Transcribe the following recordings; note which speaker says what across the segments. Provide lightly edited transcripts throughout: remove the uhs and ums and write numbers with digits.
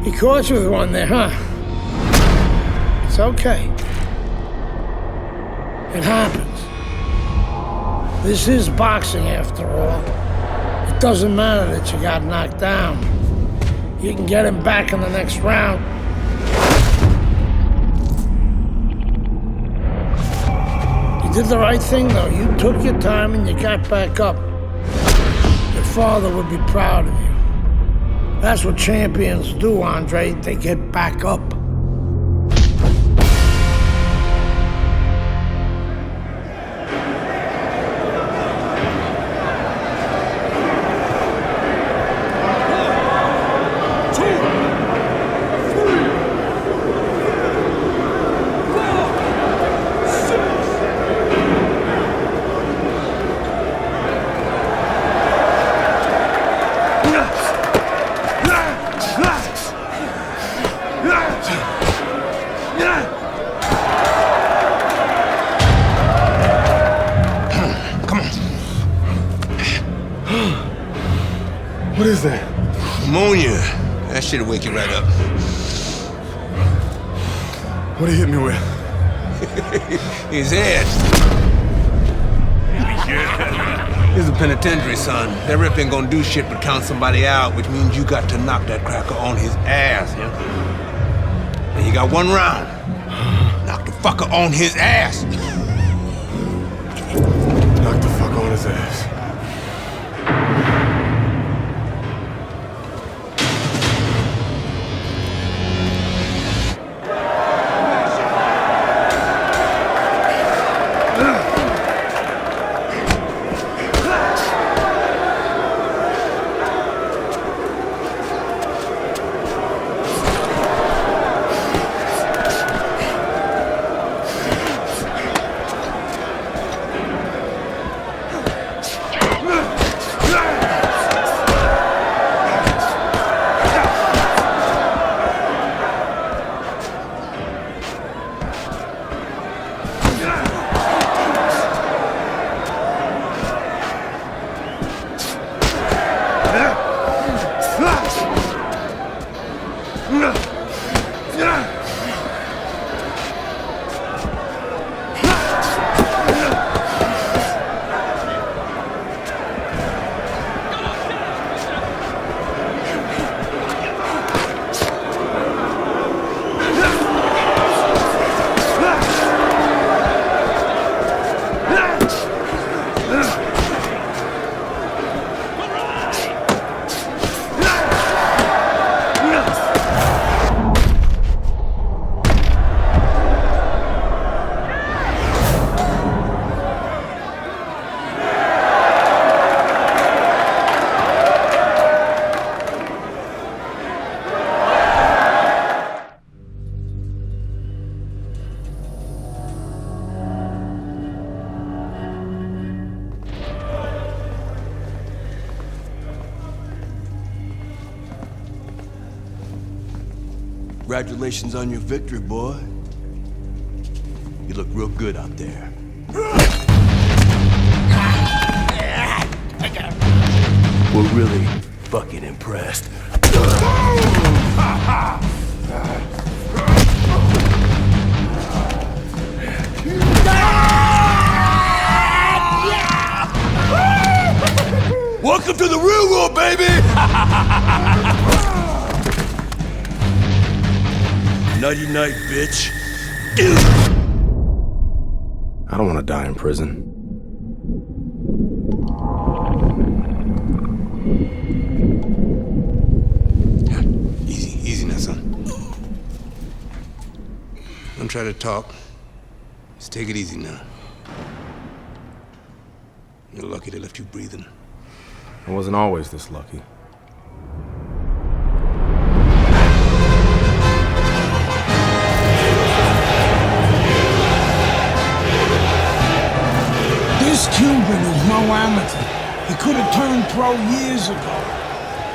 Speaker 1: He caught you with one there, huh? It's okay. It happens. This is boxing, after all. It doesn't matter that you got knocked down. You can get him back in the next round. You did the right thing, though. You took your time and you got back up. Your father would be proud of you. That's what champions do, Andre. They get back up.
Speaker 2: What is that?
Speaker 3: Pneumonia. That shit'll wake you right up.
Speaker 2: What did he hit me with?
Speaker 3: His head. He's a penitentiary, son. That rip ain't gonna do shit but count somebody out, which means you got to knock that cracker on his ass, yeah? And you got one round. Knock the fucker on his ass.
Speaker 2: Knock the fuck on his ass.
Speaker 4: Congratulations on your victory, boy. You look real good out there. We're really fucking impressed. Welcome to the real world, baby! Nighty night, bitch.
Speaker 2: I don't want to die in prison.
Speaker 3: Easy now, son. Don't try to talk. Just take it easy now. You're lucky they left you breathing.
Speaker 2: I wasn't always this lucky.
Speaker 1: This Cuban is no amateur. He could have turned pro years ago.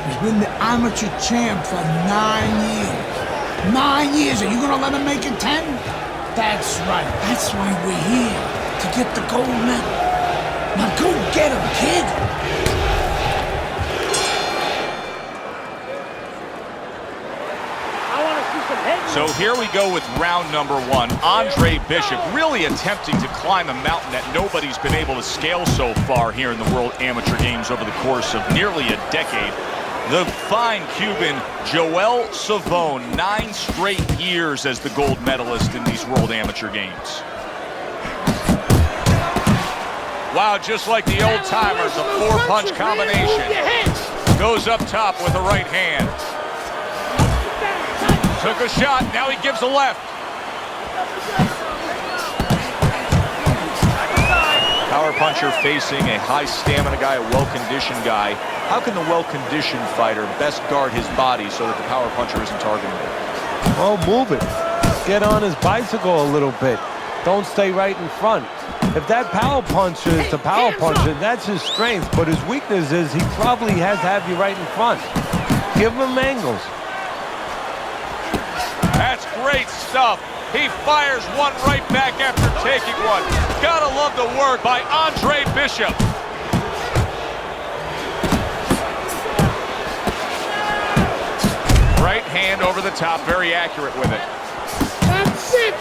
Speaker 1: He's been the amateur champ for 9 years. 9 years, are you gonna let him make it 10? That's right, that's why we're here, to get the gold medal. Now go get him, kid!
Speaker 5: So here we go with round number one. Andre Bishop really attempting to climb a mountain that nobody's been able to scale so far here in the World Amateur Games over the course of nearly a decade. The fine Cuban Joel Savone, 9 straight years as the gold medalist in these World Amateur Games. Wow, just like the old timers, a 4-punch combination. Goes up top with the right hand. Took a shot, now he gives a left. Power puncher facing a high stamina guy, a well-conditioned guy. How can the well-conditioned fighter best guard his body so that the power puncher isn't targeting him?
Speaker 6: Well, move it. Get on his bicycle a little bit. Don't stay right in front. If that power puncher is the power puncher, that's his strength. But his weakness is he probably has to have you right in front. Give him angles.
Speaker 5: That's great stuff. He fires one right back after taking one. Gotta love the work by Andre Bishop. Right hand over the top, very accurate with it.
Speaker 1: That's it.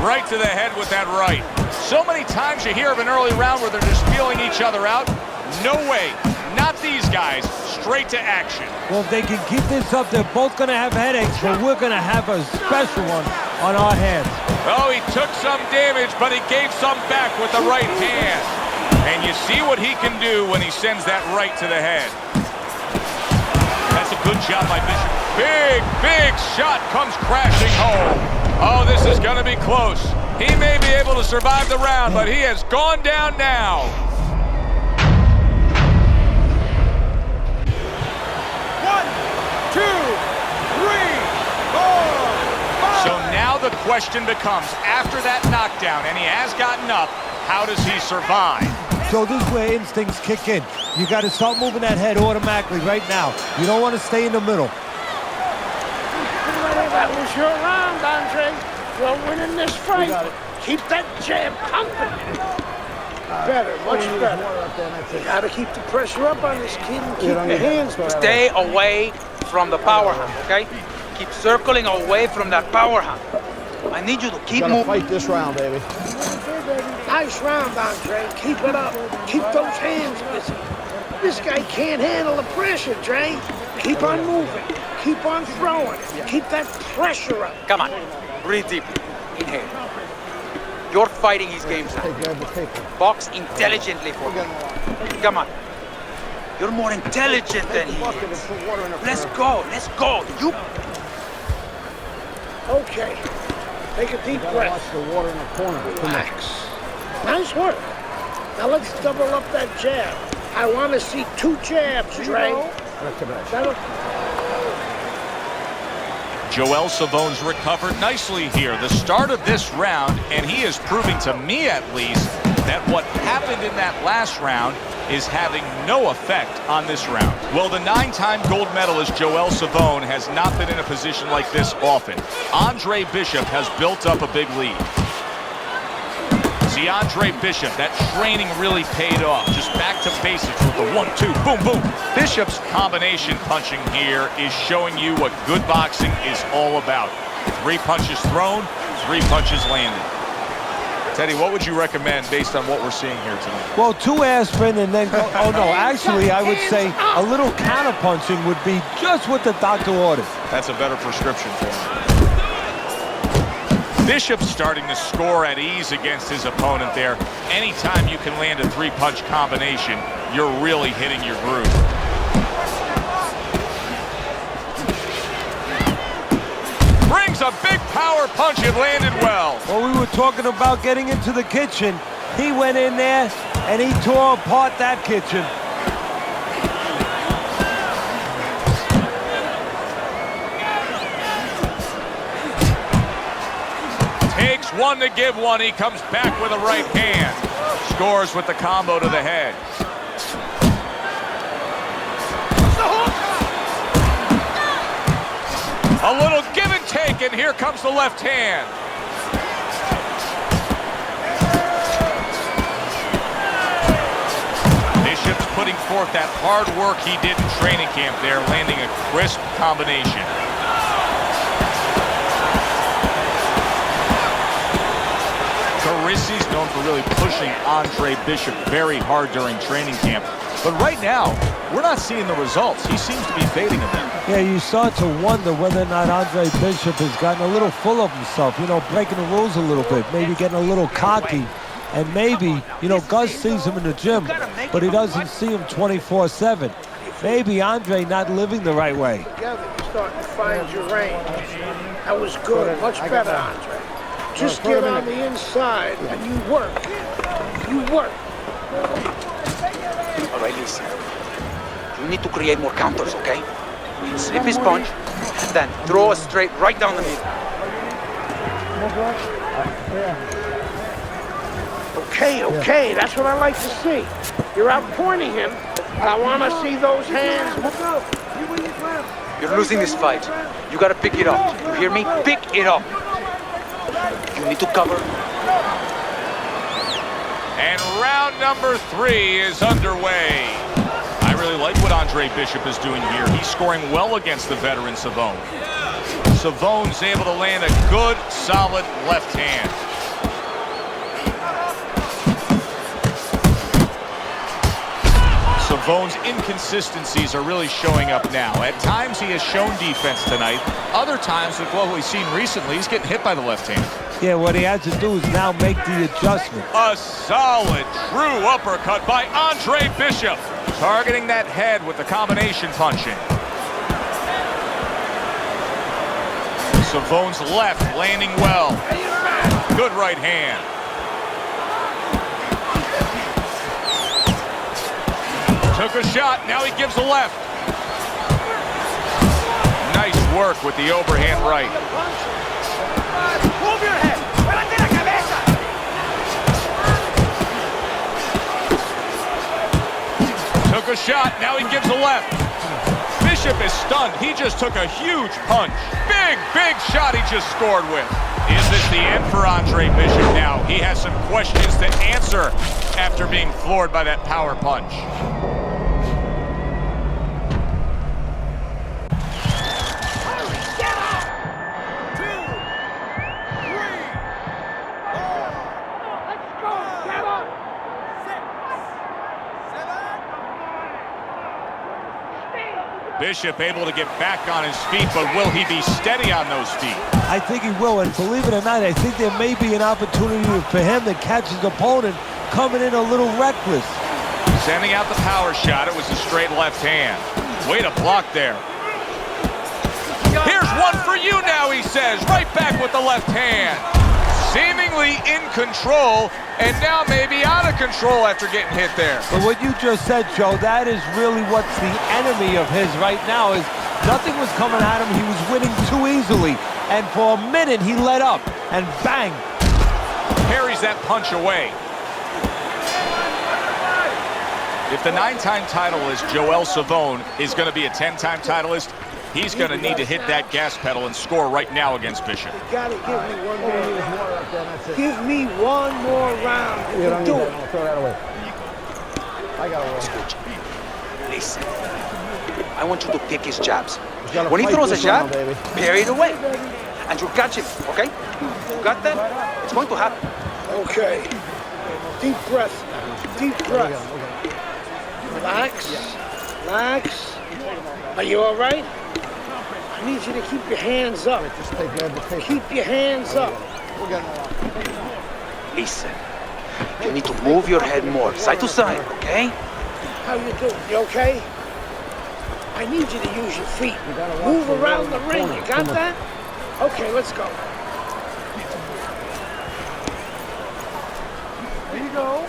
Speaker 5: Right to the head with that right. So many times you hear of an early round where they're just feeling each other out. No way. Not these guys. Straight to action.
Speaker 6: Well, if they can keep this up, they're both going to have headaches, but we're going to have a special one on our hands.
Speaker 5: Oh, he took some damage, but he gave some back with the right hand. And you see what he can do when he sends that right to the head. That's a good job by Bishop. Big shot comes crashing home. Oh, this is going to be close. He may be able to survive the round, but he has gone down now. So now the question becomes, after that knockdown, and he has gotten up, how does he survive?
Speaker 6: So this is where instincts kick in. You got to start moving that head automatically right now. You don't want to stay in the middle.
Speaker 1: That was your round, Andre. You're winning this fight. Keep that jab pumping. Better, much better. You got to keep the pressure up on this kid and keep your hands better.
Speaker 7: Stay away from the power hand, okay? Keep circling away from that power hand. I need you to keep moving.
Speaker 8: Fight this round, baby.
Speaker 1: Nice round, Andre. Keep it up. Keep those hands busy. This guy can't handle the pressure, Dre. Keep on moving. Keep on throwing. Keep that pressure up.
Speaker 7: Come on, breathe deeply. Inhale. You're fighting his games now. Box intelligently for him. Come on. You're more intelligent than he is. Let's go. You.
Speaker 1: Okay. Take a deep breath.
Speaker 8: Watch the water in the corner.
Speaker 1: Relax. Nice work. Now let's double up that jab. I want to see 2 jabs, Dre.
Speaker 5: Joel Savone's recovered nicely here. The start of this round, and he is proving to me at least that what happened in that last round is having no effect on this round. Well, the 9-time gold medalist Joel Savone has not been in a position like this often. Andre Bishop has built up a big lead. See, Andre Bishop, that training really paid off. Just back to basics with the 1-2, boom, boom. Bishop's combination punching here is showing you what good boxing is all about. 3 punches thrown, 3 punches landed. Teddy, what would you recommend based on what we're seeing here tonight?
Speaker 6: Well, 2 aspirin and then go. Oh, no, actually, I would say a little counter punching would be just what the doctor ordered.
Speaker 5: That's a better prescription for him. Bishop's starting to score at ease against his opponent there. Anytime you can land a 3-punch combination, you're really hitting your groove. Brings a big power punch. It landed well.
Speaker 6: Well, we were talking about getting into the kitchen. He went in there and he tore apart that kitchen.
Speaker 5: Takes one to give one. He comes back with a right hand. Scores with the combo to the head. A little give and take, and here comes the left hand. Bishop's putting forth that hard work he did in training camp there, landing a crisp combination. Carisi's known for really pushing Andre Bishop very hard during training camp. But right now, we're not seeing the results. He seems to be fading a bit.
Speaker 6: Yeah, you start to wonder whether or not Andre Bishop has gotten a little full of himself, you know, breaking the rules a little bit, maybe getting a little cocky. And maybe, you know, Gus sees him in the gym, but he doesn't see him 24/7. Maybe Andre not living the right way.
Speaker 1: Together, you're starting to find your range. That was good, much better, Andre. Just get on the inside and you work. You work.
Speaker 7: All right, listen. You need to create more counters, okay? Slip his punch, and then throw a straight right down the middle.
Speaker 1: Okay, that's what I like to see. You're out pointing him, but I want to see those hands.
Speaker 7: You're losing this fight. You gotta pick it up. You hear me? Pick it up. You need to cover.
Speaker 5: And round number 3 is underway. I really like what Andre Bishop is doing here. He's scoring well against the veteran Savone. Savone's able to land a good, solid left hand. Savone's inconsistencies are really showing up now. At times he has shown defense tonight. Other times, with what we've seen recently, he's getting hit by the left hand.
Speaker 6: Yeah, what he has to do is now make the adjustment.
Speaker 5: A solid, true uppercut by Andre Bishop. Targeting that head with the combination punching. Savone's left landing well. Good right hand. Took a shot, now he gives a left. Nice work with the overhand right.
Speaker 1: Move your head.
Speaker 5: Took a shot, now he gives a left. Bishop is stunned, he just took a huge punch. Big shot he just scored with. Is this the end for Andre Bishop now? He has some questions to answer after being floored by that power punch. Bishop able to get back on his feet, but will he be steady on those feet?
Speaker 6: I think he will, and believe it or not, I think there may be an opportunity for him to catch his opponent coming in a little reckless.
Speaker 5: Sending out the power shot, it was a straight left hand. Way to block there. Here's one for you now, he says, right back with the left hand. Seemingly in control, and now maybe out of control after getting hit there.
Speaker 6: But what you just said, Joe, that is really what's the enemy of his right now, is nothing was coming at him. He was winning too easily. And for a minute, he let up, and bang.
Speaker 5: Parries that punch away. If the 9-time titleist Joel Savone is going to be a 10-time titleist, he's going to need to hit that gas pedal and score right now against Bishop.
Speaker 1: You gotta give me one more. Give me one more round. You can do it.
Speaker 8: Throw that away. I got it.
Speaker 7: Listen, I want you to pick his jabs. When he throws a jab, parry it away. And you'll catch him, okay? You got that? It's going to happen.
Speaker 1: Okay. Deep breath. Deep breath. Relax. Relax. Are you all right? I need you to keep your hands up. Keep your hands up.
Speaker 7: Listen, you need to move your head more, side to side, okay?
Speaker 1: How you doing? You okay? I need you to use your feet. Move around the ring. You got that? Okay, let's go. There you go.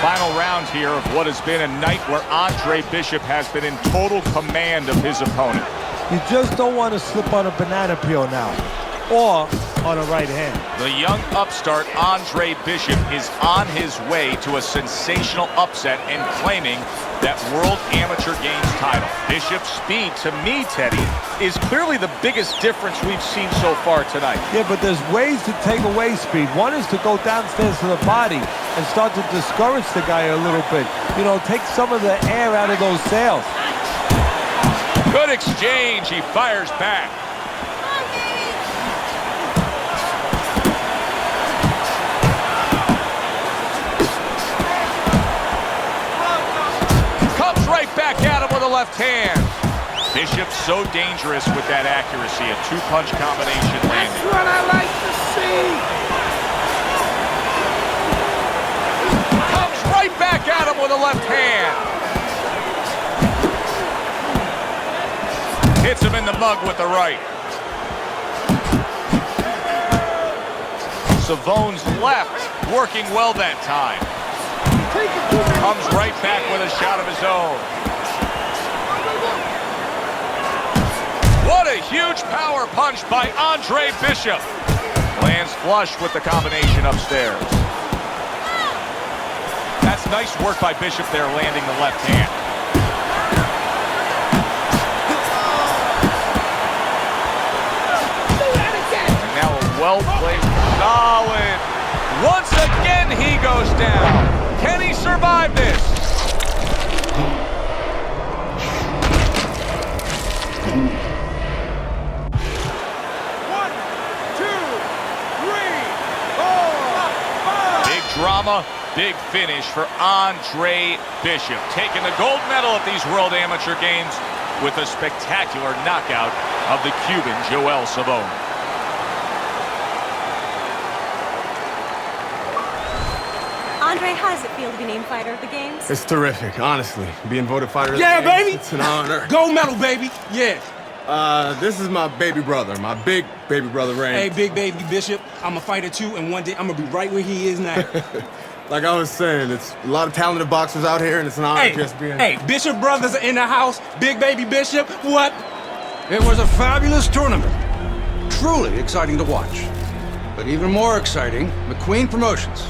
Speaker 5: Final round here of what has been a night where Andre Bishop has been in total command of his opponent.
Speaker 6: You just don't want to slip on a banana peel now, or on a right hand.
Speaker 5: The young upstart Andre Bishop is on his way to a sensational upset and claiming that World Amateur Games title. Bishop's speed, to me, Teddy, is clearly the biggest difference we've seen so far tonight.
Speaker 6: Yeah, but there's ways to take away speed. One is to go downstairs to the body and start to discourage the guy a little bit. You know, take some of the air out of those sails.
Speaker 5: Good exchange. He fires back. Comes right back at him with a left hand. Bishop's so dangerous with that accuracy, a two-punch combination landing.
Speaker 1: That's what I like to see.
Speaker 5: Comes right back at him with a left hand. Hits him in the mug with the right. Savone's left working well that time. Comes right back with a shot of his own. What a huge power punch by Andre Bishop. Lands flush with the combination upstairs. That's nice work by Bishop there, landing the left hand. And now a well-placed, solid. Once again, he goes down. Can he survive this? Drama, big finish for Andre Bishop, taking the gold medal at these World Amateur Games with a spectacular knockout of the Cuban Joel Savone.
Speaker 9: Andre, how does it feel to be named Fighter of the Games?
Speaker 2: It's terrific, honestly. Being voted fighter of
Speaker 1: Yeah,
Speaker 2: the Games,
Speaker 1: baby.
Speaker 2: it's an honor.
Speaker 1: Gold medal, baby. Yeah.
Speaker 2: This is my baby brother, my big baby brother, Ray.
Speaker 1: Hey, big baby Bishop, I'm a fighter too, and one day I'm gonna be right where he is now.
Speaker 2: Like I was saying, it's a lot of talented boxers out here, and it's an honor just being...
Speaker 1: Hey, Bishop brothers are in the house. Big baby Bishop, what?
Speaker 10: It was a fabulous tournament. Truly exciting to watch. But even more exciting, McQueen Promotions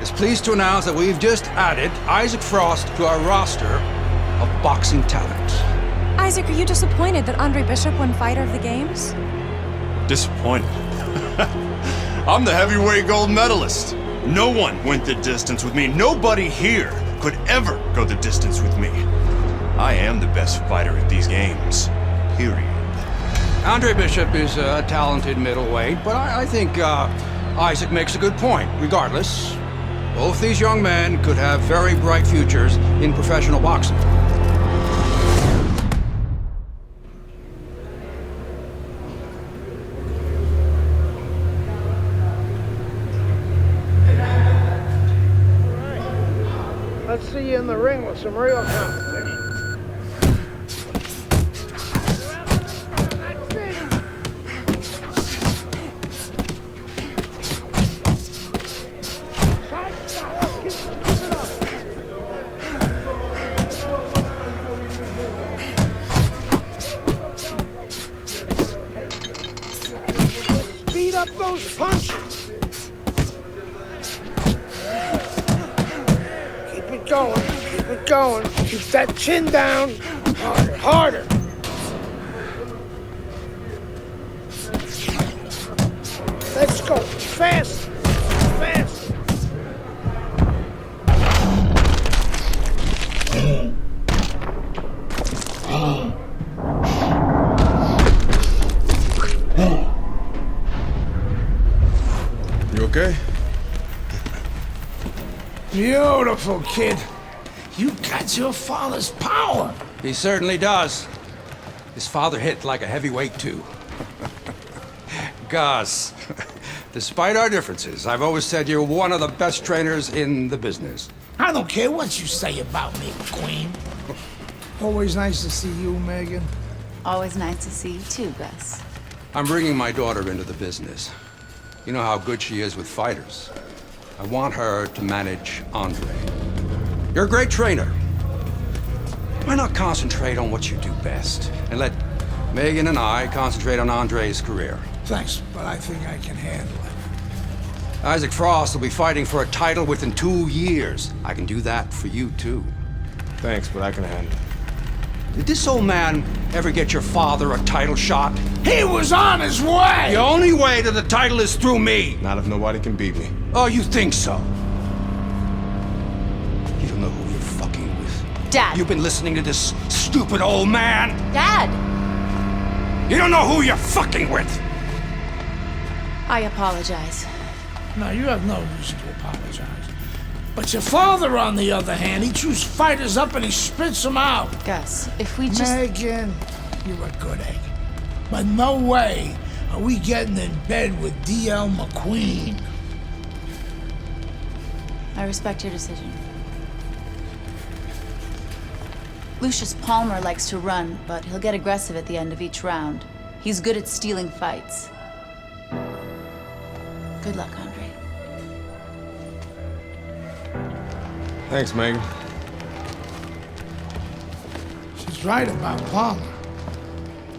Speaker 10: is pleased to announce that we've just added Isaac Frost to our roster of boxing talent.
Speaker 9: Isaac, are you disappointed that Andre Bishop won Fighter of the Games?
Speaker 11: Disappointed. I'm the heavyweight gold medalist. No one went the distance with me. Nobody here could ever go the distance with me. I am the best fighter at these games. Period.
Speaker 10: Andre Bishop is a talented middleweight, but I think Isaac makes a good point. Regardless, both these young men could have very bright futures in professional boxing.
Speaker 8: Let's see you in the ring with some real competition. Speed up those punches. Keep it going. Keep that chin down. Harder, harder. Let's go. Fast. Fast.
Speaker 2: You okay?
Speaker 1: Beautiful, kid. You got your father's power.
Speaker 10: He certainly does. His father hit like a heavyweight, too. Gus, despite our differences, I've always said you're one of the best trainers in the business.
Speaker 1: I don't care what you say about me, Queen. Always nice to see you, Megan.
Speaker 12: Always nice to see you too, Gus.
Speaker 10: I'm bringing my daughter into the business. You know how good she is with fighters. I want her to manage Andre. You're a great trainer. Why not concentrate on what you do best and let Megan and I concentrate on Andre's career?
Speaker 1: Thanks, but I think I can handle it.
Speaker 10: Isaac Frost will be fighting for a title within 2 years. I can do that for you, too.
Speaker 2: Thanks, but I can handle it.
Speaker 10: Did this old man ever get your father a title shot?
Speaker 1: He was on his way!
Speaker 10: The only way to the title is through me!
Speaker 2: Not if nobody can beat me.
Speaker 10: Oh, you think so? You don't know who you're fucking with.
Speaker 12: Dad!
Speaker 10: You've been listening to this stupid old man!
Speaker 12: Dad!
Speaker 10: You don't know who you're fucking with!
Speaker 12: I apologize.
Speaker 1: No, you have no reason to apologize. But your father, on the other hand, he chews fighters up and he spits them out.
Speaker 12: Gus, if we just...
Speaker 1: Megan, you're a good egg. But no way are we getting in bed with D.L. McQueen.
Speaker 12: I respect your decision. Lucius Palmer likes to run, but he'll get aggressive at the end of each round. He's good at stealing fights. Good luck, Andre.
Speaker 2: Thanks, Megan.
Speaker 1: She's right about Palmer.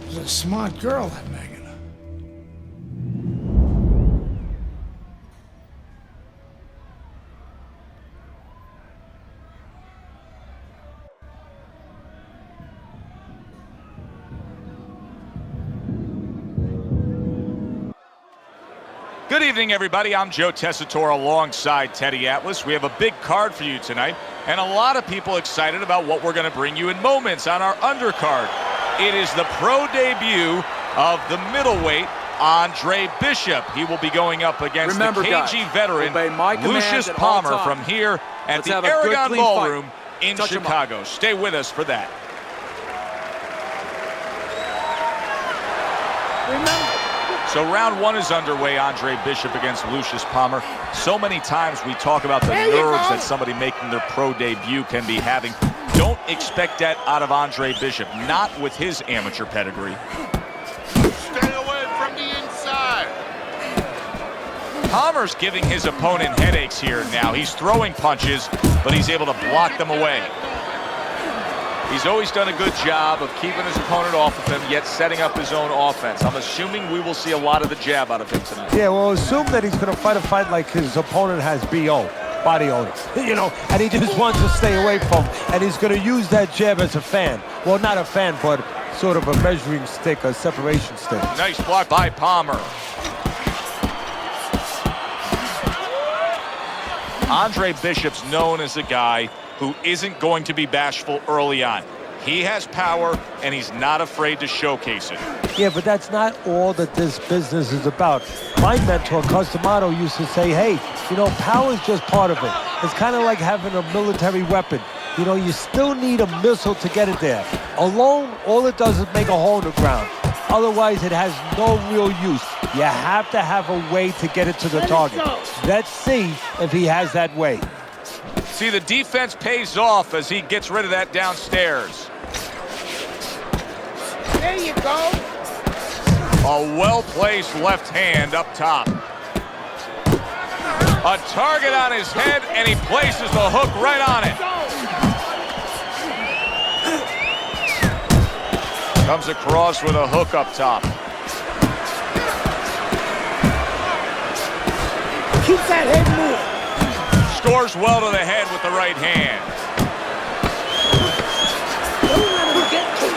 Speaker 1: She's a smart girl, that Megan.
Speaker 5: Good evening, everybody. I'm Joe Tessitore alongside Teddy Atlas. We have a big card for you tonight, and a lot of people excited about what we're going to bring you in moments on our undercard. It is the pro debut of the middleweight, Andre Bishop. He will be going up against the KG veteran, Lucius Palmer, from here at the Aragon Ballroom in Chicago. Stay with us for that. So round one is underway. Andre Bishop against Lucius Palmer. So many times we talk about the nerves that somebody making their pro debut can be having. Don't expect that out of Andre Bishop, not with his amateur pedigree.
Speaker 13: Stay away from the inside.
Speaker 5: Palmer's giving his opponent headaches here now. He's throwing punches, but he's able to block them away. He's always done a good job of keeping his opponent off of him, yet setting up his own offense. I'm assuming we will see a lot of the jab out of him tonight.
Speaker 6: Yeah, well, assume that he's going to fight a fight like his opponent has BO, body odor, you know, and he just wants to stay away from him, and he's going to use that jab as a fan. Well, not a fan, but sort of a measuring stick, a separation stick.
Speaker 5: Nice block by Palmer. Andre Bishop's known as a guy who isn't going to be bashful early on. He has power, and he's not afraid to showcase it.
Speaker 6: Yeah, but that's not all that this business is about. My mentor, Customato, used to say, hey, you know, power is just part of it. It's kind of like having a military weapon. You know, you still need a missile to get it there. Alone, all it does is make a hole in the ground. Otherwise, it has no real use. You have to have a way to get it to the target. Let's see if he has that way.
Speaker 5: See, the defense pays off as he gets rid of that downstairs.
Speaker 8: There you go.
Speaker 5: A well-placed left hand up top. A target on his head, and he places the hook right on it. Comes across with a hook up top.
Speaker 8: Keep that head moving.
Speaker 5: Scores well to the head with the right hand.
Speaker 8: Don't let him get to you.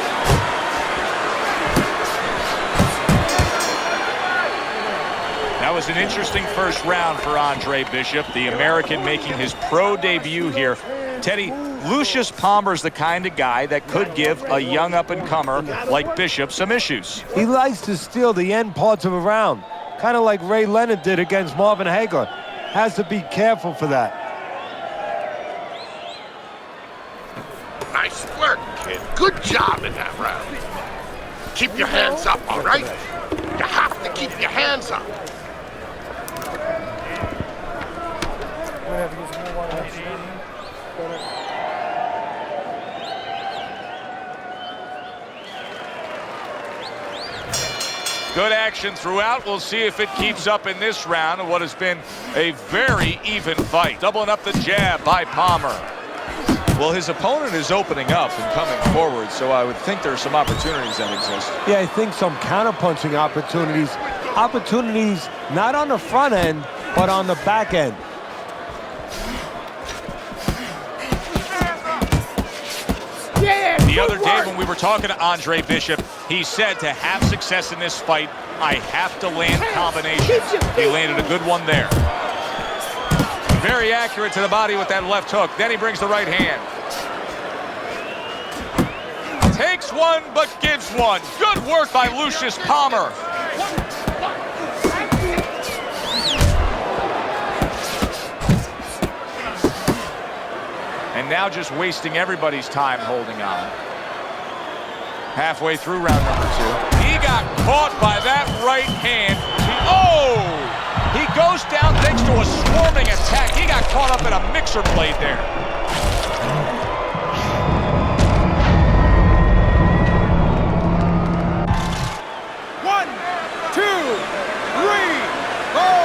Speaker 5: That was an interesting first round for Andre Bishop, the American making his pro debut here. Teddy, Lucius Palmer's the kind of guy that could give a young up-and-comer like Bishop some issues.
Speaker 6: He likes to steal the end parts of a round, kind of like Ray Leonard did against Marvin Hagler. Has to be careful for that.
Speaker 13: Nice work, kid. Good job in that round. Keep your hands up, all right? You have to keep your hands up.
Speaker 5: Good action throughout. We'll see if it keeps up in this round of what has been a very even fight. Doubling up the jab by Palmer. Well, his opponent is opening up and coming forward, so I would think there are some opportunities that exist.
Speaker 6: Yeah, I think some counter-punching opportunities. Opportunities not on the front end, but on the back end.
Speaker 5: The other day when we were talking to Andre Bishop, he said to have success in this fight, I have to land combinations. He landed a good one there. Very accurate to the body with that left hook. Then he brings the right hand. Takes one, but gives one. Good work by Lucius Palmer. And now just wasting everybody's time holding on. Halfway through round number 2. He got caught by that right hand. He goes down thanks to a swarming attack. He got caught up in a mixer blade there.
Speaker 8: One, two, three, four,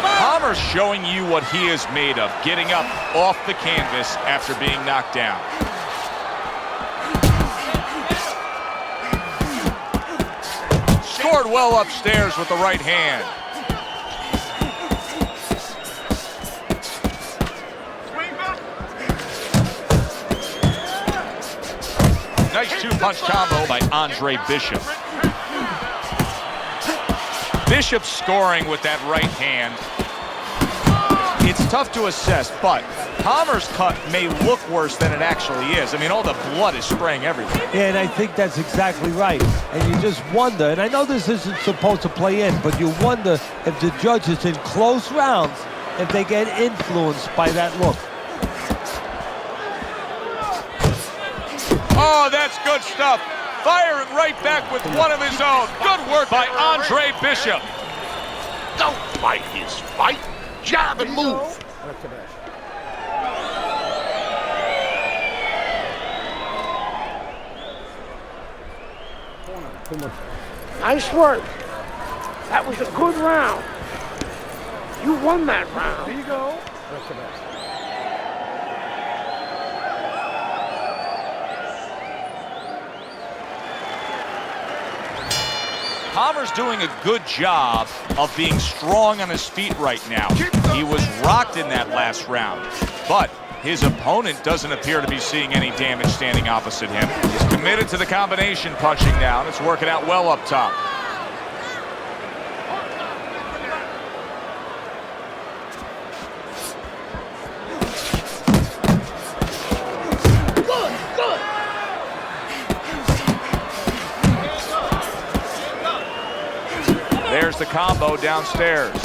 Speaker 8: five.
Speaker 5: Palmer's showing you what he is made of, getting up off the canvas after being knocked down. Scored well upstairs with the right hand. Nice two-punch combo by Andre Bishop. Bishop scoring with that right hand. It's tough to assess, but Palmer's cut may look worse than it actually is. I mean, all the blood is spraying everywhere.
Speaker 6: Yeah, and I think that's exactly right. And you just wonder, and I know this isn't supposed to play in, but you wonder if the judges in close rounds, if they get influenced by that look.
Speaker 5: Oh, that's good stuff. Firing right back with one of his own. Good work by Andre Bishop.
Speaker 13: Don't fight his fight. Jab and move.
Speaker 8: Nice work. That was a good round. You won that round. Here you go.
Speaker 5: Palmer's doing a good job of being strong on his feet right now. He was rocked in that last round, but his opponent doesn't appear to be seeing any damage standing opposite him. He's committed to the combination punching now, and it's working out well up top. There's the combo downstairs.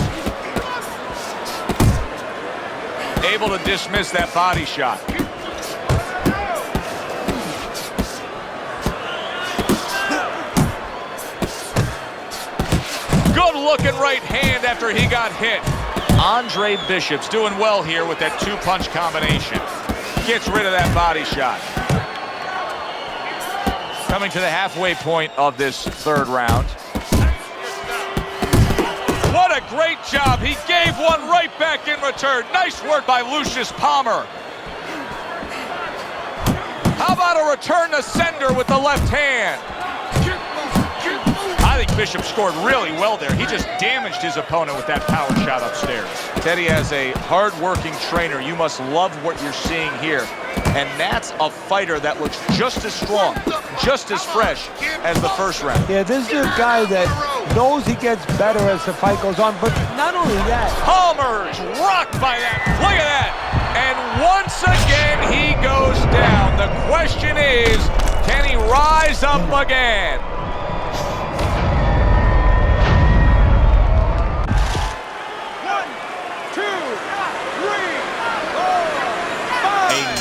Speaker 5: Able to dismiss that body shot. Good looking right hand after he got hit. Andre Bishop's doing well here with that two-punch combination. Gets rid of that body shot. Coming to the halfway point of this third round. What a great job. He gave one right back in return. Nice work by Lucius Palmer. How about a return to sender with the left hand? I think Bishop scored really well there. He just damaged his opponent with that power shot upstairs. Teddy, as a hard-working trainer, you must love what you're seeing here. And that's a fighter that looks just as strong, just as fresh as the first round.
Speaker 6: Yeah, this is a guy that knows he gets better as the fight goes on, but not only that.
Speaker 5: Palmer's rocked by that. Look at that. And once again, he goes down. The question is, can he rise up again?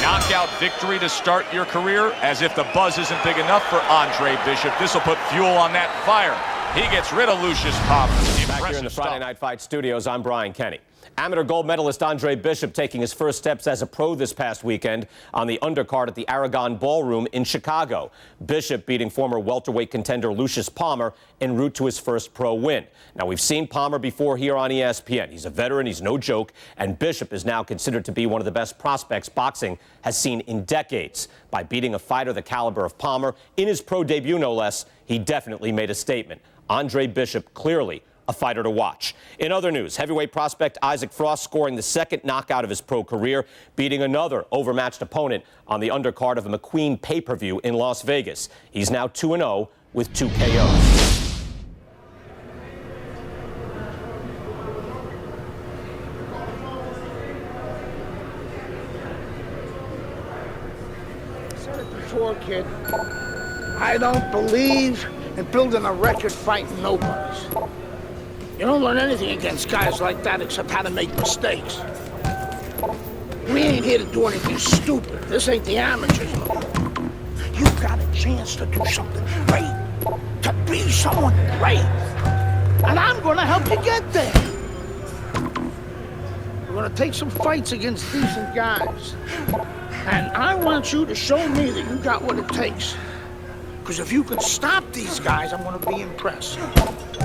Speaker 5: Knockout victory to start your career, as if the buzz isn't big enough for Andre Bishop. This will put fuel on that fire. He gets rid of Lucius Palmer.
Speaker 14: Back here in the Friday Night Fight studios, I'm Brian Kenny. Amateur gold medalist Andre Bishop taking his first steps as a pro this past weekend on the undercard at the Aragon Ballroom in Chicago. Bishop beating former welterweight contender Lucius Palmer en route to his first pro win. Now, we've seen Palmer before here on ESPN. He's a veteran, he's no joke, and Bishop is now considered to be one of the best prospects boxing has seen in decades. By beating a fighter the caliber of Palmer in his pro debut, no less, he definitely made a statement. Andre Bishop clearly a fighter to watch. In other news, heavyweight prospect Isaac Frost scoring the second knockout of his pro career, beating another overmatched opponent on the undercard of a McQueen pay-per-view in Las Vegas. He's now 2-0 with 2 KOs.
Speaker 8: I said it before, kid. I don't believe in building a record fighting nobodies. You don't learn anything against guys like that except how to make mistakes. We ain't here to do anything stupid. This ain't the amateurs. You've got a chance to do something great. To be someone great. And I'm gonna help you get there. We're gonna take some fights against decent guys. And I want you to show me that you got what it takes. Because if you can stop these guys, I'm gonna be impressed.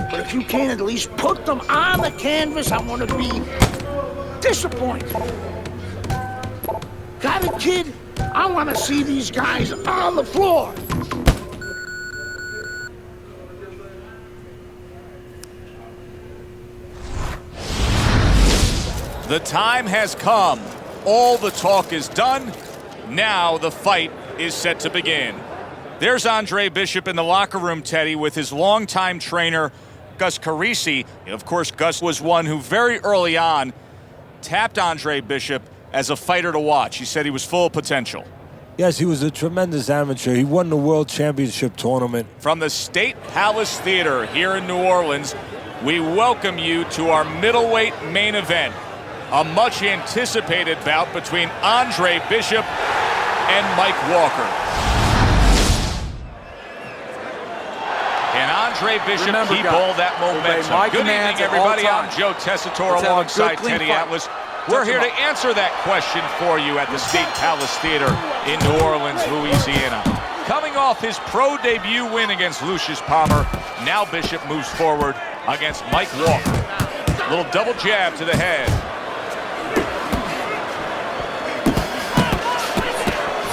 Speaker 8: But if you can't at least put them on the canvas, I'm gonna be disappointed. Got it, kid? I wanna see these guys on the floor.
Speaker 5: The time has come. All the talk is done. Now the fight is set to begin. There's Andre Bishop in the locker room, Teddy, with his longtime trainer, Gus Carisi. Of course, Gus was one who very early on tapped Andre Bishop as a fighter to watch. He said he was full of potential.
Speaker 6: Yes, he was a tremendous amateur. He won the World Championship tournament.
Speaker 5: From the State Palace Theater here in New Orleans, we welcome you to our middleweight main event. A much-anticipated bout between Andre Bishop and Mike Walker. Can Andre Bishop keep all that momentum? Good evening, everybody. I'm Joe Tessitore alongside Teddy Atlas. We're here to answer that question for you at the State Palace Theater in New Orleans, Louisiana. Coming off his pro debut win against Lucius Palmer, now Bishop moves forward against Mike Walker. A little double jab to the head.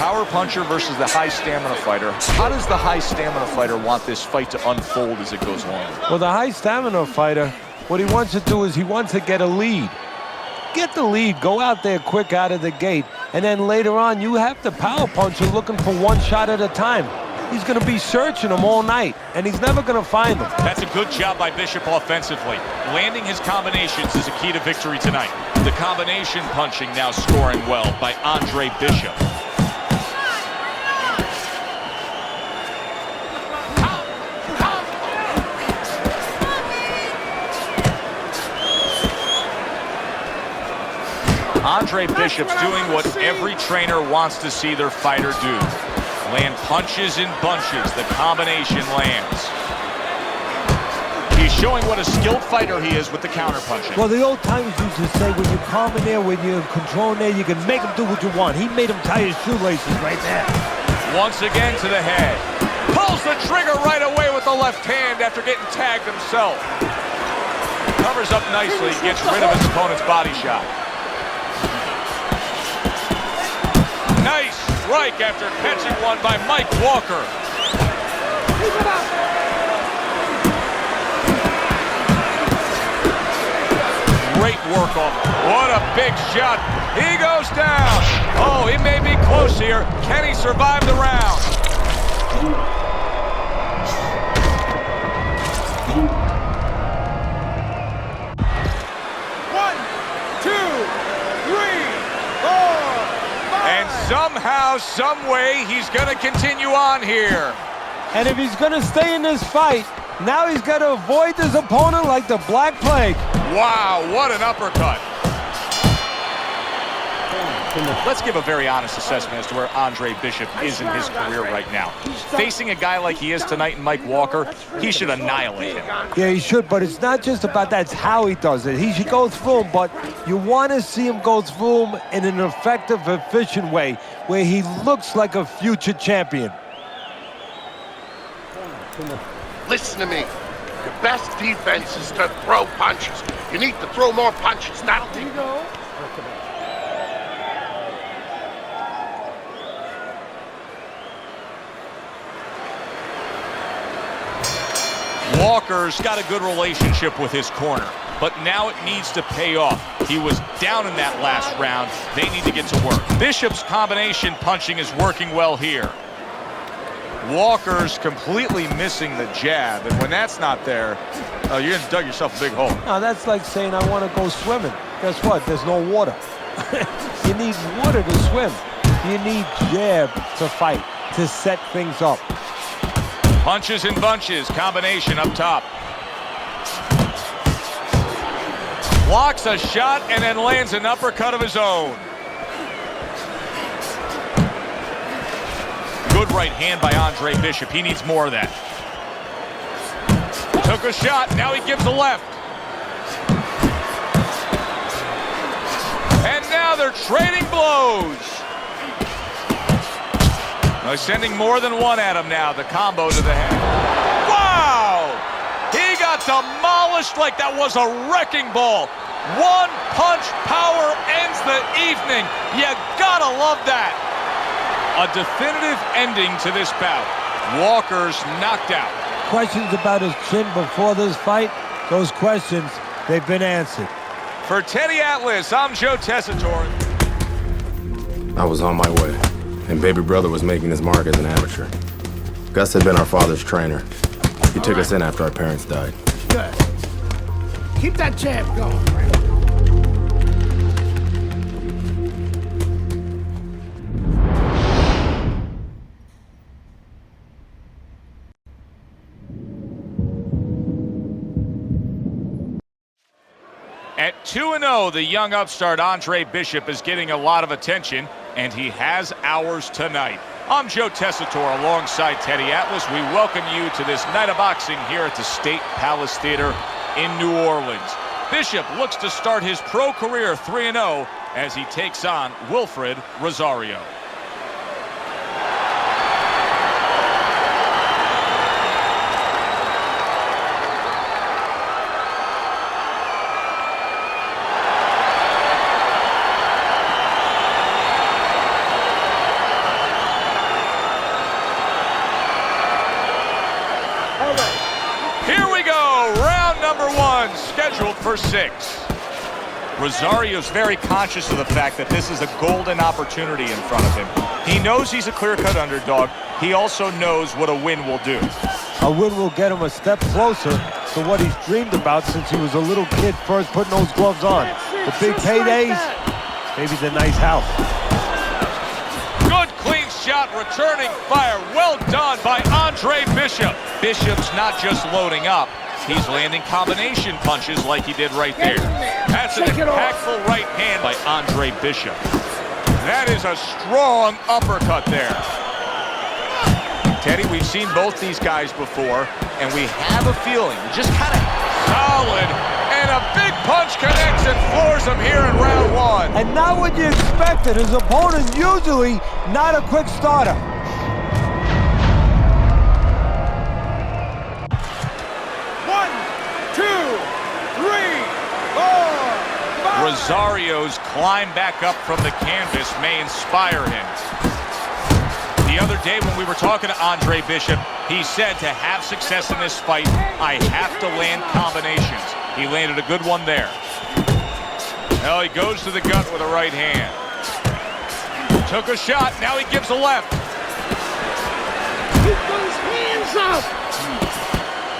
Speaker 5: Power puncher versus the high stamina fighter. How does the high stamina fighter want this fight to unfold as it goes along?
Speaker 6: Well, the high stamina fighter, what he wants to do is he wants to get a lead. Get the lead, go out there quick out of the gate, and then later on you have the power puncher looking for one shot at a time. He's going to be searching him all night, and he's never going to find them.
Speaker 5: That's a good job by Bishop offensively. Landing his combinations is a key to victory tonight. The combination punching now scoring well by Andre Bishop. Andre Bishop's doing what every trainer wants to see their fighter do. Land punches in bunches. The combination lands. He's showing what a skilled fighter he is with the counter-punching.
Speaker 6: Well, the old timers used to say when you're calm in there, when you're controlling there, you can make him do what you want. He made him tie his shoelaces right there.
Speaker 5: Once again to the head. Pulls the trigger right away with the left hand after getting tagged himself. Covers up nicely, gets rid of his opponent's body shot. Nice strike after catching one by Mike Walker.
Speaker 8: Keep it up.
Speaker 5: Great work on him. What a big shot. He goes down. Oh, he may be close here. Can he survive the round? Somehow, some way, he's going to continue on here.
Speaker 6: And if he's going to stay in this fight, now he's got to avoid his opponent like the Black Plague.
Speaker 5: Wow, what an uppercut. Let's give a very honest assessment as to where Andre Bishop is in his career right now. Facing a guy like he is tonight in Mike Walker, he should annihilate him.
Speaker 6: Yeah, he should, but it's not just about that. It's how he does it. He should go through him, but you want to see him go through him in an effective, efficient way where he looks like a future champion.
Speaker 13: Listen to me. Your best defense is to throw punches. You need to throw more punches. That'll do.
Speaker 5: Walker's got a good relationship with his corner, but now it needs to pay off. He was down in that last round. They need to get to work. Bishop's combination punching is working well here. Walker's completely missing the jab, and when that's not there, you're gonna dug yourself a big hole.
Speaker 6: Now that's like saying I want to go swimming. Guess what? There's no water. You need water to swim. You need jab to fight, to set things up.
Speaker 5: Punches and bunches, combination up top. Blocks a shot and then lands an uppercut of his own. Good right hand by Andre Bishop. He needs more of that. Took a shot. Now he gives a left. And now they're trading blows. They're sending more than one at him now. The combo to the head. Wow! He got demolished like that was a wrecking ball. One punch power ends the evening. You gotta love that. A definitive ending to this bout. Walker's knocked out.
Speaker 6: Questions about his chin before this fight, those questions, they've been answered.
Speaker 5: For Teddy Atlas, I'm Joe Tessitore.
Speaker 2: I was on my way, and baby brother was making his mark as an amateur. Gus had been our father's trainer. He took us in after our parents died.
Speaker 8: Good. Keep that jab going.
Speaker 5: At 2-0, the young upstart Andre Bishop is getting a lot of attention, and he has ours tonight. I'm Joe Tessitore alongside Teddy Atlas. We welcome you to this night of boxing here at the State Palace Theater in New Orleans. Bishop looks to start his pro career 3-0 as he takes on Wilfred Rosario. Scheduled for 6. Rosario's very conscious of the fact that this is a golden opportunity in front of him. He knows he's a clear-cut underdog. He also knows what a win will do.
Speaker 6: A win will get him a step closer to what he's dreamed about since he was a little kid first putting those gloves on. The big paydays, maybe the nice house.
Speaker 5: Good clean shot, returning fire. Well done by Andre Bishop. Bishop's not just loading up. He's landing combination punches like he did right there. That's an impactful right hand by Andre Bishop. That is a strong uppercut there. Teddy, we've seen both these guys before, and we have a feeling, just kind of solid, and a big punch connects and floors him here in round 1.
Speaker 6: And not what you expected. His opponent usually not a quick starter.
Speaker 5: Rosario's climb back up from the canvas may inspire him. The other day when we were talking to Andre Bishop, he said to have success in this fight, I have to land combinations. He landed a good one there. Well, he goes to the gut with a right hand. Took a shot, now he gives a left.
Speaker 8: Keep those hands up!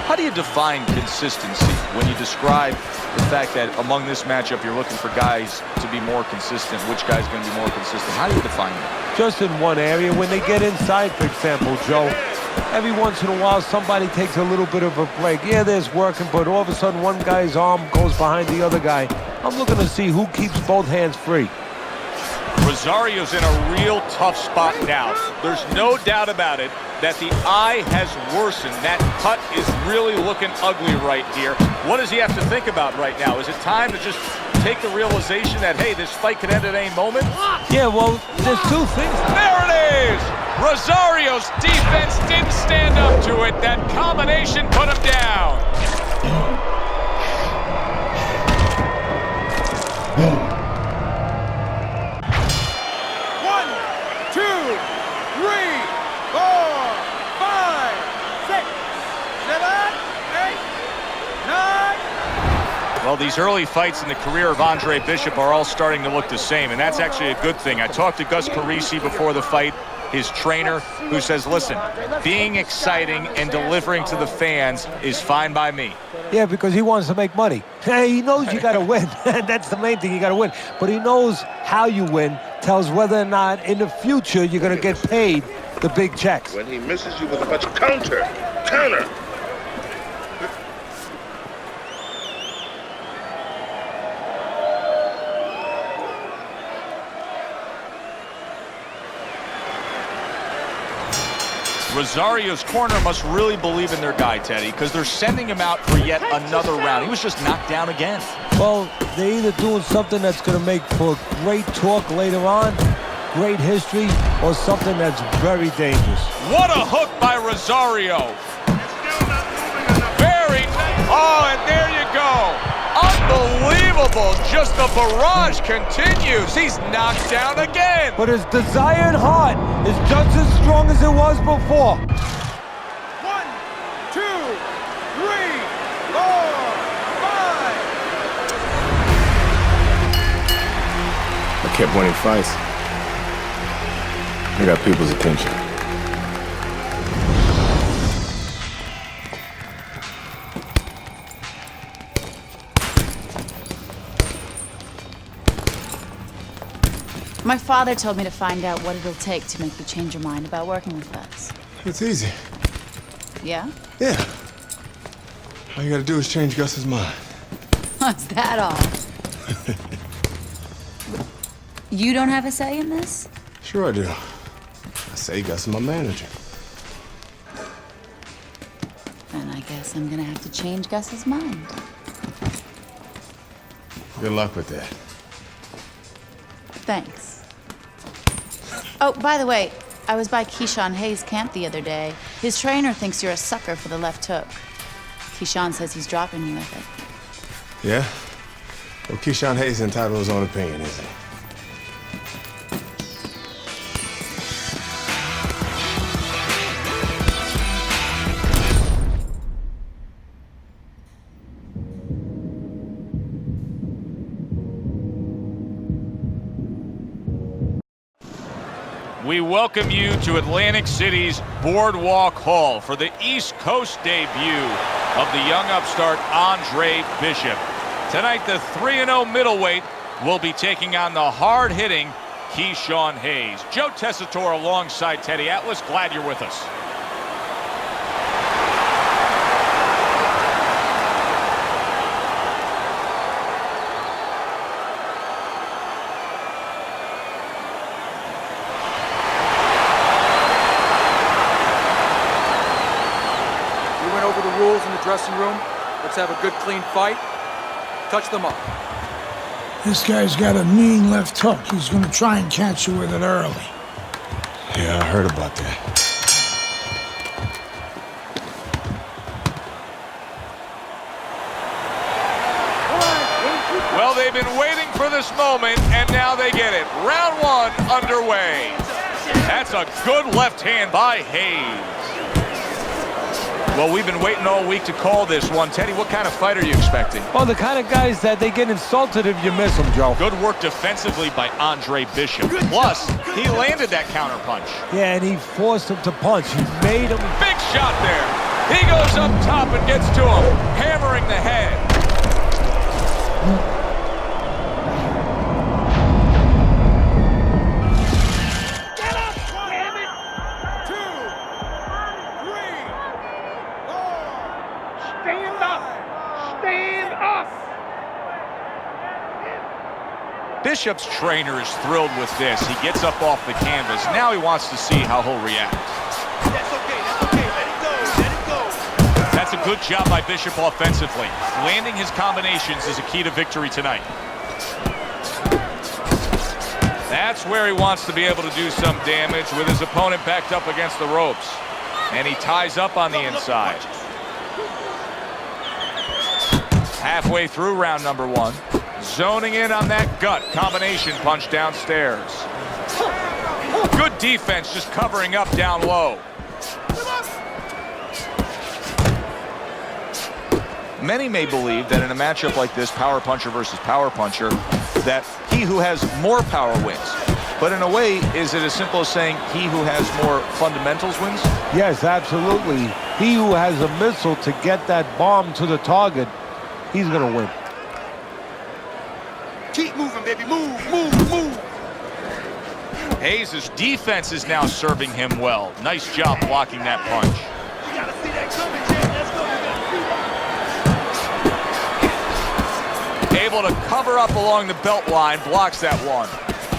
Speaker 5: How do you define consistency when you describe the fact that among this matchup you're looking for guys to be more consistent? Which guy's going to be more consistent? How do you define that?
Speaker 6: Just in one area. When they get inside, for example, Joe, every once in a while somebody takes a little bit of a break. Yeah, there's working, but all of a sudden one guy's arm goes behind the other guy. I'm looking to see who keeps both hands free.
Speaker 5: Rosario's in a real tough spot now. There's no doubt about it that the eye has worsened. That cut is really looking ugly right here. What does he have to think about right now? Is it time to just take the realization that, hey, this fight could end at any moment?
Speaker 6: Yeah, well, there's two things.
Speaker 5: There it is! Rosario's defense didn't stand up to it. That combination put him down. Well, these early fights in the career of Andre Bishop are all starting to look the same, and that's actually a good thing. I talked to Gus Parisi before the fight, his trainer, who says, listen, being exciting and delivering to the fans is fine by me.
Speaker 6: Yeah, because he wants to make money. He knows you got to win. That's the main thing, you got to win. But he knows how you win, tells whether or not in the future you're going to get paid the big checks.
Speaker 13: When he misses you with a bunch of counter.
Speaker 5: Rosario's corner must really believe in their guy, Teddy, because they're sending him out for yet another round. He was just knocked down again.
Speaker 6: Well, they're either doing something that's going to make for great talk later on, great history, or something that's very dangerous.
Speaker 5: What a hook by Rosario. Very nice. Oh, and there you go. Unbelievable. Just the barrage continues. He's knocked down again.
Speaker 6: But his desire and heart is just as strong as it was before.
Speaker 15: 1, 2, 3, 4, 5.
Speaker 2: I kept winning fights. I got people's attention.
Speaker 12: My father told me to find out what it'll take to make you change your mind about working with us.
Speaker 3: It's easy.
Speaker 12: Yeah?
Speaker 3: Yeah. All you gotta do is change Gus's mind.
Speaker 12: Is that all? You don't have a say in this?
Speaker 3: Sure I do. I say Gus is my manager.
Speaker 12: Then I guess I'm gonna have to change Gus's mind.
Speaker 3: Good luck with that.
Speaker 12: Thanks. Oh, by the way, I was by Keyshawn Hayes' camp the other day. His trainer thinks you're a sucker for the left hook. Keyshawn says he's dropping you with it.
Speaker 3: Yeah? Well, Keyshawn Hayes is entitled to his own opinion, isn't he?
Speaker 5: We welcome you to Atlantic City's Boardwalk Hall for the East Coast debut of the young upstart Andre Bishop. Tonight, the 3-0 middleweight will be taking on the hard-hitting Keyshawn Hayes. Joe Tessitore alongside Teddy Atlas. Glad you're with us.
Speaker 7: Rules in the dressing room. Let's have a good, clean fight. Touch them up.
Speaker 1: This guy's got a mean left hook. He's gonna try and catch you with it early.
Speaker 3: Yeah, I heard about that.
Speaker 5: Well, they've been waiting for this moment, and now they get it. Round 1 underway. That's a good left hand by Hayes. Well, we've been waiting all week to call this one. Teddy, what kind of fight are you expecting?
Speaker 6: Well, the kind of guys that they get insulted if you miss them, Joe.
Speaker 5: Good work defensively by Andre Bishop. Plus, he landed that counter punch.
Speaker 6: Yeah, and he forced him to punch. He made him.
Speaker 5: Big shot there. He goes up top and gets to him, hammering the head. Bishop's trainer is thrilled with this. He gets up off the canvas. Now he wants to see how he'll react.
Speaker 15: That's okay, let it go, let it go.
Speaker 5: That's a good job by Bishop offensively. Landing his combinations is a key to victory tonight. That's where he wants to be able to do some damage with his opponent backed up against the ropes. And he ties up on the inside. Halfway through round number 1. Zoning in on that gut combination punch downstairs. Good defense, just covering up down low. Many may believe that in a matchup like this, power puncher versus power puncher, that he who has more power wins. But in a way, is it as simple as saying he who has more fundamentals wins?
Speaker 6: Yes, absolutely. He who has a missile to get that bomb to the target, he's going to win.
Speaker 15: Keep moving, baby. Move.
Speaker 5: Hayes' defense is now serving him well. Nice job blocking that punch.
Speaker 15: You gotta see that coming, Jay. Let's go.
Speaker 5: Able to cover up along the belt line, blocks that one.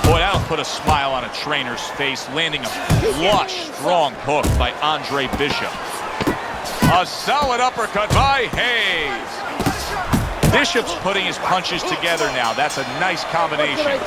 Speaker 5: Boy, that'll put a smile on a trainer's face, landing a flush, strong hook by Andre Bishop. A solid uppercut by Hayes. Bishop's putting his punches together now. That's a nice combination.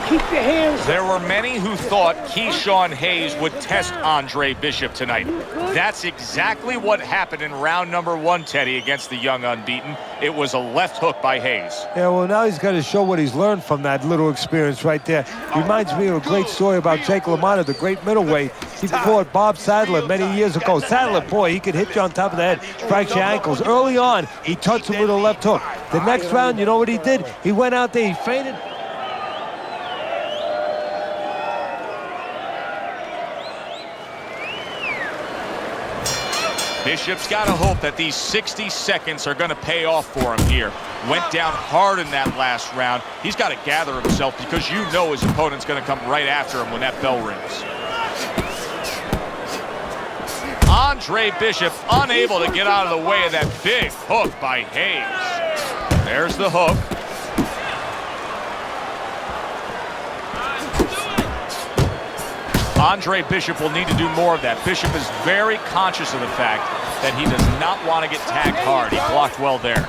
Speaker 8: Keep your hands up.
Speaker 5: There were many who thought Keyshawn Hayes would test Andre Bishop tonight. That's exactly what happened in round number 1, Teddy, against the young unbeaten. It was a left hook by Hayes.
Speaker 6: Yeah, well, now he's got to show what he's learned from that little experience right there. Reminds me of a great story about Jake LaMotta, the great middleweight. He fought Bob Sadler many years ago. Sadler, boy, he could hit you on top of the head, fracture your ankles. Early on, he touched him with a left hook. The next round, you know what he did? He went out there, he feinted.
Speaker 5: Bishop's got to hope that these 60 seconds are going to pay off for him here. Went down hard in that last round. He's got to gather himself because you know his opponent's going to come right after him when that bell rings. Andre Bishop unable to get out of the way of that big hook by Hayes. There's the hook. Andre Bishop will need to do more of that. Bishop is very conscious of the fact that he does not want to get tagged hard. He blocked well there.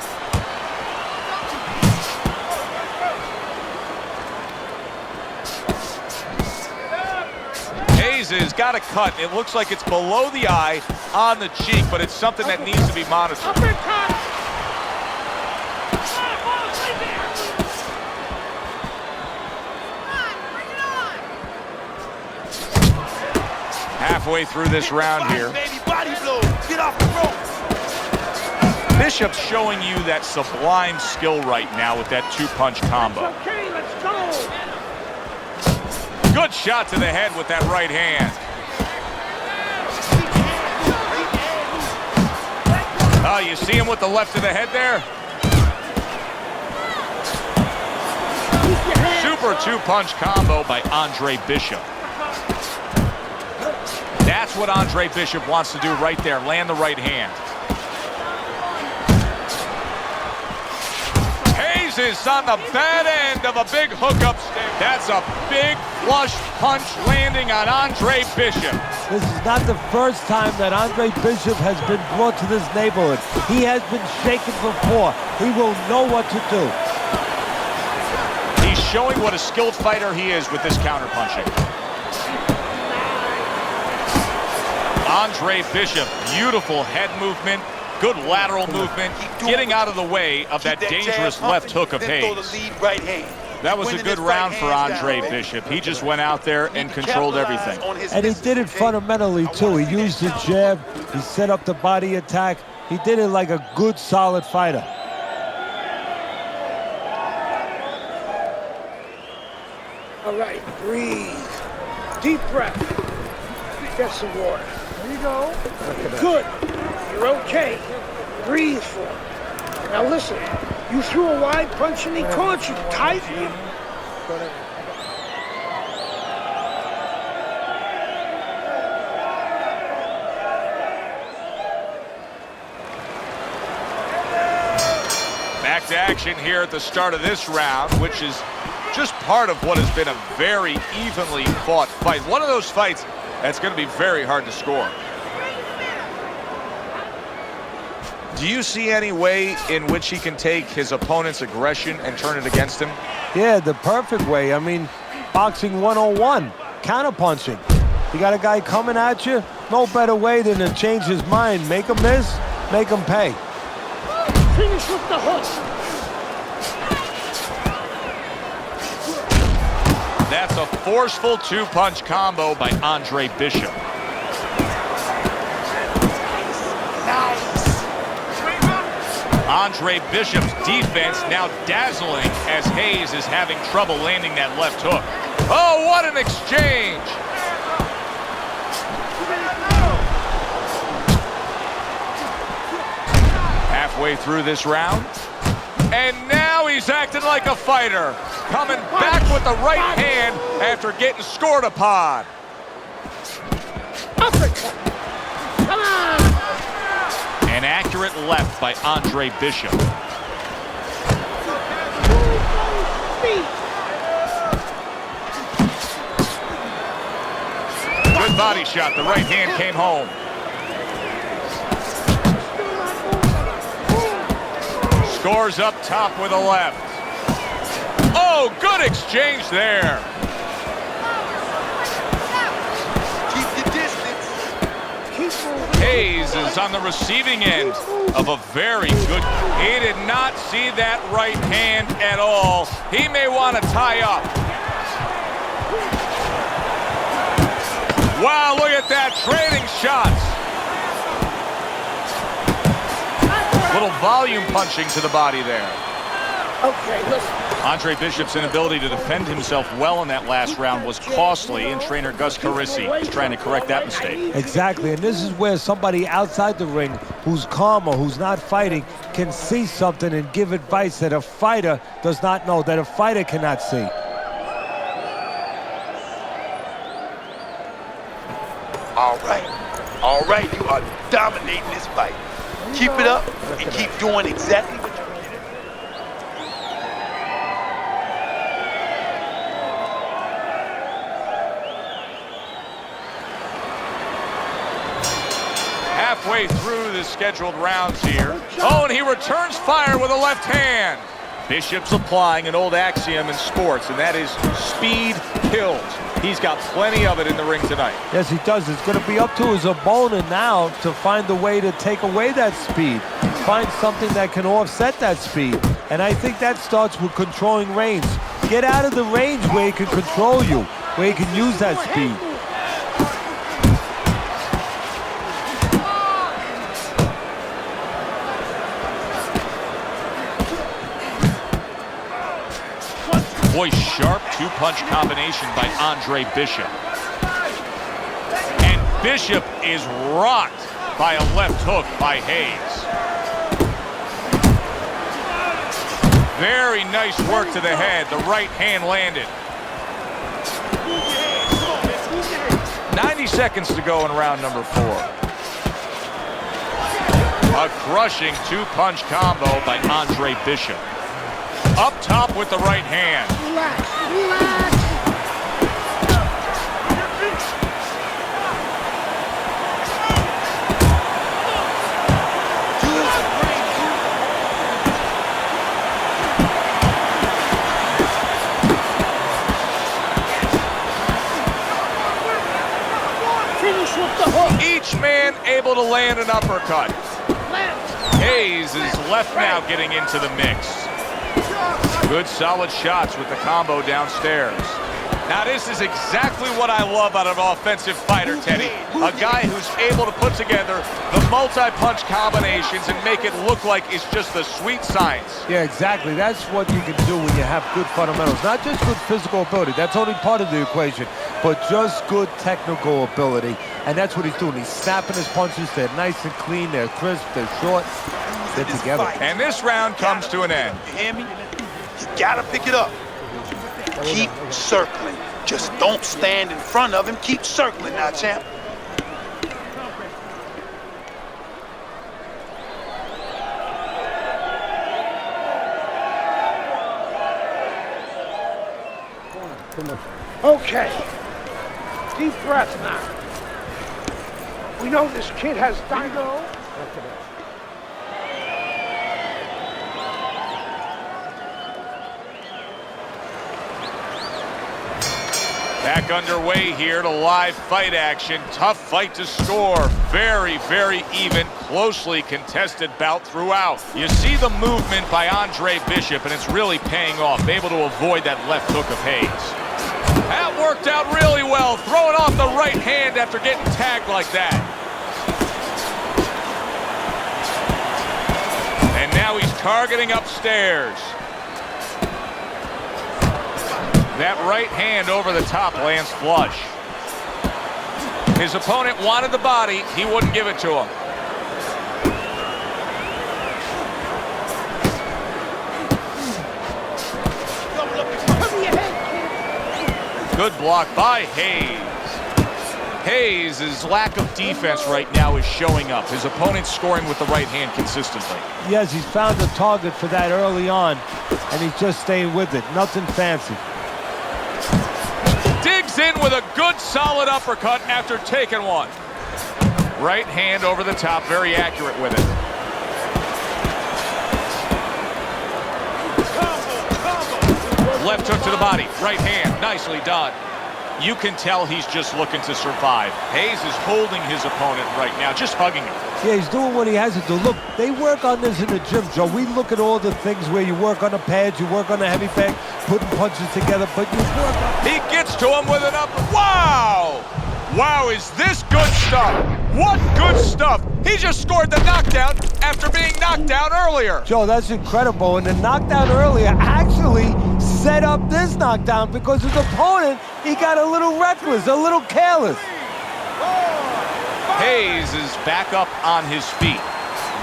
Speaker 5: Hayes has got a cut. It looks like it's below the eye on the cheek, but it's something that needs to be monitored. Halfway through this round here. Bishop's showing you that sublime skill right now with that 2-punch combo.
Speaker 8: Okay, let's go.
Speaker 5: Good shot to the head with that right hand. Oh, you see him with the left to the head there? Super 2-punch combo by Andre Bishop. That's what Andre Bishop wants to do right there, land the right hand. Hayes is on the bad end of a big hook upstairs. That's a big flush punch landing on Andre Bishop.
Speaker 6: This is not the first time that Andre Bishop has been brought to this neighborhood. He has been shaken before. He will know what to do.
Speaker 5: He's showing what a skilled fighter he is with this counterpunching. Andre Bishop, beautiful head movement, good lateral movement, getting out of the way of that dangerous left hook of Hayes. That was a good round for Andre Bishop. He just went out there and controlled everything.
Speaker 6: And he did it fundamentally, too. He used the jab, he set up the body attack. He did it like a good, solid fighter.
Speaker 8: All right, breathe. Deep breath. Get some water. There you go. Good. You're okay. Breathe for it. Now listen, you threw a wide punch and he caught you. Tighten it.
Speaker 5: Back to action here at the start of this round, which is just part of what has been a very evenly fought fight. One of those fights that's going to be very hard to score. Do you see any way in which he can take his opponent's aggression and turn it against him?
Speaker 6: Yeah, the perfect way. I mean, boxing 101, counterpunching. You got a guy coming at you, no better way than to change his mind. Make him miss, make him pay.
Speaker 8: Finish with the hook.
Speaker 5: That's a forceful 2-punch combo by Andre Bishop. Andre Bishop's defense now dazzling as Hayes is having trouble landing that left hook. Oh, what an exchange! Halfway through this round, and now he's acting like a fighter, coming back with the right hand after getting scored upon.
Speaker 8: Uppercut. Come on.
Speaker 5: An accurate left by Andre Bishop. Good body shot. The right hand came home. Scores up top with a left. Oh, good exchange there.
Speaker 15: Keep your distance.
Speaker 5: Hayes is on the receiving end of a very good... He did not see that right hand at all. He may want to tie up. Wow, look at that, trading shots. Little volume punching to the body there.
Speaker 8: Okay, listen.
Speaker 5: Andre Bishop's inability to defend himself well in that last round was costly, and trainer Gus Carisi is trying to correct that mistake.
Speaker 6: Exactly, and this is where somebody outside the ring who's calmer, who's not fighting, can see something and give advice that a fighter does not know, that a fighter cannot see.
Speaker 15: All right, you are dominating this fight. Keep it up and keep doing exactly what you're doing.
Speaker 5: Halfway through the scheduled rounds here. Oh, and he returns fire with a left hand. Bishop's applying an old axiom in sports, and that is speed kills. He's got plenty of it in the ring tonight.
Speaker 6: Yes, he does. It's going to be up to his opponent now to find a way to take away that speed. Find something that can offset that speed. And I think that starts with controlling range. Get out of the range where he can control you, where he can use that speed.
Speaker 5: Boy, sharp two-punch combination by Andre Bishop. And Bishop is rocked by a left hook by Hayes. Very nice work to the head. The right hand landed. 90 seconds to go in round number 4. A crushing two-punch combo by Andre Bishop. Up top with the right hand.
Speaker 8: Relax, relax. Finish with the hook.
Speaker 5: Each man able to land an uppercut. Hayes is left now getting into the mix. Good solid shots with the combo downstairs. Now this is exactly what I love out of an offensive fighter, Teddy. A guy who's able to put together the multi-punch combinations and make it look like it's just the sweet science.
Speaker 6: Yeah, exactly. That's what you can do when you have good fundamentals. Not just good physical ability. That's only part of the equation. But just good technical ability. And that's what he's doing. He's snapping his punches. They're nice and clean. They're crisp. They're short. They're together.
Speaker 5: And this round comes to an end.
Speaker 15: You hear me? You gotta pick it up. Keep circling. Just don't stand in front of him. Keep circling now, champ.
Speaker 8: Okay. Deep breath now. We know this kid has dino.
Speaker 5: Back underway here to live fight action. Tough fight to score. Very, very even, closely contested bout throughout. You see the movement by Andre Bishop, and it's really paying off. Able to avoid that left hook of Hayes. That worked out really well. Throwing off the right hand after getting tagged like that. And now he's targeting upstairs. That right hand over the top lands flush. His opponent wanted the body. He wouldn't give it to him. Good block by Hayes. Hayes' lack of defense right now is showing up. His opponent's scoring with the right hand consistently.
Speaker 6: Yes, he's found a target for that early on, and he's just staying with it. Nothing fancy.
Speaker 5: digs in with a good solid uppercut after taking one. Right hand over the top, very accurate with it. Left hook to the body, right hand, nicely done. You can tell he's just looking to survive. Hayes is holding his opponent right now, just hugging him.
Speaker 6: Yeah, he's doing what he has to do. Look, they work on this in the gym, Joe. We look at all the things where you work on the pads, you work on the heavy bag, putting punches together, but you work on...
Speaker 5: He gets to him with an up. Wow! Wow, is this good stuff? What good stuff! He just scored the knockdown after being knocked down earlier.
Speaker 6: Joe, that's incredible. And the knockdown earlier actually set up this knockdown because his opponent, he got a little reckless, a little careless.
Speaker 5: Hayes is back up on his feet.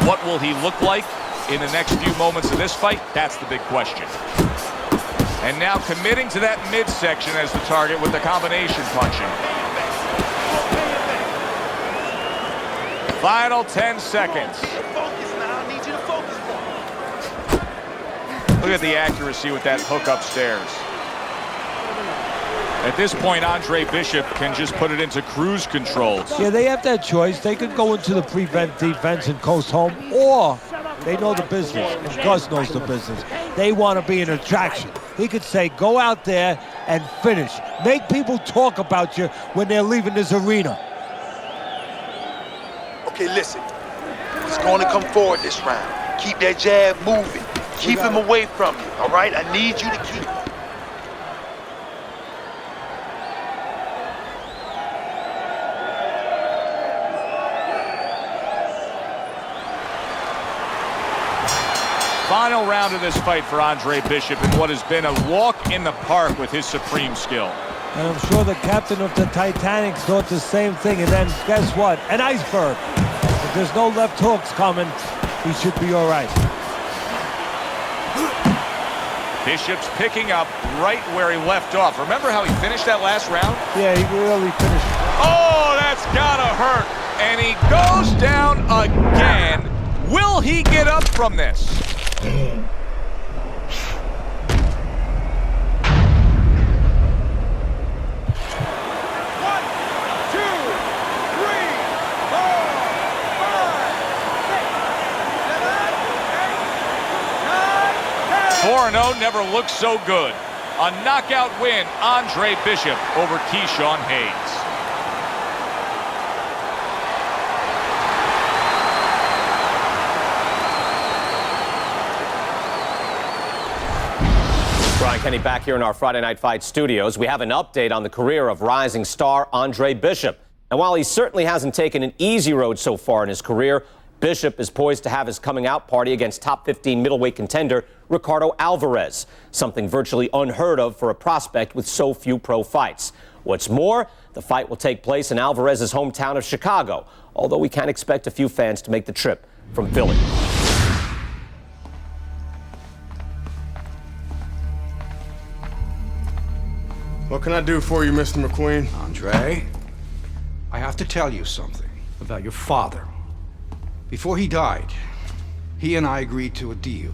Speaker 5: What will he look like in the next few moments of this fight? That's the big question. And now committing to that midsection as the target with the combination punching. Final 10 seconds. Look at the accuracy with that hook upstairs. At this point, Andre Bishop can just put it into cruise control.
Speaker 6: Yeah, they have that choice. They could go into the prevent defense and coast home, or they know the business, and Gus knows the business. They want to be an attraction. He could say, go out there and finish. Make people talk about you when they're leaving this arena.
Speaker 15: Okay, listen. He's going to come forward this round. Keep that jab moving. Keep him away from you, all right? I need you to keep...
Speaker 5: Final round of this fight for Andre Bishop in what has been a walk in the park with his supreme skill.
Speaker 6: And I'm sure the captain of the Titanic thought the same thing, and then guess what? An iceberg. If there's no left hooks coming, he should be all right.
Speaker 5: Bishop's picking up right where he left off. Remember how he finished that last round?
Speaker 6: Yeah, he really finished.
Speaker 5: Oh, that's gotta hurt. And he goes down again. Will he get up from this? Four-0 never looked so good. A knockout win, Andre Bishop over Keyshawn Hayes.
Speaker 14: Brian Kenny back here in our Friday Night Fight studios. We have an update on the career of rising star Andre Bishop. And while he certainly hasn't taken an easy road so far in his career, Bishop is poised to have his coming out party against top 15 middleweight contender Ricardo Alvarez, something virtually unheard of for a prospect with so few pro fights. What's more, the fight will take place in Alvarez's hometown of Chicago, although we can expect a few fans to make the trip from Philly.
Speaker 2: What can I do for you, Mr. McQueen?
Speaker 10: Andre, I have to tell you something about your father. Before he died, he and I agreed to a deal.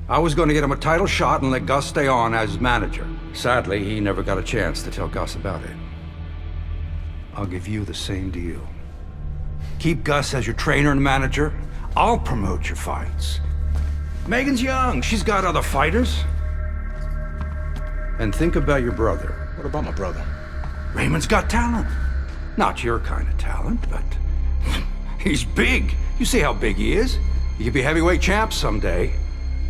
Speaker 10: I was going to get him a title shot and let Gus stay on as manager. Sadly, he never got a chance to tell Gus about it. I'll give you the same deal. Keep Gus as your trainer and manager. I'll promote your fights. Megan's young. She's got other fighters. And think about your brother.
Speaker 2: What about my brother?
Speaker 10: Raymond's got talent. Not your kind of talent, but he's big. You see how big he is. He could be heavyweight champ someday.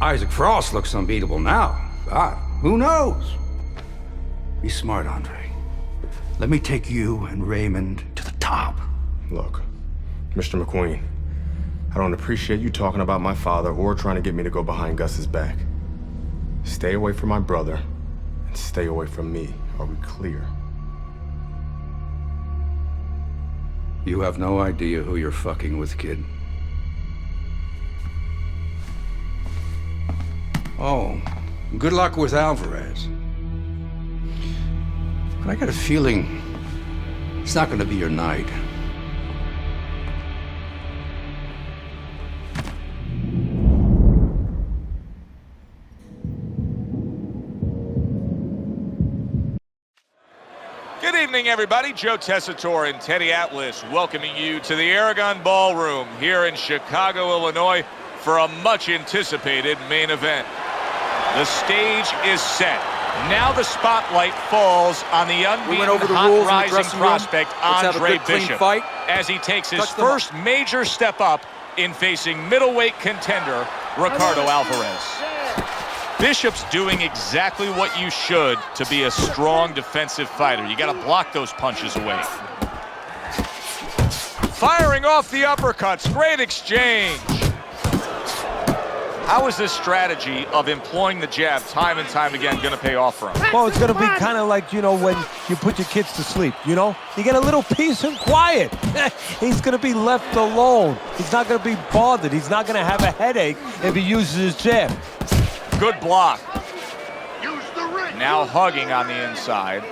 Speaker 10: Isaac Frost looks unbeatable now. God, who knows? Be smart, Andre. Let me take you and Raymond to the top.
Speaker 2: Look, Mr. McQueen, I don't appreciate you talking about my father or trying to get me to go behind Gus's back. Stay away from my brother and stay away from me. Are we clear?
Speaker 10: You have no idea who you're fucking with, kid. Oh, good luck with Alvarez. But I got a feeling it's not going to be your night.
Speaker 5: evening, everybody. Joe Tessitore and Teddy Atlas welcoming you to the Aragon Ballroom here in Chicago, Illinois, for a much-anticipated main event. The stage is set. Now the spotlight falls on the unbeaten hot rising prospect Andre Bishop as he takes his first major step up in facing middleweight contender Ricardo Alvarez. Bishop's doing exactly what you should to be a strong defensive fighter. You got to block those punches away. Firing off the uppercuts. Great exchange. How is this strategy of employing the jab time and time again going to pay off for him?
Speaker 6: Well, it's going to be kind of like, you know, when you put your kids to sleep, you know? You get a little peace and quiet. He's going to be left alone. He's not going to be bothered. He's not going to have a headache if he uses his jab.
Speaker 5: Good block. Now hugging on the inside.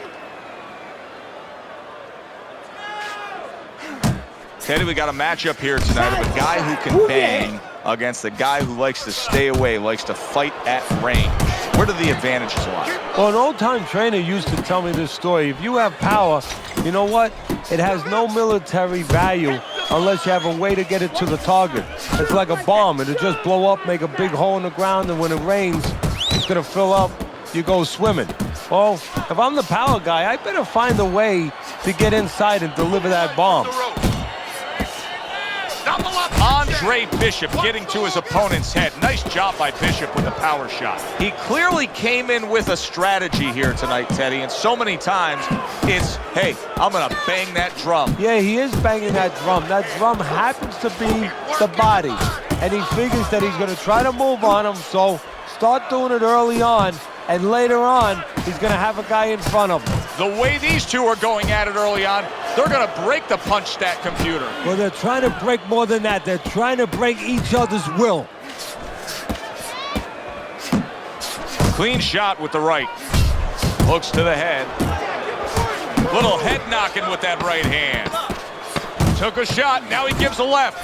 Speaker 5: Teddy, we got a matchup here tonight of a guy who can bang against a guy who likes to stay away, likes to fight at range. Where do the advantages lie?
Speaker 6: Well, an old-time trainer used to tell me this story. If you have power, you know what? It has no military value unless you have a way to get it to the target. It's like a bomb. It'll just blow up, make a big hole in the ground, and when it rains, it's going to fill up. You go swimming. Well, if I'm the power guy, I better find a way to get inside and deliver that bomb.
Speaker 5: Andre Bishop getting to his opponent's head. Nice job by Bishop with a power shot. He clearly came in with a strategy here tonight, Teddy, and so many times it's, hey, I'm going to bang that drum.
Speaker 6: Yeah, he is banging that drum. That drum happens to be the body, and he figures that he's going to try to move on him, so start doing it early on, and later on, he's going to have a guy in front of him.
Speaker 5: The way these two are going at it early on, they're going to break the punch stat computer.
Speaker 6: Well, they're trying to break more than that. They're trying to break each other's will.
Speaker 5: Clean shot with the right. Hooks to the head. Little head knocking with that right hand. Took a shot, now he gives a left.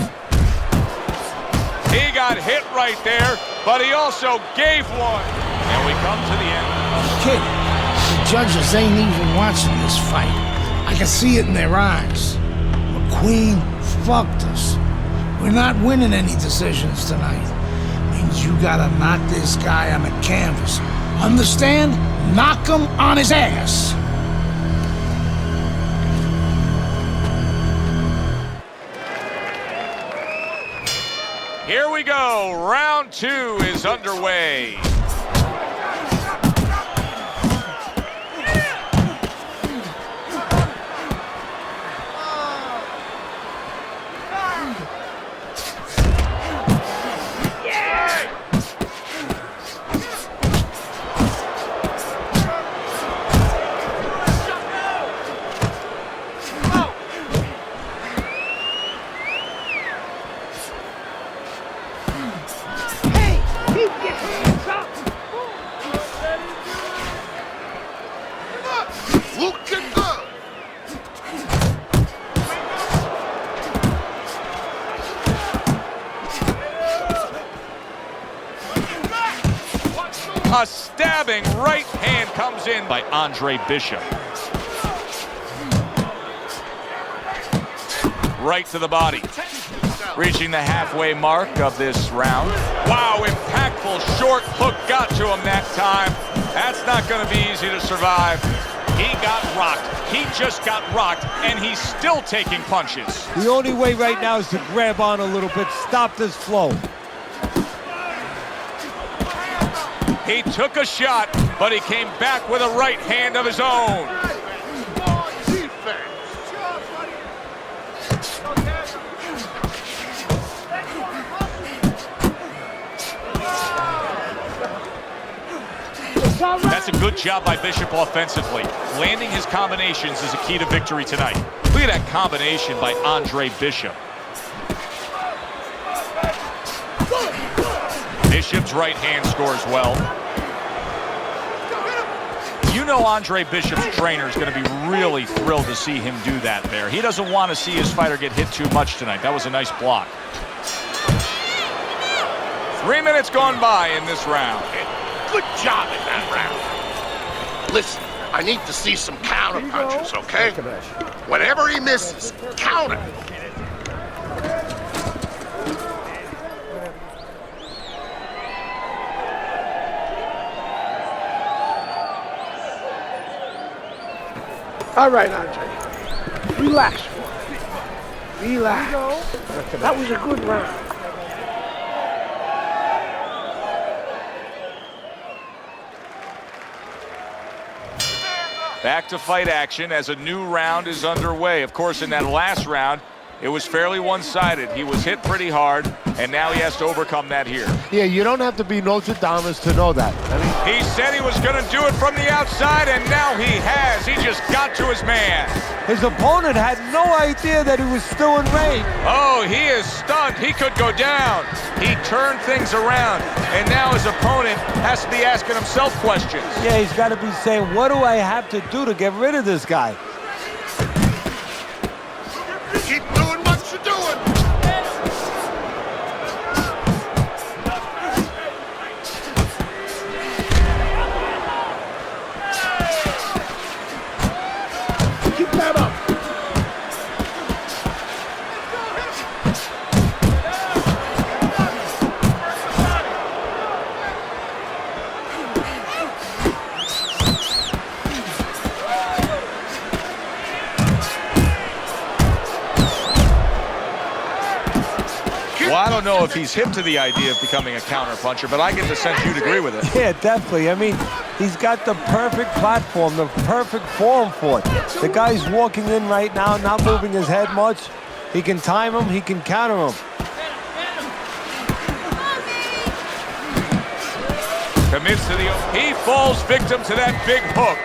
Speaker 5: He got hit right there, but he also gave one. And we come to the end.
Speaker 1: Kid, the judges ain't even watching this fight. I can see it in their eyes. McQueen fucked us. We're not winning any decisions tonight. Means you gotta knock this guy on the canvas. Understand? Knock him on his ass.
Speaker 5: Here we go. Round 2 is underway. A stabbing right hand comes in by Andre Bishop. Right to the body. Reaching the halfway mark of this round. Wow, impactful short hook got to him that time. That's not going to be easy to survive. He got rocked. He just got rocked, and he's still taking punches.
Speaker 6: The only way right now is to grab on a little bit, stop this flow.
Speaker 5: He took a shot, but he came back with a right hand of his own. That's a good job by Bishop offensively. Landing his combinations is a key to victory tonight. Look at that combination by Andre Bishop. Bishop's right hand scores well. You know Andre Bishop's trainer is going to be really thrilled to see him do that there. He doesn't want to see his fighter get hit too much tonight. That was a nice block. 3 minutes gone by in this round.
Speaker 13: Good job in that round. Listen, I need to see some counter punches, okay? Whatever he misses, counter.
Speaker 8: All right, Andre. Relax for me. Relax. That was a good round.
Speaker 5: Back to fight action as a new round is underway. Of course, in that last round, it was fairly one-sided. He was hit pretty hard, and now he has to overcome that here.
Speaker 6: Yeah, you don't have to be Nostradamus to know that.
Speaker 5: He said he was going to do it from the outside, and now he has. He just got to his man.
Speaker 6: His opponent had no idea that he was still in range.
Speaker 5: Oh, he is stunned. He could go down. He turned things around, and now his opponent has to be asking himself questions.
Speaker 6: Yeah, he's got to be saying, what do I have to do to get rid of this guy?
Speaker 13: Keep doing what you're doing.
Speaker 8: Keep that up.
Speaker 5: Well, I don't know if he's hip to the idea of becoming a counter-puncher, but I get the sense you'd agree with it.
Speaker 6: Yeah, definitely. I mean, he's got the perfect platform, the perfect form for it. The guy's walking in right now, not moving his head much. He can time him, he can counter him.
Speaker 5: Commits to the... He falls victim to that big hook.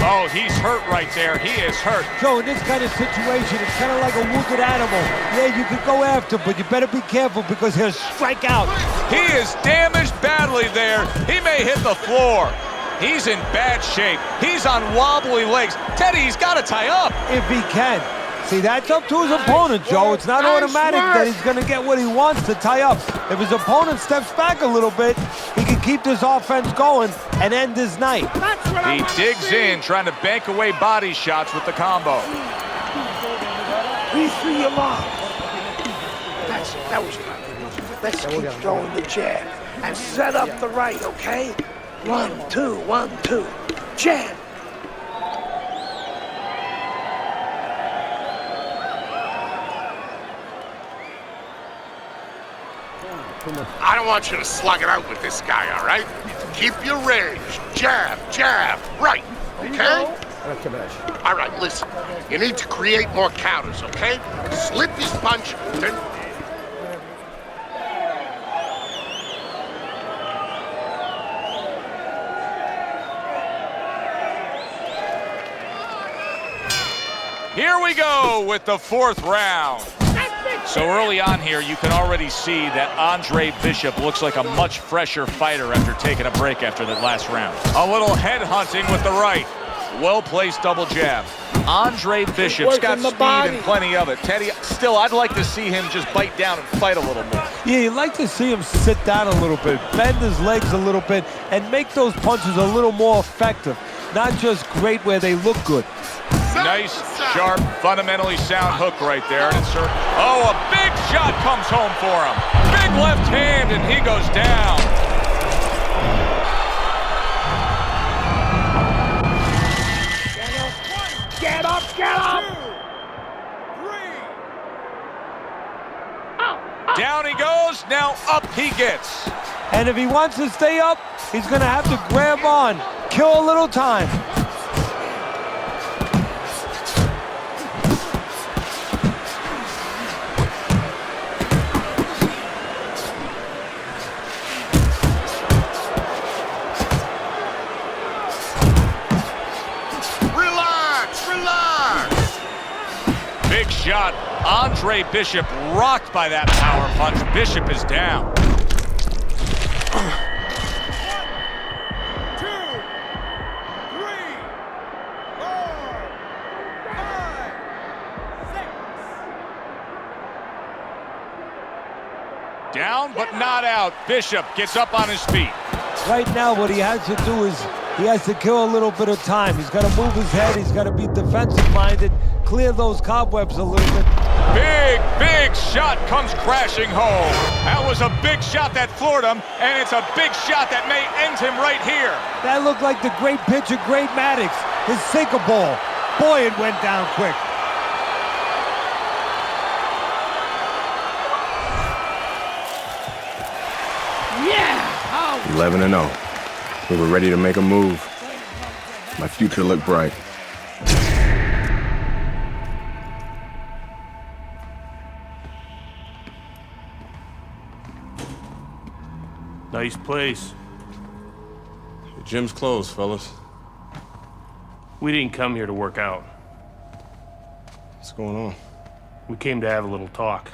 Speaker 5: Oh, he's hurt right there. He is hurt.
Speaker 6: Joe, in this kind of situation, it's kind of like a wounded animal. Yeah, you could go after, but you better be careful because he'll strike out.
Speaker 5: He is damaged badly there. He may hit the floor. He's in bad shape. He's on wobbly legs. Teddy, he's got to tie up.
Speaker 6: If he can. See, that's up to his opponent, Joe. It's not automatic that he's going to get what he wants to tie up. If his opponent steps back a little bit, he can keep this offense going and end his night.
Speaker 5: He digs in, trying to bank away body shots with the combo.
Speaker 8: Breathe through your lungs. That was good. Let's keep throwing the jab and set up the right, okay? 1, 2, 1, 2. Jab.
Speaker 13: I don't want you to slug it out with this guy, all right? Keep your range. Jab, jab, right, okay? All right, listen. You need to create more counters, okay? Slip his punch, then...
Speaker 5: Here we go with the fourth round. So early on here, you can already see that Andre Bishop looks like a much fresher fighter after taking a break after that last round. A little head hunting with the right. Well-placed double jab. Andre Bishop's got speed and plenty of it. Teddy, still, I'd like to see him just bite down and fight a little more.
Speaker 6: Yeah, you'd like to see him sit down a little bit, bend his legs a little bit, and make those punches a little more effective. Not just great where they look good.
Speaker 5: Nice, sharp, fundamentally sound hook right there. Oh, a big shot comes home for him. Big left hand, and he goes down.
Speaker 8: Get up, get up!
Speaker 5: Down he goes, now up he gets.
Speaker 6: And if he wants to stay up, he's going to have to grab on, kill a little time.
Speaker 5: Shot. Andre Bishop rocked by that power punch. Bishop is down.
Speaker 1: 1, 2, 3, 4, 5, 6.
Speaker 5: Down but not out. Bishop gets up on his feet.
Speaker 6: Right now what he has to do is He has to kill a little bit of time. He's got to move his head. He's got to be defensive-minded, clear those cobwebs a little bit.
Speaker 5: Big shot comes crashing home. That was a big shot that floored him, and it's a big shot that may end him right here.
Speaker 6: That looked like the great pitcher, Great Maddox, his sinker ball. Boy, it went down quick.
Speaker 2: Yeah! 11-0. We were ready to make a move. My future looked bright.
Speaker 16: Nice place.
Speaker 2: The gym's closed, fellas.
Speaker 16: We didn't come here to work out.
Speaker 2: What's going on?
Speaker 16: We came to have a little talk.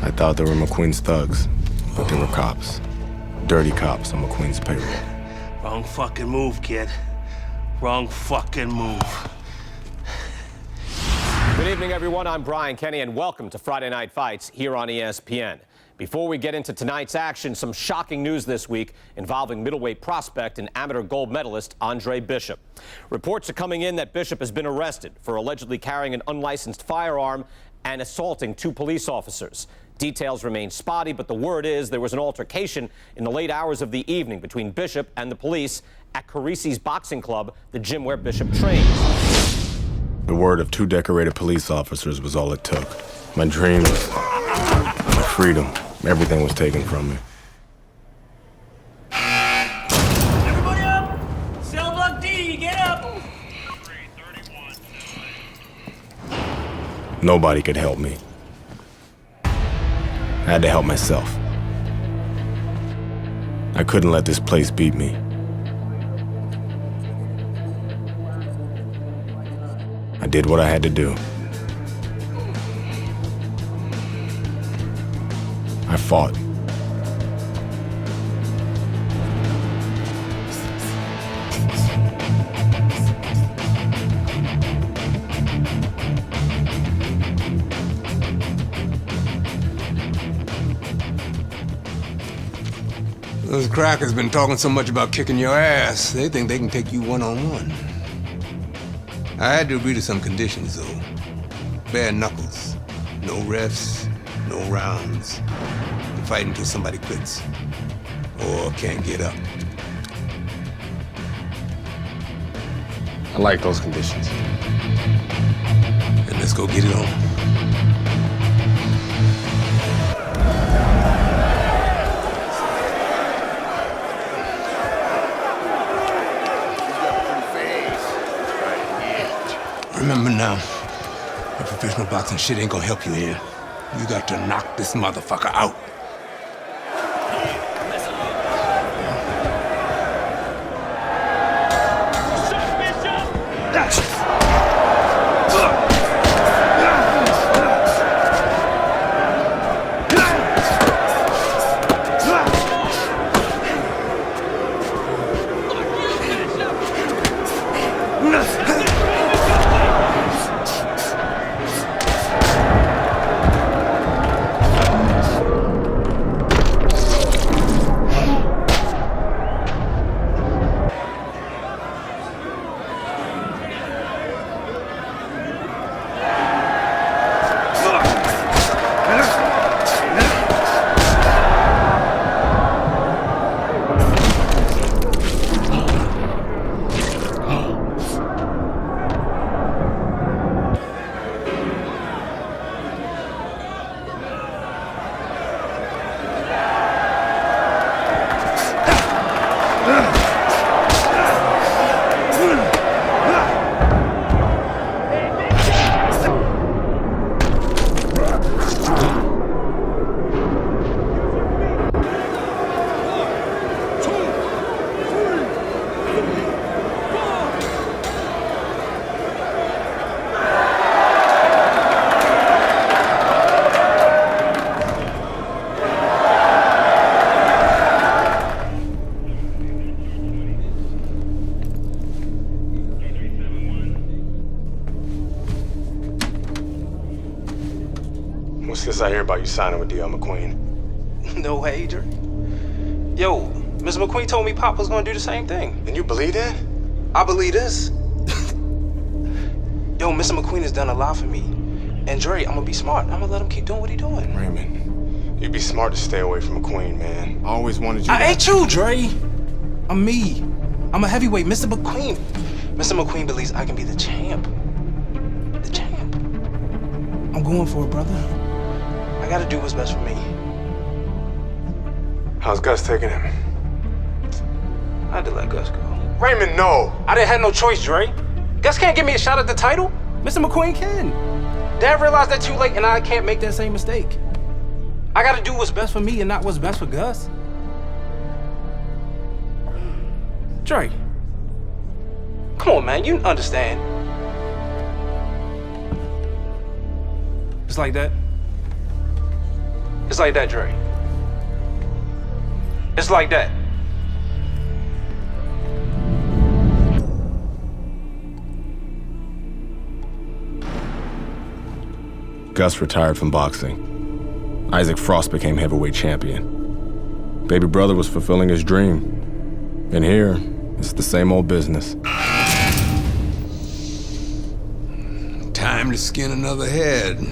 Speaker 2: I thought they were McQueen's thugs, but they were cops. Dirty cops on McQueen's payroll.
Speaker 16: Wrong fucking move, kid. Wrong fucking move.
Speaker 14: Good evening, everyone. I'm Brian Kenny, and welcome to Friday Night Fights here on ESPN. Before we get into tonight's action, some shocking news this week involving middleweight prospect and amateur gold medalist Andre Bishop. Reports are coming in that Bishop has been arrested for allegedly carrying an unlicensed firearm and assaulting 2 police officers. Details remain spotty, but the word is there was an altercation in the late hours of the evening between Bishop and the police at Carisi's Boxing Club, the gym where Bishop trains.
Speaker 2: The word of 2 decorated police officers was all it took. My dreams, my freedom, everything was taken from me.
Speaker 17: Everybody up! Cell block D, get up!
Speaker 2: Nobody could help me. I had to help myself. I couldn't let this place beat me. I did what I had to do. I fought.
Speaker 3: Those crackers been talking so much about kicking your ass, they think they can take you one-on-one. I had to agree to some conditions, though. Bare knuckles. No refs, no rounds. You fight until somebody quits. Or can't get up.
Speaker 2: I like those conditions.
Speaker 3: Then let's go get it on. Remember now, the professional boxing shit ain't gonna help you here. You got to knock this motherfucker out.
Speaker 2: What's this I hear about you signing with D.L. McQueen?
Speaker 18: No way, Dre. Yo, Mr. McQueen told me Pop was gonna do the same thing.
Speaker 2: And you believe that?
Speaker 18: I believe this. Yo, Mr. McQueen has done a lot for me. And Dre, I'm gonna be smart. I'm gonna let him keep doing what he doing.
Speaker 2: Raymond, you'd be smart to stay away from McQueen, man. I always wanted you
Speaker 18: I ain't you, Dre. I'm me. I'm a heavyweight, Mr. McQueen. Mr. McQueen believes I can be the champ. The champ. I'm going for it, brother. I gotta do what's best for me.
Speaker 2: How's Gus taking him?
Speaker 18: I had to let Gus go.
Speaker 2: Raymond, no!
Speaker 18: I didn't have no choice, Dre. Gus can't give me a shot at the title. Mr. McQueen can. Dad realized that too late, and I can't make that same mistake. I gotta do what's best for me and not what's best for Gus. Dre. Come on, man, you understand. It's like that. It's like that, Dre. It's like that.
Speaker 2: Gus retired from boxing. Isaac Frost became heavyweight champion. Baby brother was fulfilling his dream. And here, it's the same old business.
Speaker 3: Time to skin another head.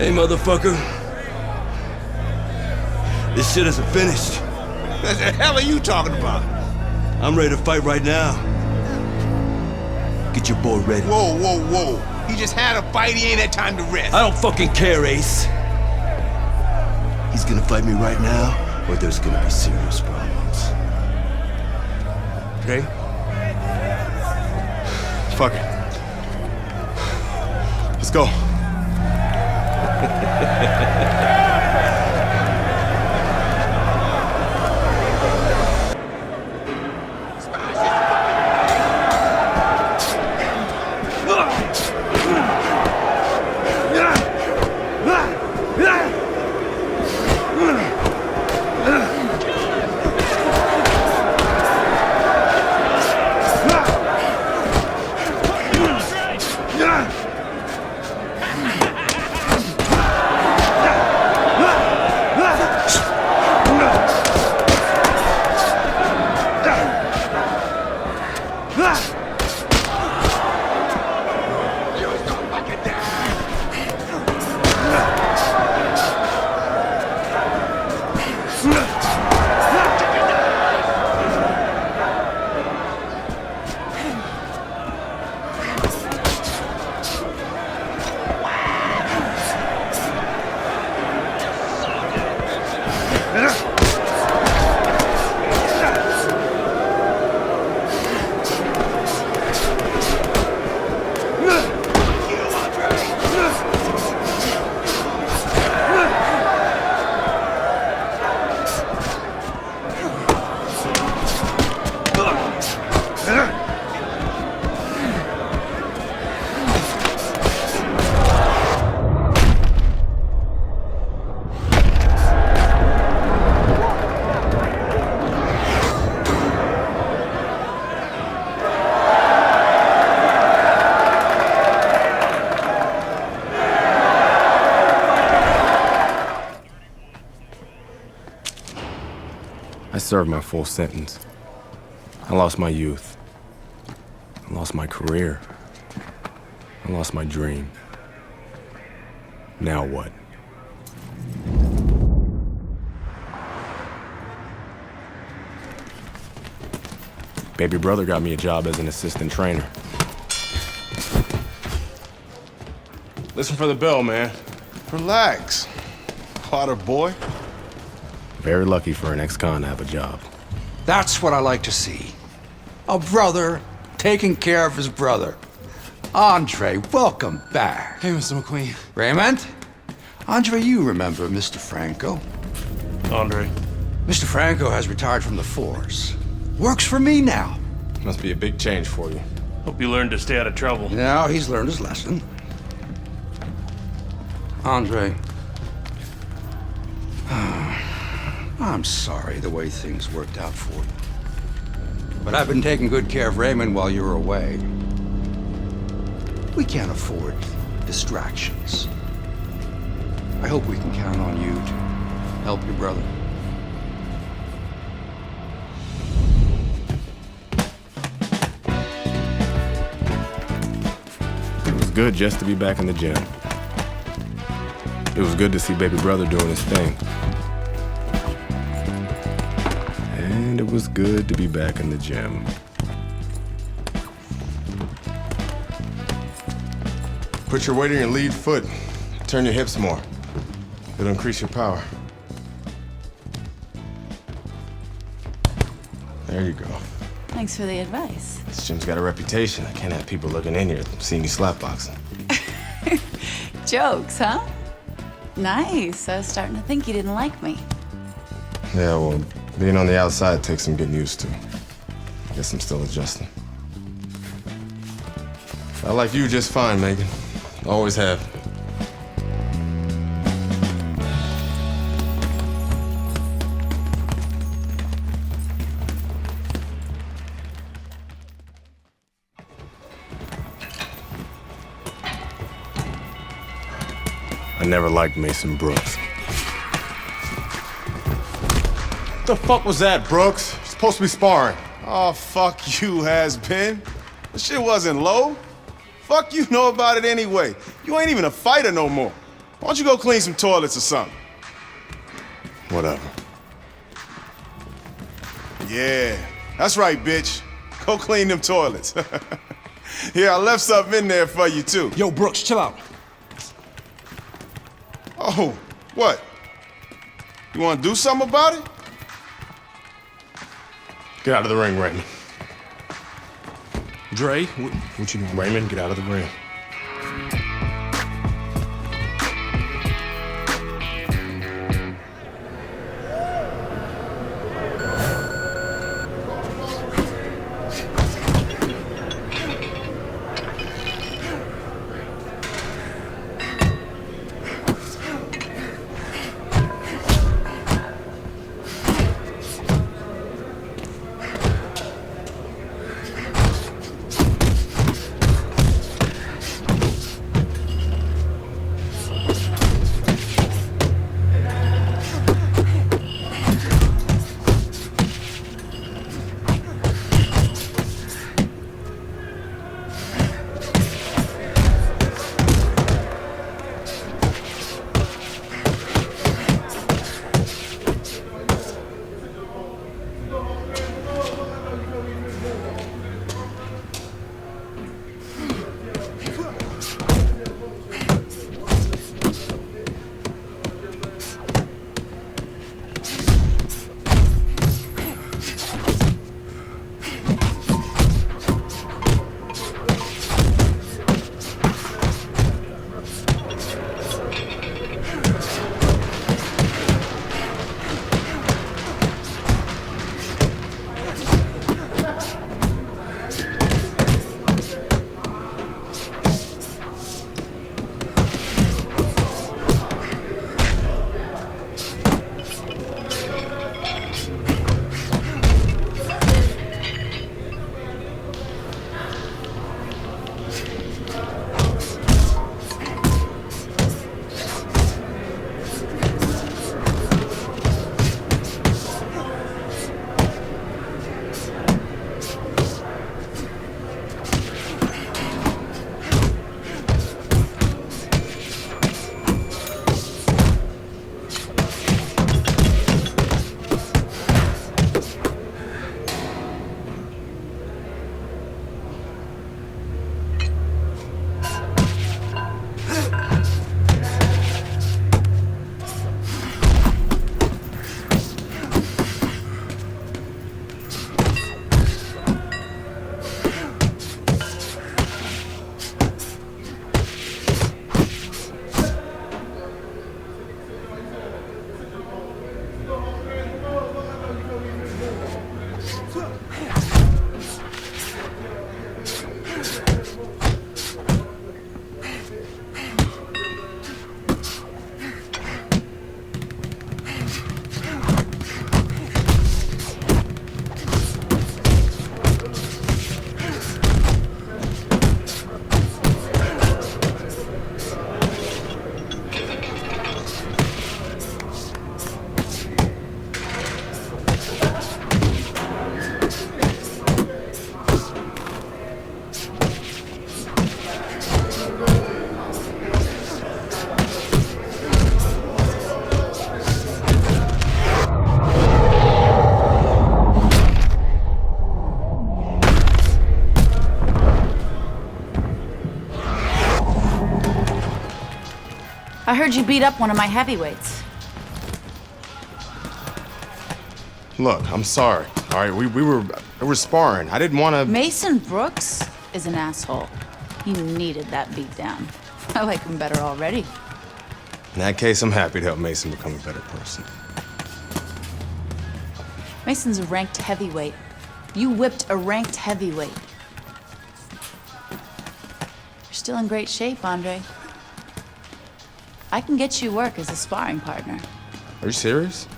Speaker 4: Hey, motherfucker. This shit isn't finished.
Speaker 3: What the hell are you talking about?
Speaker 4: I'm ready to fight right now. Get your boy ready.
Speaker 3: Whoa, whoa, whoa. He just had a fight, he ain't had time to rest.
Speaker 4: I don't fucking care, Ace. He's gonna fight me right now, or there's gonna be serious problems. Okay?
Speaker 2: Fuck it. Let's go. I served my full sentence. I lost my youth. I lost my career. I lost my dream. Now what? Baby brother got me a job as an assistant trainer.
Speaker 11: Listen for the bell, man. Relax. Potter boy.
Speaker 2: Very lucky for an ex-con to have a job.
Speaker 10: That's what I like to see. A brother taking care of his brother. Andre, welcome back.
Speaker 18: Hey, Mr. McQueen.
Speaker 10: Raymond? Andre, you remember Mr. Franco.
Speaker 16: Andre.
Speaker 10: Mr. Franco has retired from the force. Works for me now.
Speaker 2: Must be a big change for you.
Speaker 16: Hope you learned to stay out of trouble.
Speaker 10: Now he's learned his lesson. Andre. I'm sorry the way things worked out for you. But I've been taking good care of Raymond while you were away. We can't afford distractions. I hope we can count on you to help your brother.
Speaker 2: It was good just to be back in the gym. It was good to see baby brother doing his thing. And it was good to be back in the gym. Put your weight on your lead foot. Turn your hips more. It'll increase your power. There you go.
Speaker 12: Thanks for the advice.
Speaker 2: This gym's got a reputation. I can't have people looking in here seeing you slapboxing.
Speaker 12: Jokes, huh? Nice. I was starting to think you didn't like me.
Speaker 2: Yeah, well, being on the outside takes some getting used to. Guess I'm still adjusting. I like you just fine, Megan. Always have. I never liked Mason Brooks. What the fuck was that, Brooks? You're supposed to be sparring.
Speaker 11: Oh, fuck you, has-been. The shit wasn't low. Fuck you know about it anyway. You ain't even a fighter no more. Why don't you go clean some toilets or something? Whatever. Yeah, that's right, bitch. Go clean them toilets. Yeah, I left something in there for you, too.
Speaker 18: Yo, Brooks, chill out.
Speaker 11: Oh, what? You want to do something about it? Get out of the ring, Raymond.
Speaker 2: Dre, what you doing?
Speaker 11: Raymond, get out of the ring.
Speaker 12: I heard you beat up one of my heavyweights.
Speaker 2: Look, I'm sorry. All right, we were sparring. I didn't want to.
Speaker 12: Mason Brooks is an asshole. He needed that beatdown. I like him better already.
Speaker 2: In that case, I'm happy to help Mason become a better person.
Speaker 12: Mason's a ranked heavyweight. You whipped a ranked heavyweight. You're still in great shape, Andre. I can get you work as a sparring partner.
Speaker 2: Are you serious?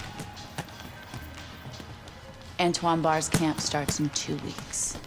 Speaker 12: Antoine Barr's camp starts in 2 weeks.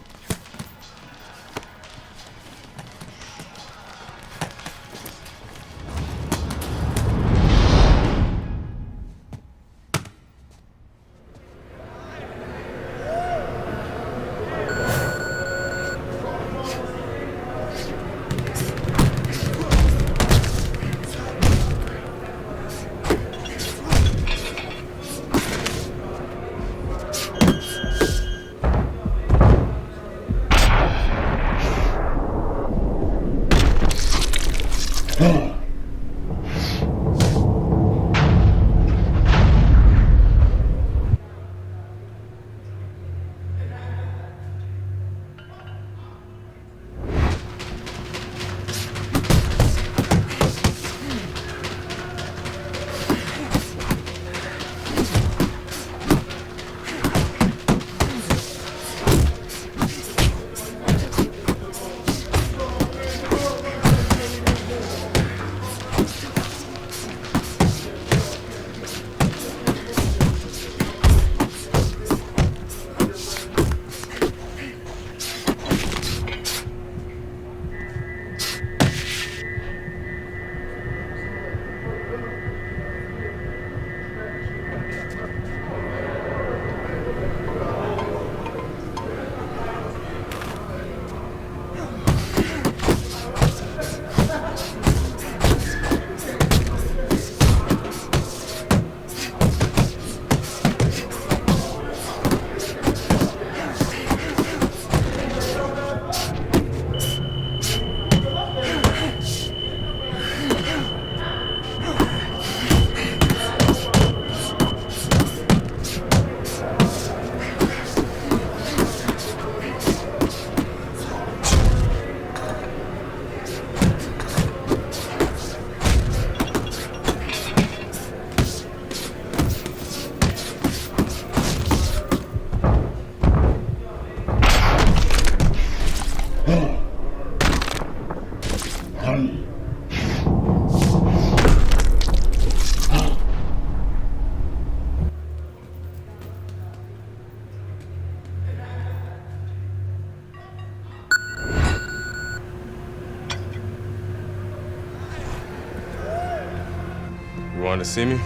Speaker 2: wanted to see me?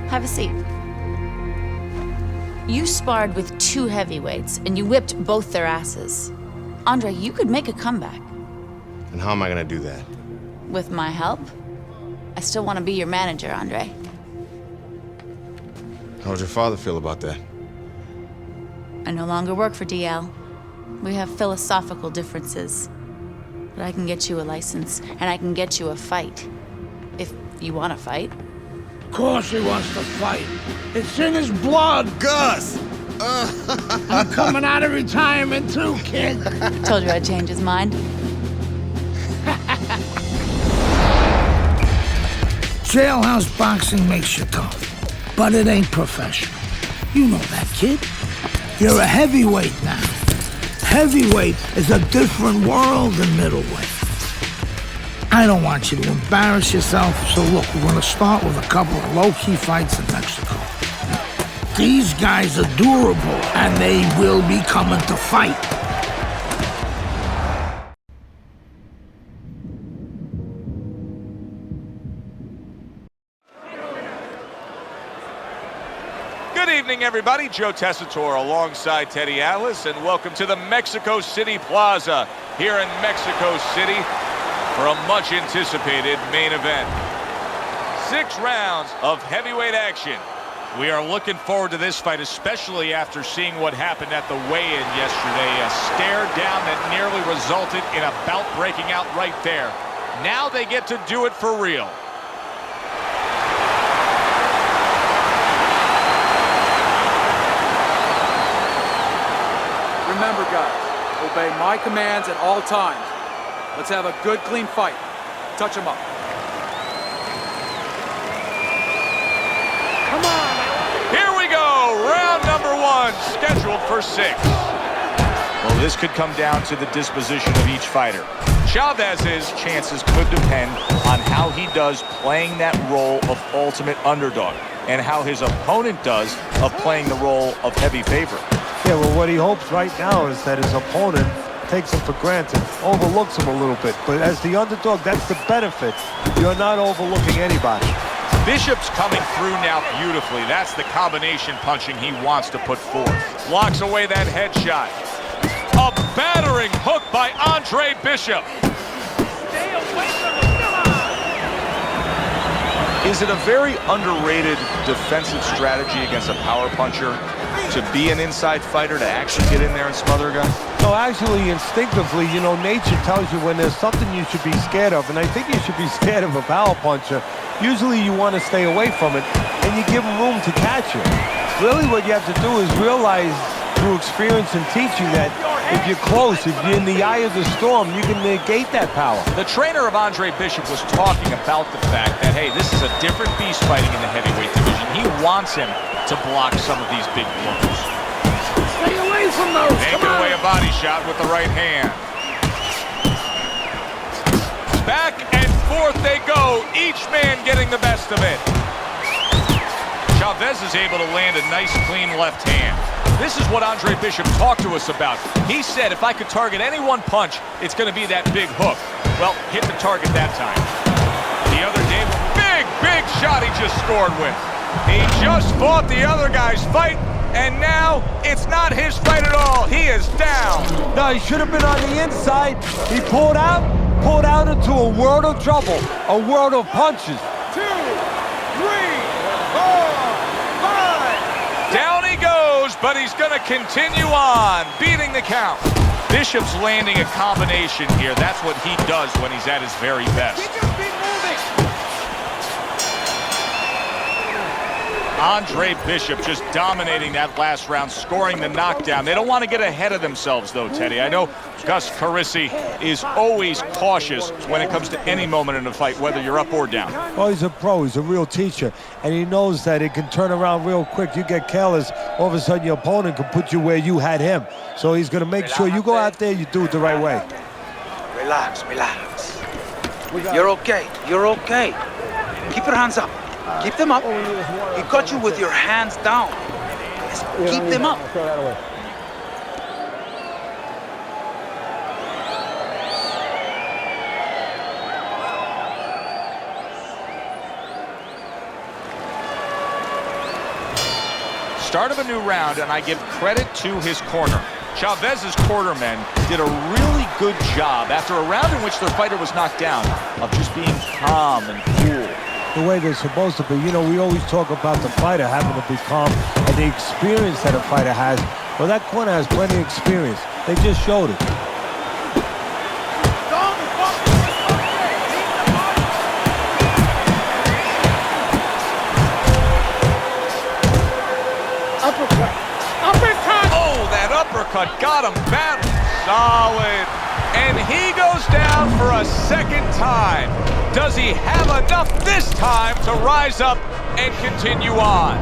Speaker 12: Have a seat. You sparred with 2 heavyweights, and you whipped both their asses. Andre, you could make a comeback.
Speaker 2: And how am I gonna do that?
Speaker 12: With my help? I still want to be your manager, Andre.
Speaker 2: How would your father feel about that?
Speaker 12: I no longer work for DL. We have philosophical differences. But I can get you a license, and I can get you a fight. If you want to fight.
Speaker 8: Of course he wants to fight. It's in his blood.
Speaker 11: Gus!
Speaker 8: I'm coming out of retirement too, kid.
Speaker 12: Told you I'd change his mind.
Speaker 8: Jailhouse boxing makes you tough, but it ain't professional. You know that, kid. You're a heavyweight now. Heavyweight is a different world than middleweight. I don't want you to embarrass yourself, so look, we're gonna start with a couple of low-key fights in Mexico. These guys are durable, and they will be coming to fight.
Speaker 5: Good evening, everybody. Joe Tessitore alongside Teddy Atlas, and welcome to the Mexico City Plaza here in Mexico City for a much-anticipated main event. 6 rounds of heavyweight action. We are looking forward to this fight, especially after seeing what happened at the weigh-in yesterday. A stare down that nearly resulted in a bout breaking out right there. Now they get to do it for real.
Speaker 7: Remember, guys, obey my commands at all times. Let's have a good, clean fight. Touch him up.
Speaker 8: Come on!
Speaker 5: Here we go! Round number 1, scheduled for 6. Well, this could come down to the disposition of each fighter. Chavez's chances could depend on how he does playing that role of ultimate underdog and how his opponent does of playing the role of heavy favorite.
Speaker 6: Yeah, well, what he hopes right now is that his opponent takes him for granted, overlooks him a little bit. But as the underdog, that's the benefit. You're not overlooking anybody.
Speaker 5: Bishop's coming through now beautifully. That's the combination punching he wants to put forth. Blocks away that headshot. A battering hook by Andre Bishop.
Speaker 17: Stay away from him. Come on.
Speaker 5: Is it a very underrated defensive strategy against a power puncher to be an inside fighter, to actually get in there and smother a guy?
Speaker 6: No, actually, instinctively, you know, nature tells you when there's something you should be scared of, and I think you should be scared of a power puncher. Usually you want to stay away from it, and you give him room to catch it. Really what you have to do is realize through experience and teaching that if you're close, if you're in the eye of the storm, you can negate that power.
Speaker 5: The trainer of Andre Bishop was talking about the fact that, hey, this is a different beast fighting in the heavyweight division. He wants him to block some of these big blows.
Speaker 8: Stay away from those!
Speaker 5: Taking away a body shot with the right hand. Back and forth they go, each man getting the best of it. Chavez is able to land a nice, clean left hand. This is what Andre Bishop talked to us about. He said, if I could target any one punch, it's going to be that big hook. Well, hit the target that time. The other day, big shot he just scored with. He just fought the other guy's fight, and now it's not his fight at all. He is down.
Speaker 6: No, he should have been on the inside. He pulled out into a world of trouble, a world of punches.
Speaker 5: 2, 3, 4, 5. Down he goes, but he's going to continue on, beating the count. Bishop's landing a combination here. That's what he does when he's at his very best. Andre Bishop just dominating that last round, scoring the knockdown. They don't want to get ahead of themselves, though, Teddy. I know Gus Carisi is always cautious when it comes to any moment in a fight, whether you're up or down.
Speaker 6: Well, he's a pro. He's a real teacher. And he knows that it can turn around real quick. You get careless, all of a sudden your opponent can put you where you had him. So he's going to make sure you go out there, you do it the right way.
Speaker 7: Relax, relax. You're okay. You're okay. Keep your hands up. Keep them up. He got you with your hands down. Just keep them up.
Speaker 5: start of a new round, and I give credit to his corner. Chavez's cornermen did a really good job after a round in which their fighter was knocked down of just being calm and cool.
Speaker 6: The way they're supposed to be. You know, we always talk about the fighter having to be calm and the experience that a fighter has. Well, that corner has plenty of experience. They just showed it.
Speaker 8: Uppercut. Uppercut!
Speaker 5: Oh, that uppercut got him badly. Solid. And he goes down for a second time. Does he have enough this time to rise up and continue on?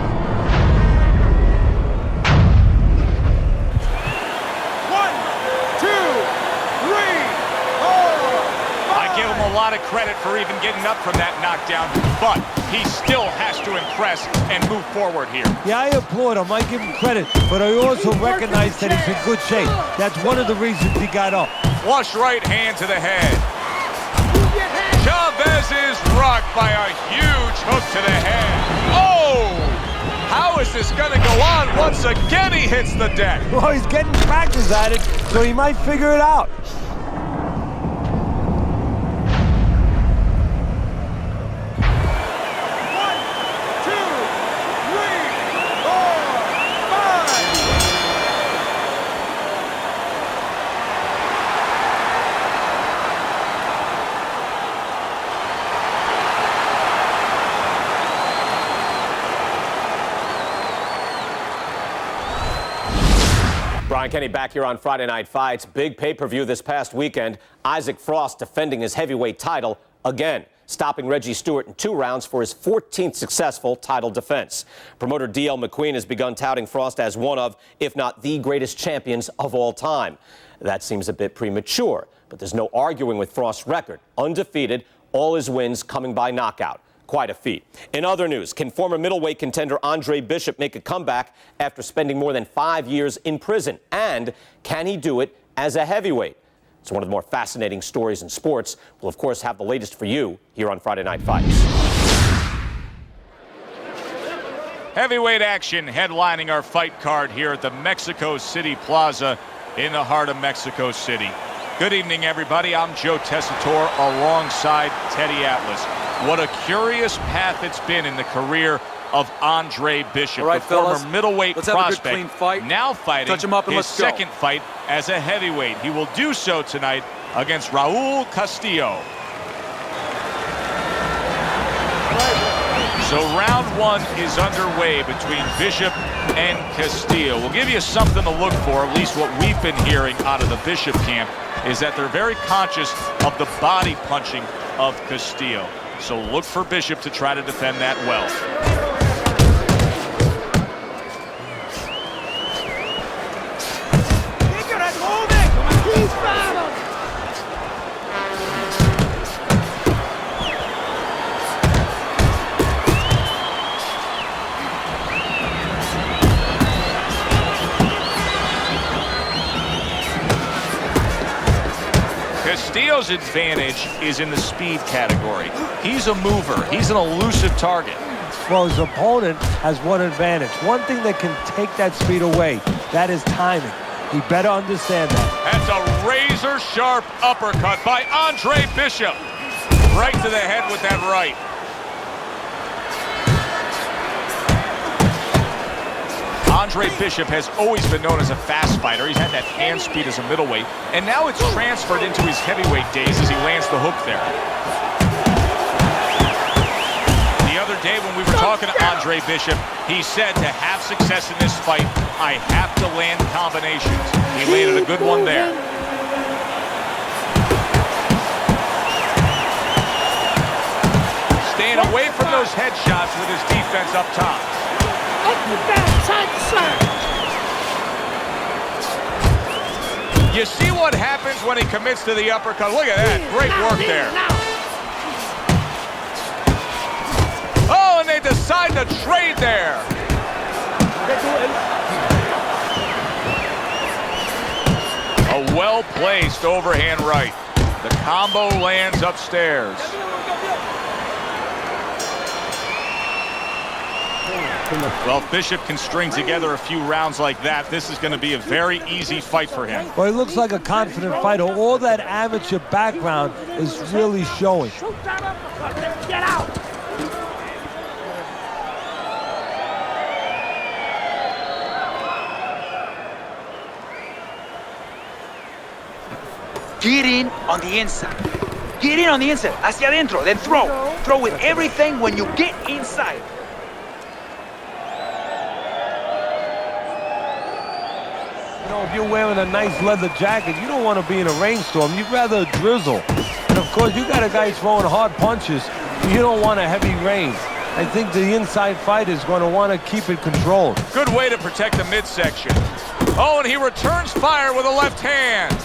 Speaker 5: I give him a lot of credit for even getting up from that knockdown, but he still has to impress and move forward here.
Speaker 6: Yeah, I applaud him. I give him credit, but I also recognize that he's in good shape. That's one of the reasons he got up.
Speaker 5: Flush right hand to the head. Chavez is rocked by a huge hook to the head. Oh! How is this going to go on? Once again, he hits the deck.
Speaker 6: Well, he's getting practice at it, so he might figure it out.
Speaker 14: Brian Kenny back here on Friday Night Fights. Big pay-per-view this past weekend. Isaac Frost defending his heavyweight title again, stopping Reggie Stewart in 2 rounds for his 14th successful title defense. Promoter D.L. McQueen has begun touting Frost as one of, if not the greatest champions of all time. That seems a bit premature, but there's no arguing with Frost's record. Undefeated, all his wins coming by knockout. Quite a feat. In other news, can former middleweight contender Andre Bishop make a comeback after spending more than 5 years in prison? And can he do it as a heavyweight? It's one of the more fascinating stories in sports. We'll, of course, have the latest for you here on Friday Night Fights.
Speaker 5: Heavyweight action headlining our fight card here at the Mexico City Plaza in the heart of Mexico City. Good evening, everybody. I'm Joe Tessitore alongside Teddy Atlas. What a curious path it's been in the career of Andre Bishop,
Speaker 19: right,
Speaker 5: the former
Speaker 19: fellas,
Speaker 5: middleweight
Speaker 19: let's have a good,
Speaker 5: prospect,
Speaker 19: clean fight.
Speaker 5: now fighting
Speaker 19: Touch him up and
Speaker 5: his
Speaker 19: let's go.
Speaker 5: second fight as a heavyweight. He will do so tonight against Raul Castillo. So round 1 is underway between Bishop and Castillo. We'll give you something to look for, at least what we've been hearing out of the Bishop camp, is that they're very conscious of the body punching of Castillo. So look for Bishop to try to defend that well. Castillo's advantage is in the speed category. He's a mover. He's an elusive target.
Speaker 6: Well, his opponent has one advantage. One thing that can take that speed away, that is timing. He better understand that.
Speaker 5: That's a razor-sharp uppercut by Andre Bishop. Right to the head with that right. Andre Bishop has always been known as a fast fighter. He's had that hand speed as a middleweight, and now it's transferred into his heavyweight days as he lands the hook there. The other day when we were talking to Andre Bishop, he said to have success in this fight, I have to land combinations. He landed a good one there. Staying away from those headshots with his defense up top.
Speaker 8: Up and down, side to side.
Speaker 5: You see what happens when he commits to the uppercut? Look at that. Great work there. Oh, and they decide to trade there. A well-placed overhand right. The combo lands upstairs. Well, if Bishop can string together a few rounds like that, this is going to be a very easy fight for him.
Speaker 6: Well, he looks like a confident fighter. All that amateur background is really showing.
Speaker 8: Shoot that uppercut. Get out.
Speaker 7: Get in on the inside. Get in on the inside. Hacia adentro. Then throw. Throw with everything when you get inside.
Speaker 6: You know, if you're wearing a nice leather jacket, you don't want to be in a rainstorm. You'd rather drizzle. And of course, you got a guy throwing hard punches. You don't want a heavy rain. I think the inside fighter is going to want to keep it controlled.
Speaker 5: Good way to protect the midsection. Oh, and he returns fire with a left hand.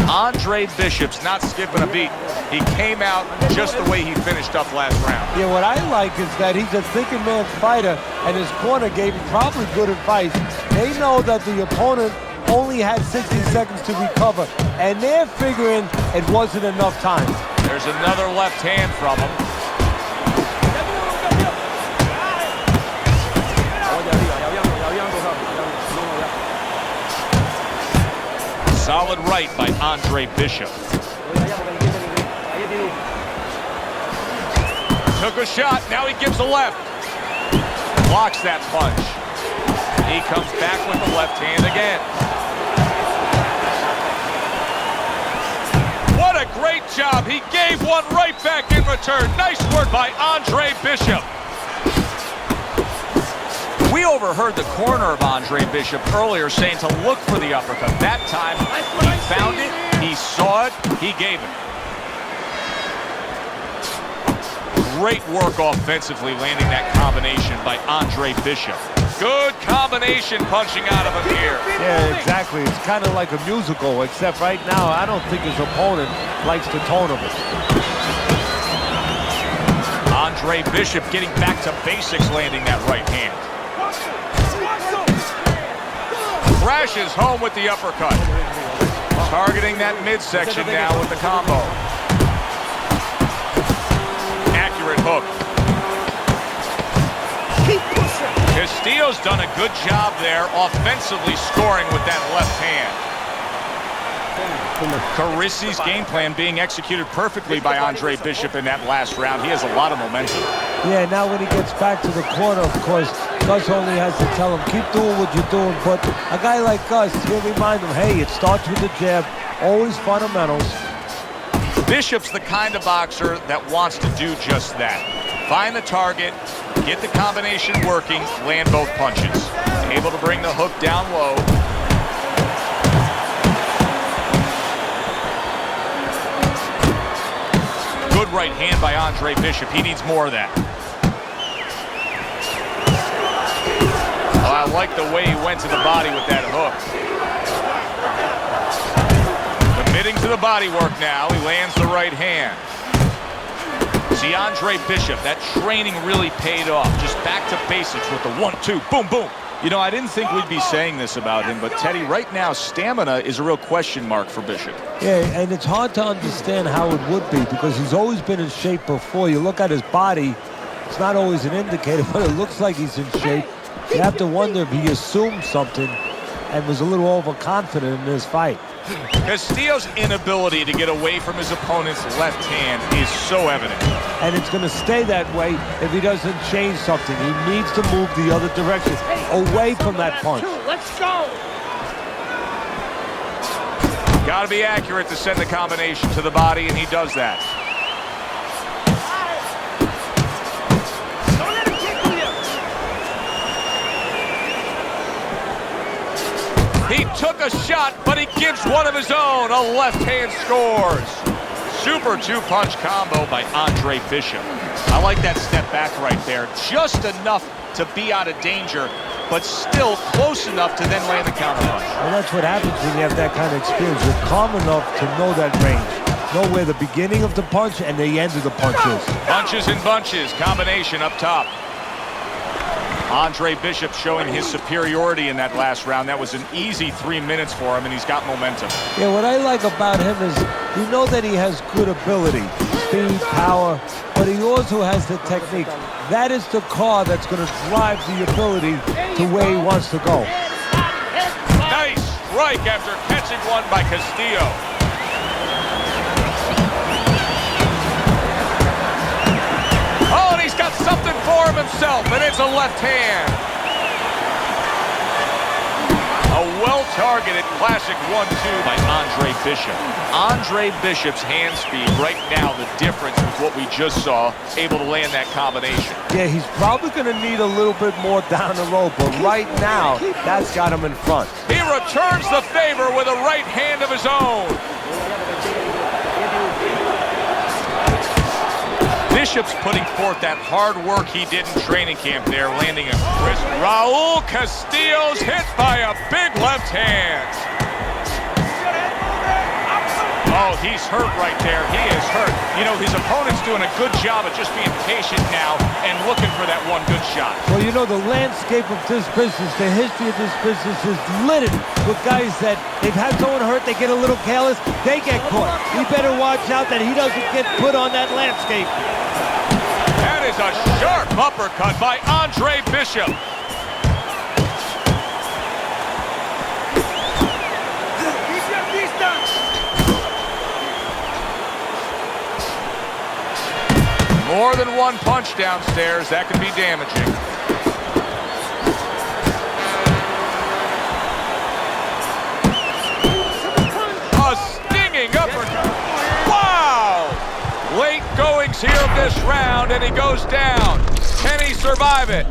Speaker 5: Andre Bishop's not skipping a beat. He came out just the way he finished up last round.
Speaker 6: Yeah, what I like is that he's a thinking man fighter, and his corner gave him probably good advice. They know that the opponent only had 60 seconds to recover, and they're figuring it wasn't enough time.
Speaker 5: There's another left hand from him. Solid right by Andre Bishop. Took a shot, now he gives a left. Blocks that punch. He comes back with the left hand again. What a great job. He gave one right back in return. Nice work by Andre Bishop. We overheard the corner of Andre Bishop earlier saying to look for the uppercut. That time, he found it, he saw it, he gave it. Great work offensively landing that combination by Andre Bishop. Good combination punching out of him here.
Speaker 6: Yeah, exactly. It's kind of like a musical, except right now, I don't think his opponent likes the tone of it.
Speaker 5: Andre Bishop getting back to basics, landing that right hand. Crashes home with the uppercut. Targeting that midsection now with the combo. Accurate hook. Castillo's done a good job there, offensively scoring with that left hand. Carissi's game plan being executed perfectly by Andre Bishop in that last round. He has a lot of momentum.
Speaker 6: Yeah, now when he gets back to the corner, of course, Gus only has to tell him, keep doing what you're doing. But a guy like Gus, he'll remind him, hey, it starts with the jab, always fundamentals.
Speaker 5: Bishop's the kind of boxer that wants to do just that. Find the target, get the combination working, land both punches. Able to bring the hook down low. Good right hand by Andre Bishop. He needs more of that. Oh, I like the way he went to the body with that hook. Committing to the body work now. He lands the right hand. See, Andre Bishop, that training really paid off. Just back to basics with the 1-2, boom, boom. You know, I didn't think we'd be saying this about him, but Teddy, right now, stamina is a real question mark for Bishop.
Speaker 6: Yeah, and it's hard to understand how it would be because he's always been in shape before. You look at his body, it's not always an indicator, but it looks like he's in shape. You have to wonder if he assumed something and was a little overconfident in his fight.
Speaker 5: Castillo's inability to get away from his opponent's left hand is so evident.
Speaker 6: And it's going to stay that way if he doesn't change something. He needs to move the other direction, away from that punch.
Speaker 8: Let's go.
Speaker 5: Got to be accurate to send the combination to the body, and he does that. He took a shot, but he gives one of his own. A left hand scores. Super two-punch combo by Andre Bishop. I like that step back right there. Just enough to be out of danger, but still close enough to then land the counter punch.
Speaker 6: And that's what happens when you have that kind of experience. You're calm enough to know that range. Know where the beginning of the punch and the end of the punch is.
Speaker 5: Punches and bunches. Combination up top. Andre Bishop showing his superiority in that last round. That was an easy 3 minutes for him, and he's got momentum.
Speaker 6: Yeah, what I like about him is you know that he has good ability, speed, power, but he yours who has the technique. That is the car that's going to drive the ability to where he wants to go.
Speaker 5: Nice strike after catching one by Castillo. Oh, and he's got something for him himself, and it's a left hand. A well-targeted classic 1-2 by Andre Bishop. Andre Bishop's hand speed right now, the difference with what we just saw, able to land that combination.
Speaker 6: Yeah, he's probably going to need a little bit more down the road, but right now, that's got him in front.
Speaker 5: He returns the favor with a right hand of his own. Bishop's putting forth that hard work he did in training camp there, landing a crisp. Raul Castillo's hit by a big left hand. Oh, he's hurt right there. He is hurt. You know, his opponent's doing a good job of just being patient now and looking for that one good shot.
Speaker 6: Well, you know, the landscape of this business, the history of this business is littered with guys that they've had someone hurt, they get a little careless, they get caught. He better watch out that he doesn't get put on that landscape.
Speaker 5: That is a sharp uppercut by Andre Bishop. More than one punch downstairs, that could be damaging. A stinging uppercut. Wow! Late goings here of this round, and he goes down. Can he survive it?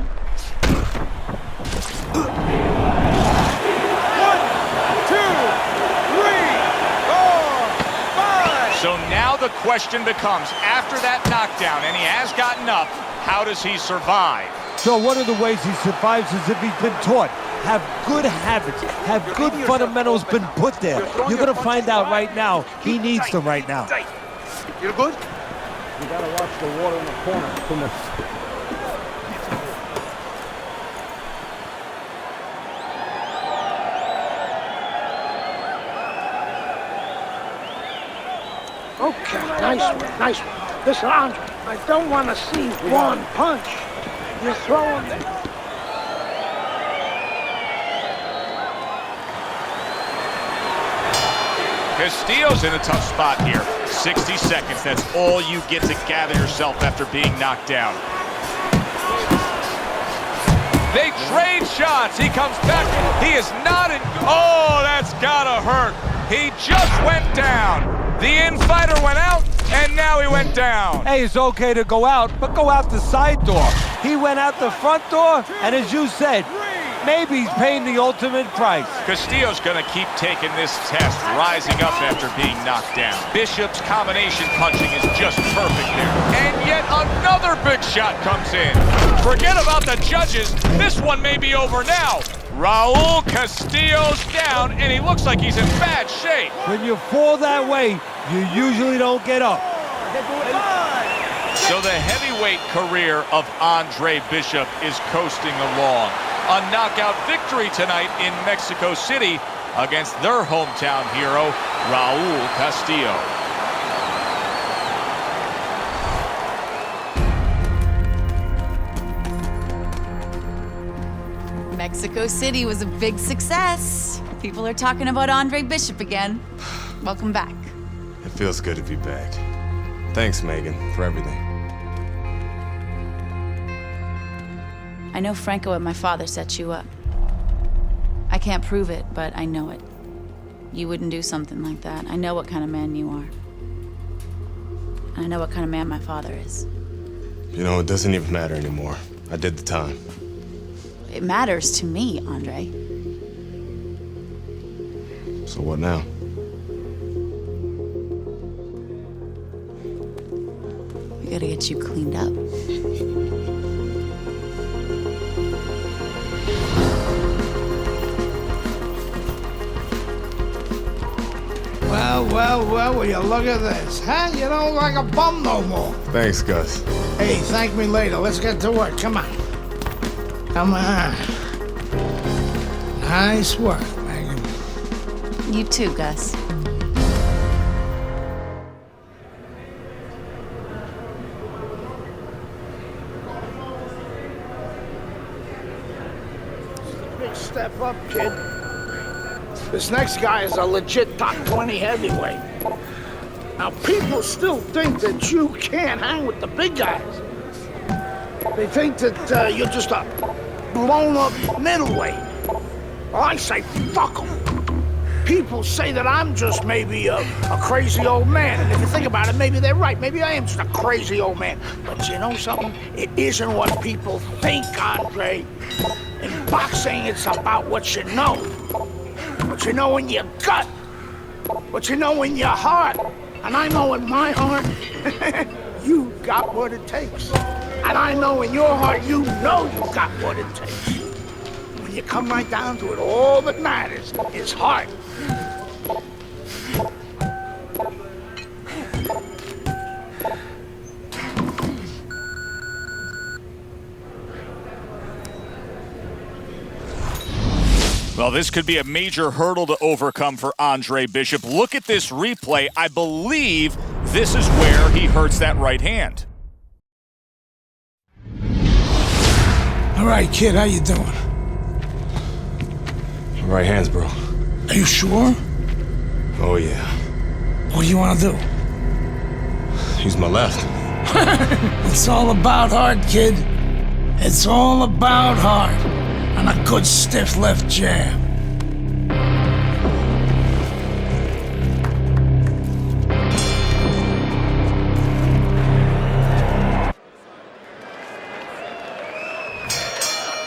Speaker 5: So now the question becomes, after that knockdown, and he has gotten up, how does he survive?
Speaker 6: So one of the ways he survives is if he's been taught. Have good habits, have good fundamentals been put there. You're going to find out right now, he needs them right now.
Speaker 15: You good?
Speaker 8: You got to watch the water in the corner. Come on. Okay, nice one, nice one. Listen, Andre, I don't want to see one punch. You're throwing it.
Speaker 5: Castillo's in a tough spot here. 60 seconds, that's all you get to gather yourself after being knocked down. They trade shots. He comes back. He is not in. Oh, that's gotta hurt. He just went down. The infighter went out, and now he went down.
Speaker 6: Hey, it's okay to go out, but go out the side door. He went out the front door, and as you said, maybe he's paying the ultimate price.
Speaker 5: Castillo's gonna keep taking this test, rising up after being knocked down. Bishop's combination punching is just perfect there. And yet another big shot comes in. Forget about the judges. This one may be over now. Raul Castillo's down, and he looks like he's in bad shape.
Speaker 6: When you fall that way, you usually don't get up.
Speaker 5: So the heavyweight career of Andre Bishop is coasting along. A knockout victory tonight in Mexico City against their hometown hero, Raul Castillo.
Speaker 12: Mexico City was a big success. People are talking about Andre Bishop again. Welcome back.
Speaker 2: It feels good to be back. Thanks, Megan, for everything.
Speaker 12: I know Franco and my father set you up. I can't prove it, but I know it. You wouldn't do something like that. I know what kind of man you are. And I know what kind of man my father is.
Speaker 2: You know, it doesn't even matter anymore. I did the time.
Speaker 12: It matters to me, Andre.
Speaker 2: So what now?
Speaker 12: We gotta get you cleaned up.
Speaker 8: Well, will you look at this, huh? You don't look like a bum no more.
Speaker 2: Thanks, Gus.
Speaker 8: Hey, thank me later. Let's get to work. Come on. Come on. Nice work, Megan.
Speaker 12: You too, Gus.
Speaker 8: Step up, kid. This next guy is a legit top 20 heavyweight. Now, people still think that you can't hang with the big guys. They think that you're just a blown-up middleweight. Well, I say, fuck them. People say that I'm just maybe a crazy old man. And if you think about it, maybe they're right. Maybe I am just a crazy old man. But you know something? It isn't what people think, Andre. In boxing, it's about what you know. What you know in your gut. What you know in your heart. And I know in my heart, you got what it takes. And I know in your heart, you know you got what it takes. When you come right down to it, all that matters is heart.
Speaker 5: Well, this could be a major hurdle to overcome for Andre Bishop. Look at this replay. I believe this is where he hurts that right hand.
Speaker 1: All right, kid, how you doing?
Speaker 2: Right hands, bro.
Speaker 1: Are you sure?
Speaker 2: Oh, yeah.
Speaker 1: What do you want to do?
Speaker 2: Use my left.
Speaker 1: It's all about heart, kid. It's all about heart. And a good stiff left jab.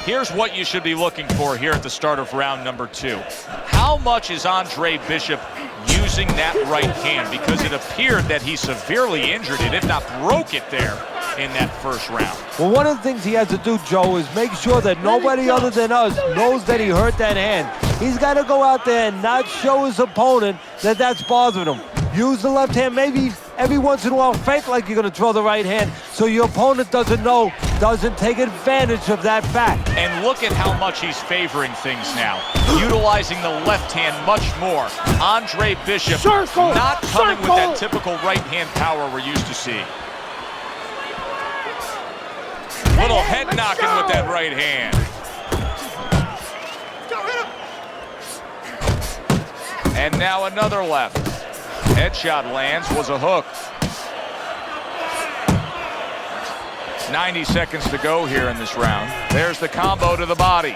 Speaker 5: Here's what you should be looking for here at the start of round number 2. How much is Andre Bishop using that right hand? Because it appeared that he severely injured it, if not broke it there in that first round.
Speaker 6: Well, one of the things he has to do, Joe, is make sure that nobody other than us knows that he hurt that hand. He's got to go out there and not show his opponent that that's bothering him. Use the left hand, maybe every once in a while fake like you're going to throw the right hand so your opponent doesn't know, doesn't take advantage of that fact.
Speaker 5: And look at how much he's favoring things now, utilizing the left hand much more. Andre Bishop not coming with that typical right hand power we're used to seeing. Little head knocking with that right hand. And now another left. Headshot lands, was a hook. 90 seconds to go here in this round. There's the combo to the body.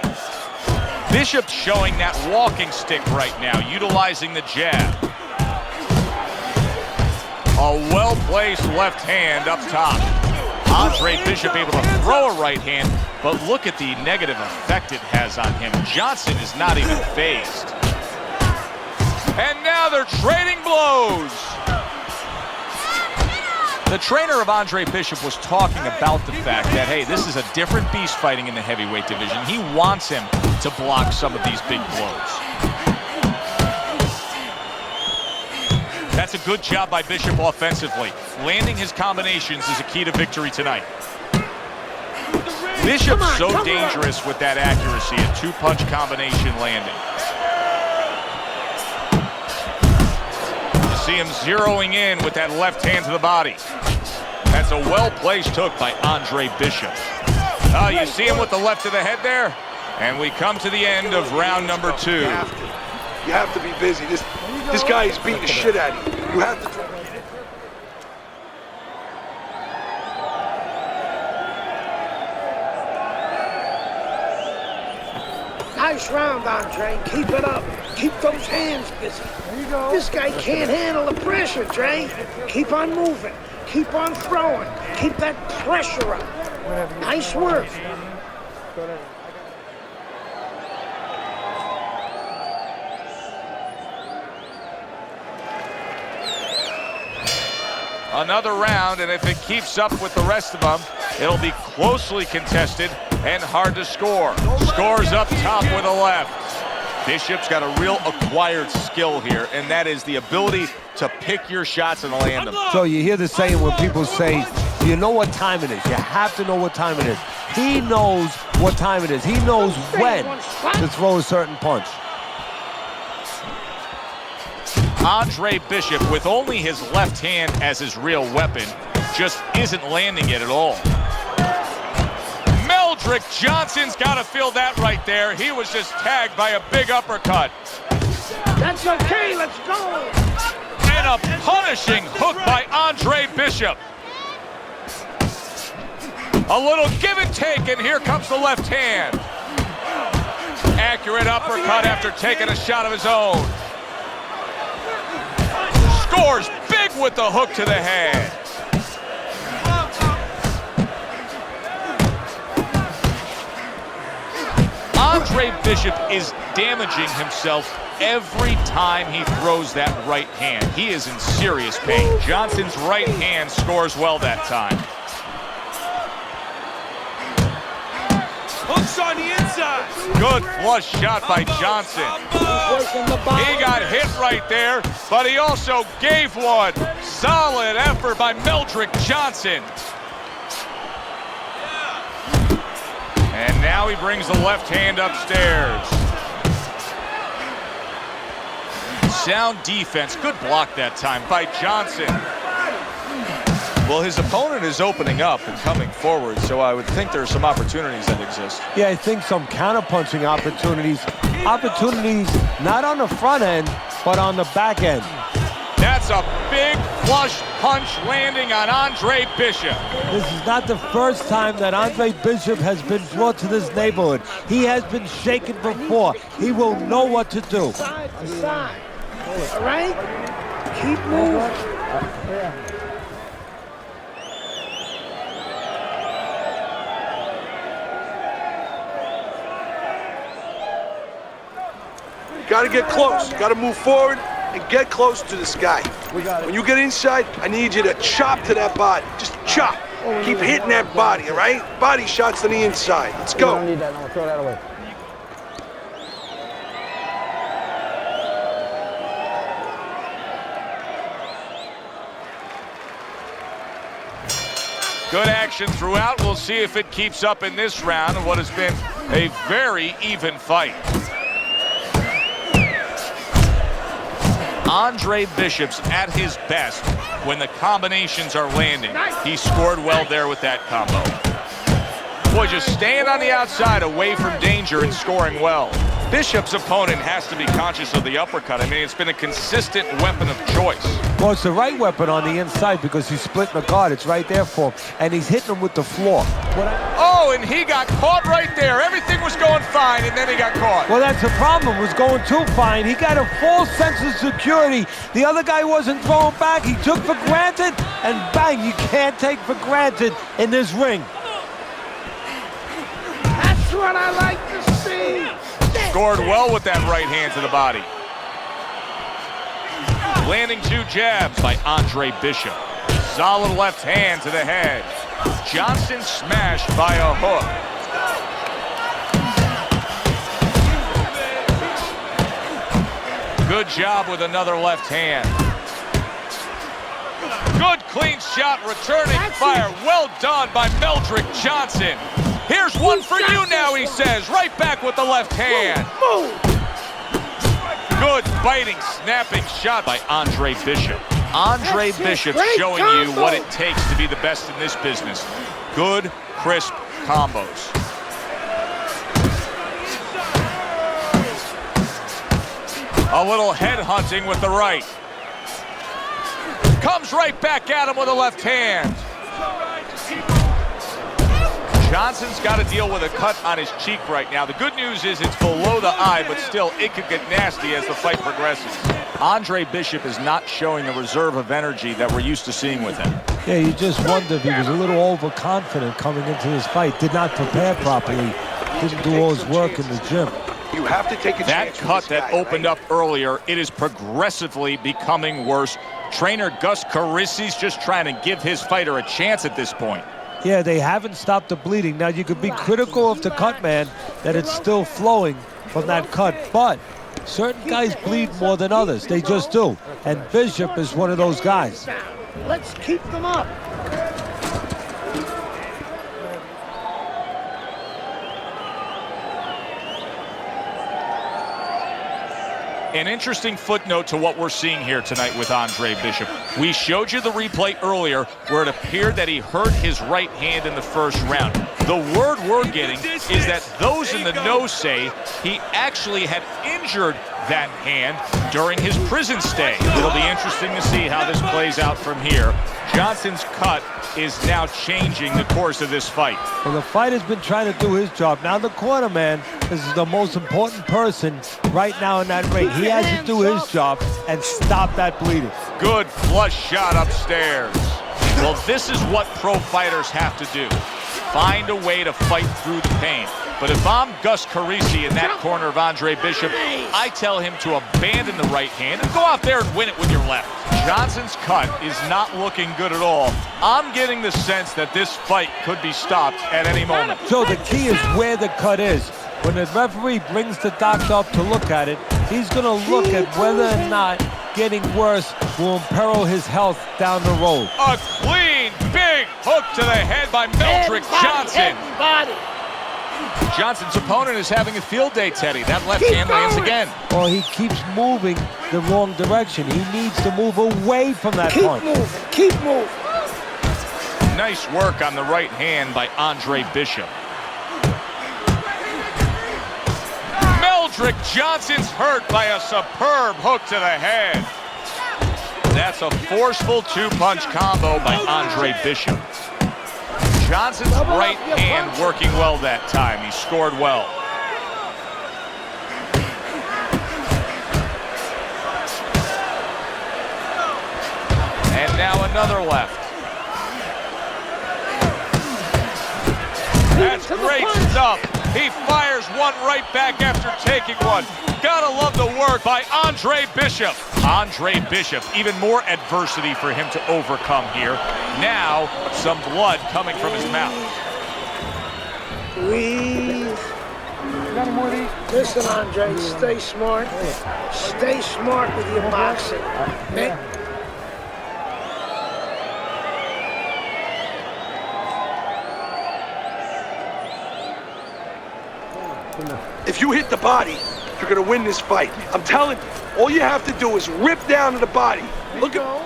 Speaker 5: Bishop's showing that walking stick right now, utilizing the jab. A well-placed left hand up top. Andre Bishop able to throw a right hand, but look at the negative effect it has on him. Johnson is not even phased. And now they're trading blows. The trainer of Andre Bishop was talking about the fact that, hey, this is a different beast fighting in the heavyweight division. He wants him to block some of these big blows. That's a good job by Bishop offensively. Landing his combinations is a key to victory tonight. Bishop's so dangerous with that accuracy, a two-punch combination landing. You see him zeroing in with that left hand to the body. That's a well-placed hook by Andre Bishop. Oh, you see him with the left to the head there? And we come to the end of round number 2.
Speaker 15: You have to be busy. This guy is beating the shit out of you. You have to.
Speaker 8: Nice round, Andre. Keep it up. Keep those hands busy. There you go. This guy can't handle the pressure, Dre. Keep on moving. Keep on throwing. Keep that pressure up. Nice work.
Speaker 5: Another round, and if it keeps up with the rest of them, it'll be closely contested and hard to score. Scores up top with a left. Bishop's got a real acquired skill here, and that is the ability to pick your shots and land them.
Speaker 6: So you hear the saying when people say, you know what time it is. You have to know what time it is. He knows what time it is. He knows when to throw a certain punch.
Speaker 5: Andre Bishop, with only his left hand as his real weapon, just isn't landing it at all. Meldrick Johnson's got to feel that right there. He was just tagged by a big uppercut.
Speaker 8: That's okay, let's go.
Speaker 5: And a punishing hook by Andre Bishop. A little give and take, and here comes the left hand. Accurate uppercut after taking a shot of his own. Scores big with the hook to the head. Andre Bishop is damaging himself every time he throws that right hand. He is in serious pain. Johnson's right hand scores well that time.
Speaker 6: Hooks on the inside.
Speaker 5: Good flush shot by Johnson. He got hit right there, but he also gave one. Solid effort by Meldrick Johnson. And now he brings the left hand upstairs. Sound defense. Good block that time by Johnson. Well, his opponent is opening up and coming forward, so I would think there are some opportunities that exist.
Speaker 6: Yeah, I think some counter-punching opportunities. Opportunities not on the front end, but on the back end.
Speaker 5: That's a big flush punch landing on Andre Bishop.
Speaker 6: This is not the first time that Andre Bishop has been brought to this neighborhood. He has been shaken before. He will know what to do.
Speaker 8: Side to side. All right? Keep moving.
Speaker 15: Gotta get close. Gotta move forward and get close to this guy. When you get inside, I need you to chop to that body. Just chop. Keep hitting that body, all right? Body shots to the inside. Let's go.
Speaker 19: I don't need that. No, throw that away.
Speaker 5: Good action throughout. We'll see if it keeps up in this round of what has been a very even fight. Andre Bishop's at his best when the combinations are landing. He scored well there with that combo. Boy, just staying on the outside away from danger and scoring well. Bishop's opponent has to be conscious of the uppercut. I mean, it's been a consistent weapon of choice.
Speaker 6: Well, it's the right weapon on the inside because he's splitting the guard. It's right there for him, and he's hitting him with the floor.
Speaker 5: Oh, and he got caught right there. Everything was going fine, and then he got caught.
Speaker 6: Well, that's the problem. It was going too fine. He got a false sense of security. The other guy wasn't throwing back. He took for granted, and bang, you can't take for granted in this ring.
Speaker 8: That's what I like to see.
Speaker 5: Scored well with that right hand to the body. Landing two jabs by Andre Bishop. Solid left hand to the head. Johnson smashed by a hook. Good job with another left hand. Good clean shot, returning fire. Well done by Meldrick Johnson. Here's one for you now, he says. Right back with the left hand. Good biting, snapping shot by Andre Bishop. Andre Bishop showing you what it takes to be the best in this business. Good, crisp combos. A little head hunting with the right. Comes right back at him with a left hand. Johnson's got to deal with a cut on his cheek right now. The good news is it's below the eye, but still it could get nasty as the fight progresses. Andre Bishop is not showing the reserve of energy that we're used to seeing with him.
Speaker 6: Yeah, you just wonder if he was a little overconfident coming into this fight. Did not prepare properly. Didn't do all his work in the gym.
Speaker 15: You have to take a
Speaker 5: that
Speaker 15: chance.
Speaker 5: Cut that opened up earlier, it is progressively becoming worse. Trainer Gus Carissi's just trying to give his fighter a chance at this point.
Speaker 6: Yeah, they haven't stopped the bleeding. Now, you could be critical of the cut man, that it's still flowing from that cut, but certain guys bleed more than others. They just do. And Bishop is one of those guys.
Speaker 8: Let's keep them up.
Speaker 5: An interesting footnote to what we're seeing here tonight with Andre Bishop. We showed you the replay earlier where it appeared that he hurt his right hand in the first round. The word we're getting is that those in the know say he actually had injured that hand during his prison stay. It'll be interesting to see how this plays out from here. Johnson's cut is now changing the course of this fight.
Speaker 6: Well, the fighter's been trying to do his job. Now the cornerman is the most important person right now in that ring. He has to do his job and stop that bleeding.
Speaker 5: Good flush shot upstairs. Well, this is what pro fighters have to do. Find a way to fight through the pain. But if I'm Gus Carisi in that corner of Andre Bishop, I tell him to abandon the right hand and go out there and win it with your left. Johnson's cut is not looking good at all. I'm getting the sense that this fight could be stopped at any moment.
Speaker 6: So the key is where the cut is. When the referee brings the doctor up to look at it, he's going to look at whether or not getting worse will imperil his health down the road.
Speaker 5: A clean, big hook to the head by Meldrick Johnson. Johnson's opponent is having a field day, Teddy. That left hand lands again.
Speaker 6: Well, he keeps moving the wrong direction. He needs to move away from that punch.
Speaker 8: Keep moving.
Speaker 5: Nice work on the right hand by Andre Bishop. Meldrick Johnson's hurt by a superb hook to the head. That's a forceful two-punch combo by Andre Bishop. Johnson's right hand working well that time. He scored well. And now another left. That's great stuff. He fires one right back after taking one. Gotta love the work by Andre Bishop. Andre Bishop, even more adversity for him to overcome here. Now, some blood coming from his mouth.
Speaker 8: Breathe. Listen, Andre, stay smart. Stay smart with your boxing.
Speaker 15: If you hit the body, you're gonna win this fight. I'm telling you, all you have to do is rip down to the body. Look at.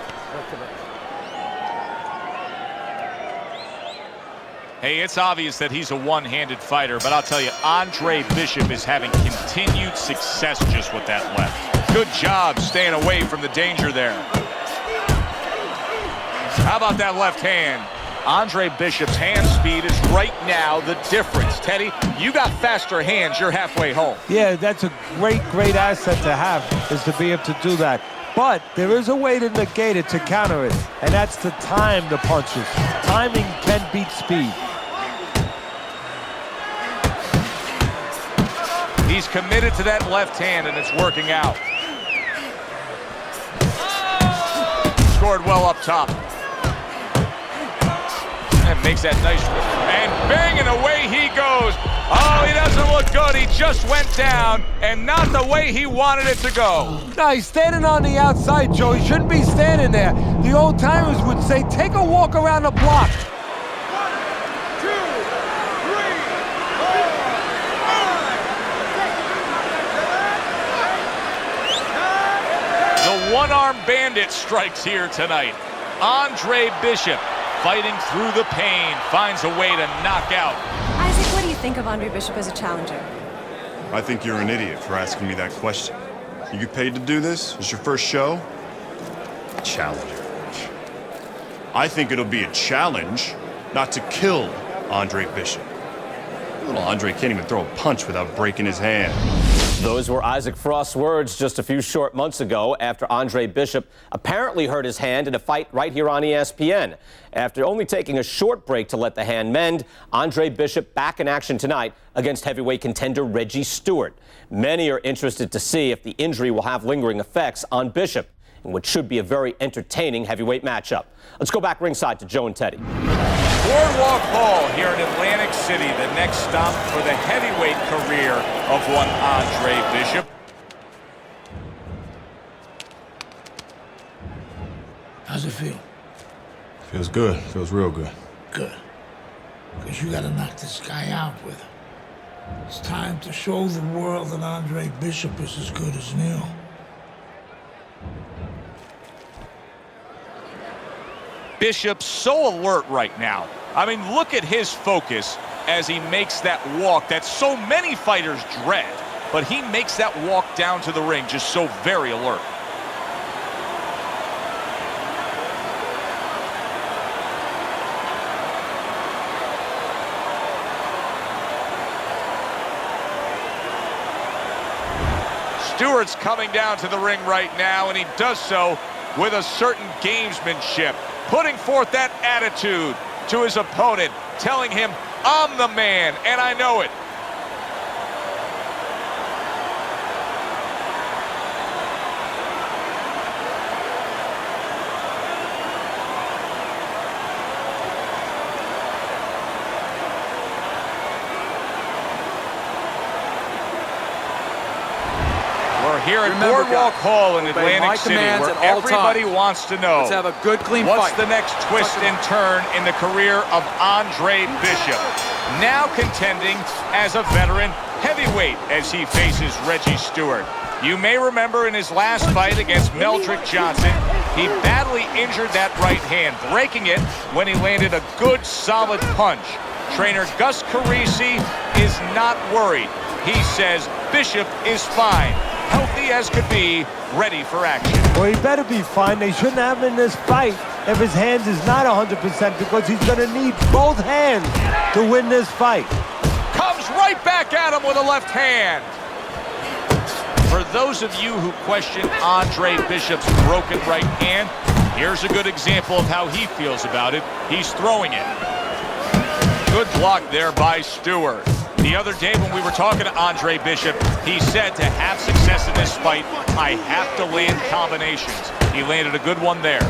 Speaker 5: Hey, it's obvious that he's a one-handed fighter, but I'll tell you, Andre Bishop is having continued success just with that left. Good job staying away from the danger there. How about that left hand? Andre Bishop's hand speed is right now the difference. Teddy, you got faster hands, you're halfway home.
Speaker 6: Yeah, that's a great asset to have, is to be able to do that. But there is a way to negate it, to counter it, and that's to time the punches. Timing can beat speed.
Speaker 5: He's committed to that left hand, and it's working out. Scored well up top. And makes that nice, and banging away he goes. Oh, he doesn't look good. He just went down, and not the way he wanted it to go.
Speaker 6: No, he's standing on the outside, Joe. He shouldn't be standing there. The old timers would say, take a walk around the block.
Speaker 5: 1, 2, 3, 4. The one-armed bandit strikes here tonight. Andre Bishop, fighting through the pain, finds a way to knock out.
Speaker 9: Isaac, what do you think of Andre Bishop as a challenger?
Speaker 11: I think you're an idiot for asking me that question. You get paid to do this? It's your first show? Challenger. I think it'll be a challenge not to kill Andre Bishop. Little Andre can't even throw a punch without breaking his hand.
Speaker 14: Those were Isaac Frost's words just a few short months ago after Andre Bishop apparently hurt his hand in a fight right here on ESPN. After only taking a short break to let the hand mend, Andre Bishop back in action tonight against heavyweight contender Reggie Stewart. Many are interested to see if the injury will have lingering effects on Bishop in what should be a very entertaining heavyweight matchup. Let's go back ringside to Joe and Teddy.
Speaker 5: Boardwalk Hall here in Atlantic City, the next stop for the heavyweight career of one Andre Bishop.
Speaker 1: How's it feel?
Speaker 2: Feels good. Feels real good.
Speaker 1: Good. Because you gotta knock this guy out with him. It's time to show the world that Andre Bishop is as good as new.
Speaker 5: Bishop's so alert right now. I mean, look at his focus as he makes that walk that so many fighters dread. But he makes that walk down to the ring just so very alert. Stewart's coming down to the ring right now, and he does so with a certain gamesmanship, putting forth that attitude to his opponent, telling him, I'm the man, and I know it. Here at Boardwalk Hall in Atlantic City, where everybody wants to know,
Speaker 7: let's have a good, clean
Speaker 5: what's
Speaker 7: fight.
Speaker 5: the next twist and turn in the career of Andre Bishop, now contending as a veteran heavyweight as he faces Reggie Stewart. You may remember in his last fight against Meldrick Johnson, he badly injured that right hand, breaking it when he landed a good, solid punch. Trainer Gus Carisi is not worried. He says Bishop is fine, healthy as could be, ready for action.
Speaker 6: Well, he better be fine. They shouldn't have him in this fight if his hands is not 100% because he's going to need both hands to win this fight.
Speaker 5: Comes right back at him with a left hand. For those of you who question Andre Bishop's broken right hand, here's a good example of how he feels about it. He's throwing it. Good block there by Stewart. The other day when we were talking to Andre Bishop, he said to have success in this fight, I have to land combinations. He landed a good one there.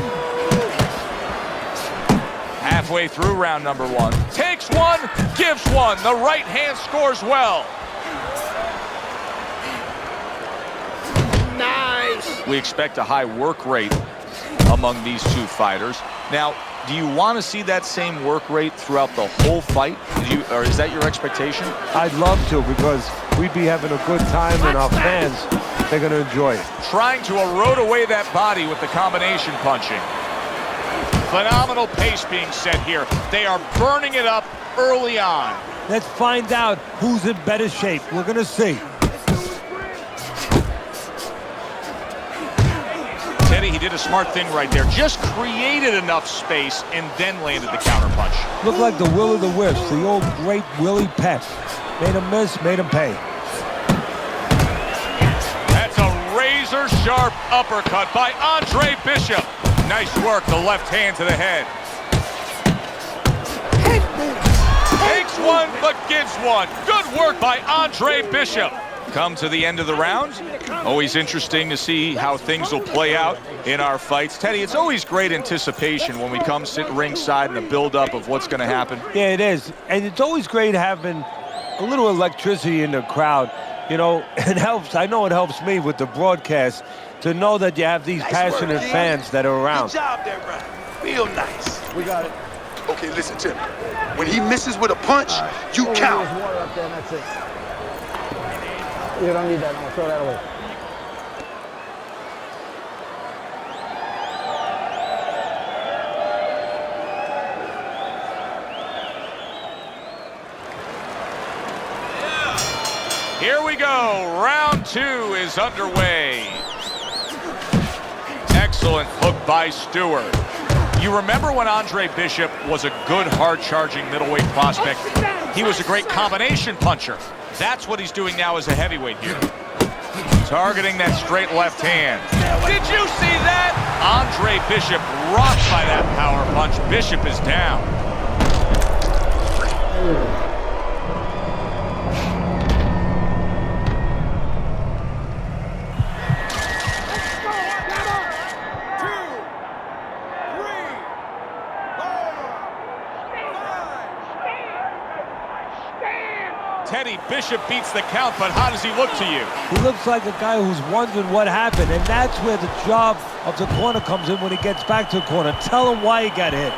Speaker 5: Halfway through round number one. Takes one, gives one. The right hand scores well.
Speaker 8: Nice.
Speaker 5: We expect a high work rate among these two fighters. Now, do you want to see that same work rate throughout the whole fight? Or is that your expectation?
Speaker 6: I'd love to because we'd be having a good time and our fans, they're going to enjoy it.
Speaker 5: Trying to erode away that body with the combination punching. Phenomenal pace being set here. They are burning it up early on.
Speaker 6: Let's find out who's in better shape. We're going to see.
Speaker 5: Teddy, he did a smart thing right there. Just created enough space and then landed the counterpunch.
Speaker 6: Looked like the Will of the Wisps, the old great Willie Pett. Made him miss, made him pay.
Speaker 5: That's a razor-sharp uppercut by Andre Bishop. Nice work, the left hand to the head. Takes one, but gives one. Good work by Andre Bishop. Come to the end of the round. Always interesting to see how things will play out in our fights. Teddy, it's always great anticipation when we come sit ringside and the build-up of what's going to happen.
Speaker 6: Yeah, it is. And it's always great having a little electricity in the crowd. You know, it helps. I know it helps me with the broadcast to know that you have these passionate fans that are around.
Speaker 15: Good job there, Brian. Real nice.
Speaker 18: We got it.
Speaker 15: Okay, listen to me. When he misses with a punch, you count.
Speaker 18: There's water up there, and that's it. You don't need that. I'm gonna throw that away.
Speaker 5: Here we go. Round two is underway. Excellent hook by Stewart. You remember when Andre Bishop was a good, hard-charging middleweight prospect? He was a great combination puncher. That's what he's doing now as a heavyweight here. Targeting that straight left hand. Did you see that? Andre Bishop rocked by that power punch. Bishop is down. Teddy, Bishop beats the count, but how does he look to you?
Speaker 6: He looks like a guy who's wondering what happened, and that's where the job of the corner comes in when he gets back to the corner. Tell him why he got hit.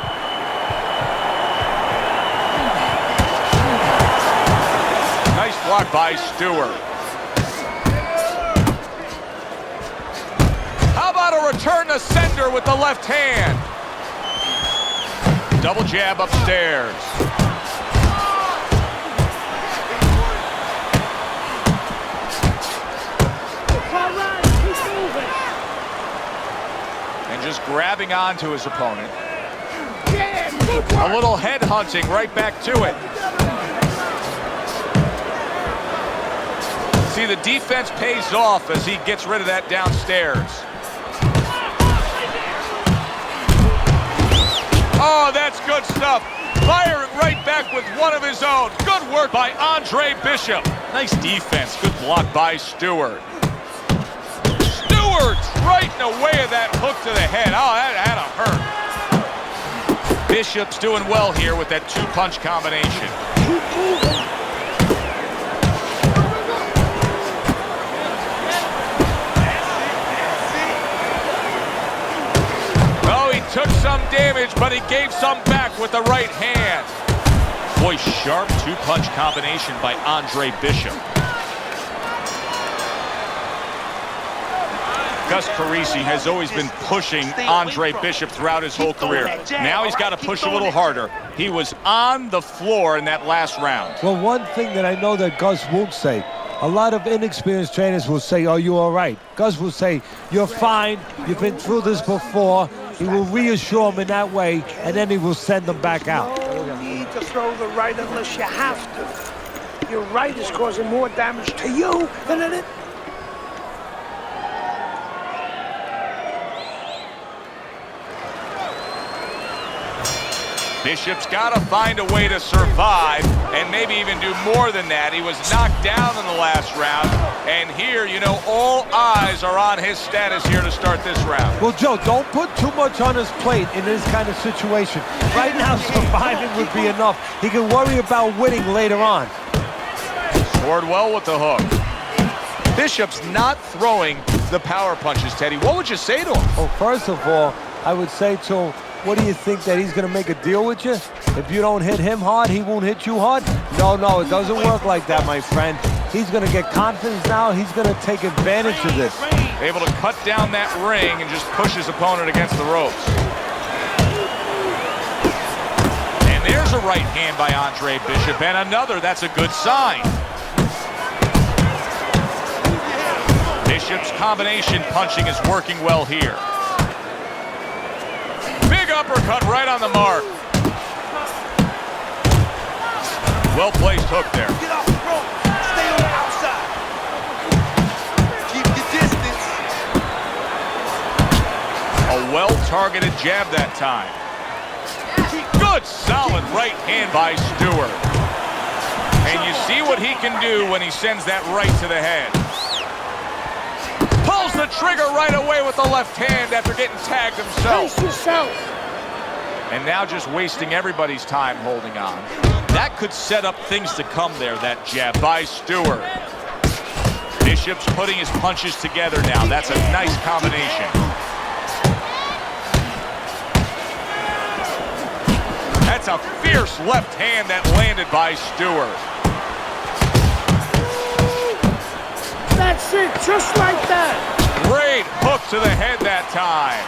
Speaker 5: Nice block by Stewart. How about a return to sender with the left hand? Double jab upstairs. grabbing onto his opponent. A little head hunting right back to it. See, the defense pays off as he gets rid of that downstairs. Oh, that's good stuff. Firing right back with one of his own. Good work by Andre Bishop. Nice defense. Good block by Stewart. Stewart's right in the way of that hook to the head. Oh, that had to hurt. Bishop's doing well here with that two-punch combination. Took some damage, but he gave some back with the right hand. Boy, sharp two-punch combination by Andre Bishop. Gus Carisi has always been pushing Andre Bishop throughout his whole career. Now he's got to push a little harder. He was on the floor in that last round.
Speaker 6: Well, one thing that I know that Gus won't say, a lot of inexperienced trainers will say, "Are you all right?" Gus will say, "You're fine. You've been through this before." He will reassure them in that way, and then he will send them back out.
Speaker 8: No need to throw the right unless you have to. Your right is causing more damage to you than it is.
Speaker 5: Bishop's got to find a way to survive and maybe even do more than that. He was knocked down in the last round, and here, you know, all eyes are on his status here to start this round.
Speaker 6: Well, Joe, don't put too much on his plate in this kind of situation. Right now, surviving would be enough. He can worry about winning later on.
Speaker 5: Scored well with the hook. Bishop's not throwing the power punches, Teddy. What would you say to him?
Speaker 6: Well, first of all, I would say to him, what do you think, that he's going to make a deal with you? If you don't hit him hard, he won't hit you hard? No, it doesn't work like that, my friend. He's going to get confidence now. He's going to take advantage of this.
Speaker 5: Able to cut down that ring and just push his opponent against the ropes. And there's a right hand by Andre Bishop, and another. That's a good sign. Bishop's combination punching is working well here. Uppercut right on the mark. Well-placed hook there.
Speaker 15: Get off the rope. Stay on the outside. Keep your distance.
Speaker 5: A well-targeted jab that time. Good, solid right hand by Stewart. And you see what he can do when he sends that right to the head. Pulls the trigger right away with the left hand after getting tagged himself.
Speaker 8: Brace yourself.
Speaker 5: And now just wasting everybody's time holding on. That could set up things to come there, that jab by Stewart. Bishop's putting his punches together now. That's a nice combination. That's a fierce left hand that landed by Stewart.
Speaker 8: That's it, just like that.
Speaker 5: Great hook to the head that time.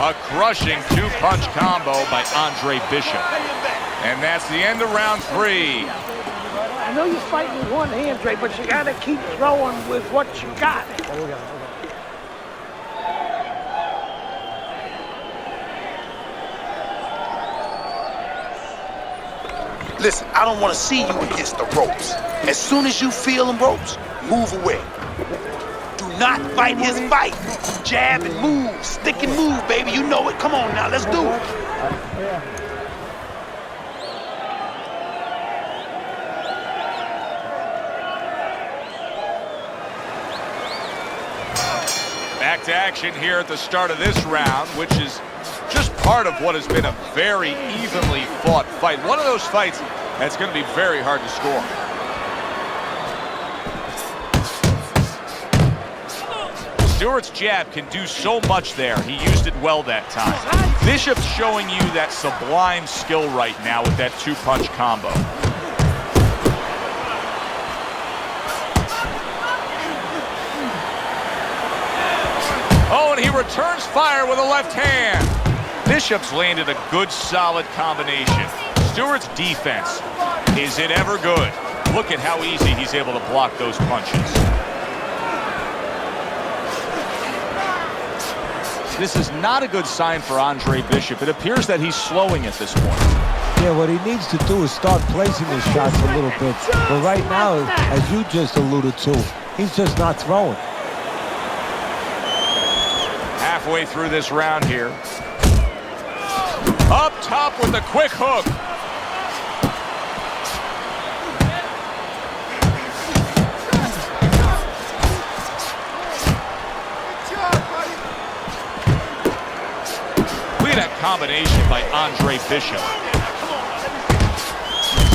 Speaker 5: A crushing two-punch combo by Andre Bishop. And that's the end of round 3.
Speaker 8: I know you're fighting with one hand, Dre, but you gotta keep throwing with what you got.
Speaker 13: Listen, I don't want to see you against the ropes. As soon as you feel them ropes, move away. Do not fight his fight. Jab and move, stick and move, baby. You know it. Come on now, let's do it.
Speaker 5: Back to action here at the start of this round, which is just part of what has been a very evenly fought fight. One of those fights that's going to be very hard to score. Stewart's jab can do so much there. He used it well that time. Bishop's showing you that sublime skill right now with that two-punch combo. Oh, and he returns fire with a left hand. Bishop's landed a good, solid combination. Stewart's defense, is it ever good? Look at how easy he's able to block those punches. this is not a good sign for Andre Bishop. It appears that he's slowing at this point.
Speaker 6: Yeah, what he needs to do is start placing his shots a little bit. But right now, as you just alluded to, he's just not throwing.
Speaker 5: Halfway through this round here. Up top with a quick hook. Look at that combination by Andre Bishop.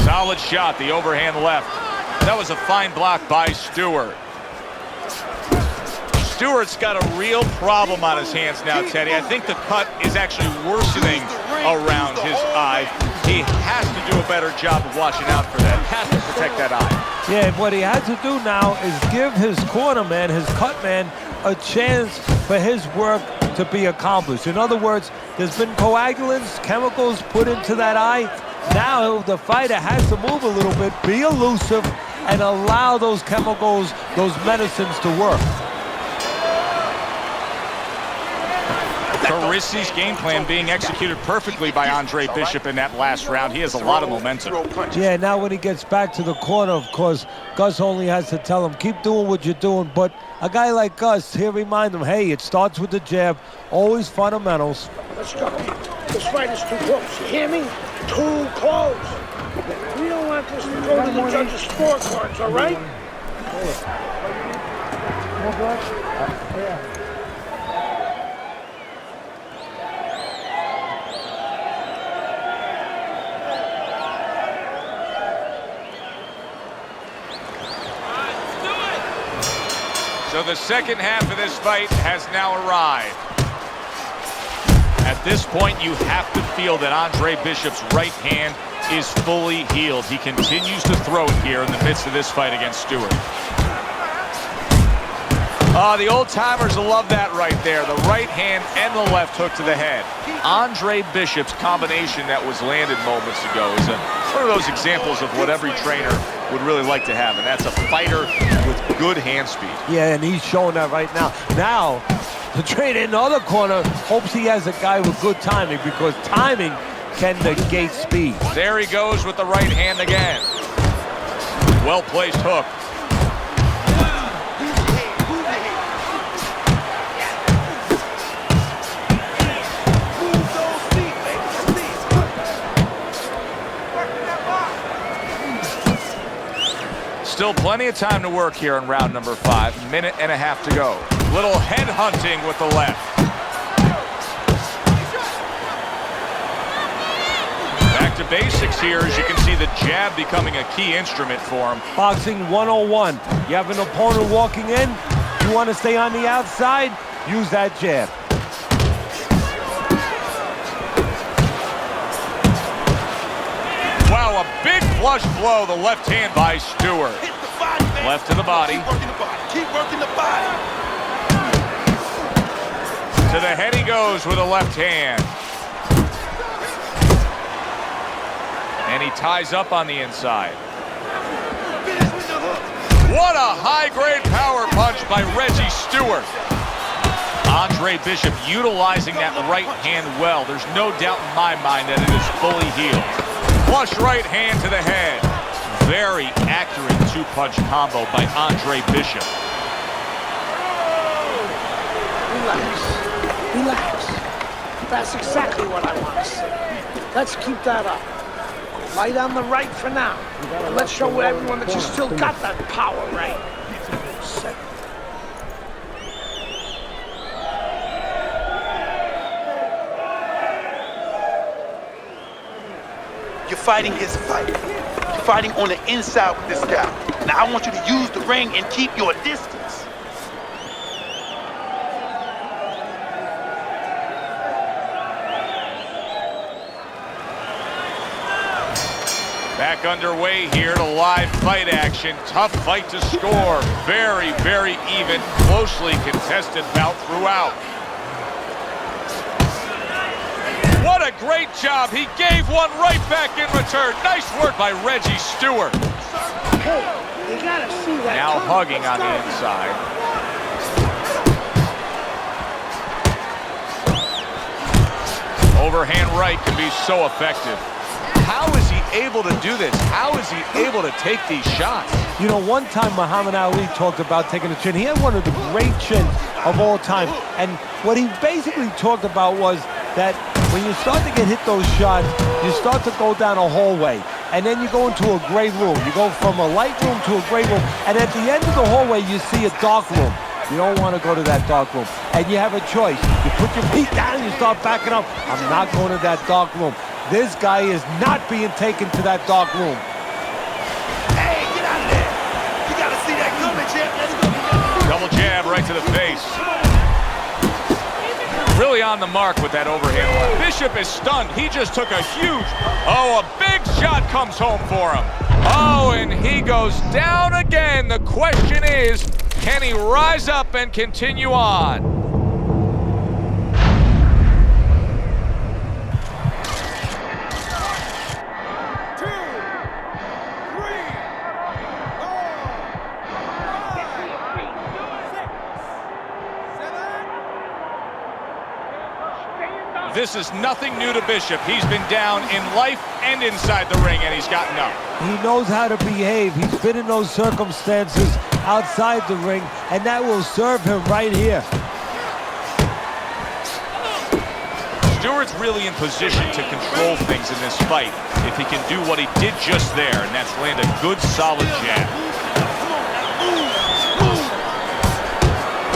Speaker 5: Solid shot, the overhand left. That was a fine block by Stewart. Stewart's got a real problem on his hands now, Teddy. I think the cut is actually worsening around his eye. He has to do a better job of watching out for that. Has to protect that eye.
Speaker 6: Yeah, what he has to do now is give his corner man, his cut man, a chance for his work to be accomplished. In other words, there's been coagulants, chemicals put into that eye. Now the fighter has to move a little bit, be elusive, and allow those chemicals, those medicines to work.
Speaker 5: Carissi's game plan being executed perfectly by Andre Bishop in that last round. He has a lot of momentum.
Speaker 6: Yeah, now when he gets back to the corner, of course, Gus only has to tell him, keep doing what you're doing. But a guy like Gus, he'll remind him, hey, it starts with the jab, always fundamentals.
Speaker 8: Let's go. This fight is too close. You hear me? Too close. We don't want this to go to the judges' scorecards, all right?
Speaker 5: So the second half of this fight has now arrived. At this point, you have to feel that Andre Bishop's right hand is fully healed. He continues to throw it here in the midst of this fight against Stewart. The old-timers will love that right there. The right hand and the left hook to the head. Andre Bishop's combination that was landed moments ago is one of those examples of what every trainer would really like to have, and that's a fighter with good hand speed.
Speaker 6: Yeah, and he's showing that right now. Now, the trainer in the other corner hopes he has a guy with good timing, because timing can negate speed.
Speaker 5: There he goes with the right hand again. Well-placed hook. Still plenty of time to work here in round number 5. Minute and a half to go. Little head hunting with the left. Back to basics here, as you can see the jab becoming a key instrument for him.
Speaker 6: Boxing 101. You have an opponent walking in. You want to stay on the outside? Use that jab.
Speaker 5: Wow, a big flush blow, the left hand by Stewart.
Speaker 15: Hit the body, man.
Speaker 5: Left to the body.
Speaker 15: Keep working the body. Keep working the body.
Speaker 5: To the head he goes with a left hand. And he ties up on the inside. What a high-grade power punch by Reggie Stewart. Andre Bishop utilizing that right hand well. There's no doubt in my mind that it is fully healed. Flush right hand to the head. Very accurate two-punch combo by Andre Bishop.
Speaker 8: Relax. Relax. That's exactly what I want to see. Let's keep that up. Light on the right for now. And let's show everyone that you still got that power right. Set.
Speaker 15: You're fighting his fight. You're fighting on the inside with this guy. Now I want you to use the ring and keep your distance.
Speaker 5: Back underway here to live fight action. Tough fight to score. Very, very even, closely contested bout throughout. What a great job. He gave one right back in return. Nice work by Reggie Stewart.
Speaker 8: Hey, you gotta see that.
Speaker 5: Now hugging on the inside. overhand right can be so effective. How is he able to do this? How is he able to take these shots?
Speaker 6: You know, one time Muhammad Ali talked about taking a chin. He had one of the great chins of all time. And what he basically talked about was that when you start to get hit those shots, you start to go down a hallway. And then you go into a gray room. You go from a light room to a gray room. And at the end of the hallway, you see a dark room. You don't want to go to that dark room. And you have a choice. You put your feet down and you start backing up. I'm not going to that dark room. This guy is not being taken to that dark room.
Speaker 15: Hey, get out of there! You gotta see that coming, champ. Let's go.
Speaker 5: Double jab right to the face. Really on the mark with that overhand left. Bishop is stunned. He just took a huge... Oh, a big shot comes home for him. Oh, and he goes down again. The question is, can he rise up and continue on? This is nothing new to Bishop. He's been down in life and inside the ring, and he's gotten up.
Speaker 6: He knows how to behave. He's been in those circumstances outside the ring, and that will serve him right here.
Speaker 5: Stewart's really in position to control things in this fight if he can do what he did just there, and that's land a good, solid jab.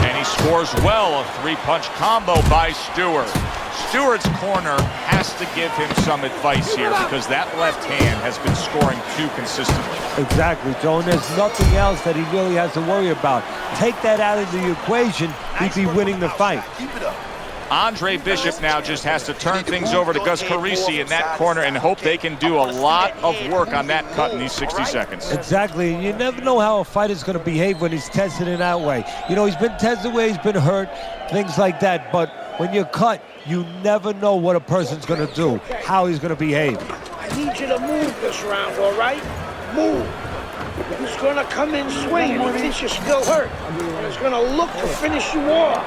Speaker 5: And he scores well, a three-punch combo by Stewart. Stewart's corner has to give him some advice here because that left hand has been scoring too consistently.
Speaker 6: Exactly, Joe, and there's nothing else that he really has to worry about. Take that out of the equation, he'd be winning the fight.
Speaker 15: Keep it up.
Speaker 5: Andre Bishop now just has to turn things over to Gus Carisi in that corner and hope they can do a lot of work on that cut in these 60 seconds.
Speaker 6: Exactly. You never know how a fighter's going to behave when he's tested in that way. You know, he's been tested where he's been hurt, things like that, but when you're cut, you never know what a person's going to do, how he's going to behave.
Speaker 8: I need you to move this round, all right? Move. He's going to come in swinging. He thinks you're still hurt. And he's going to look to finish you off.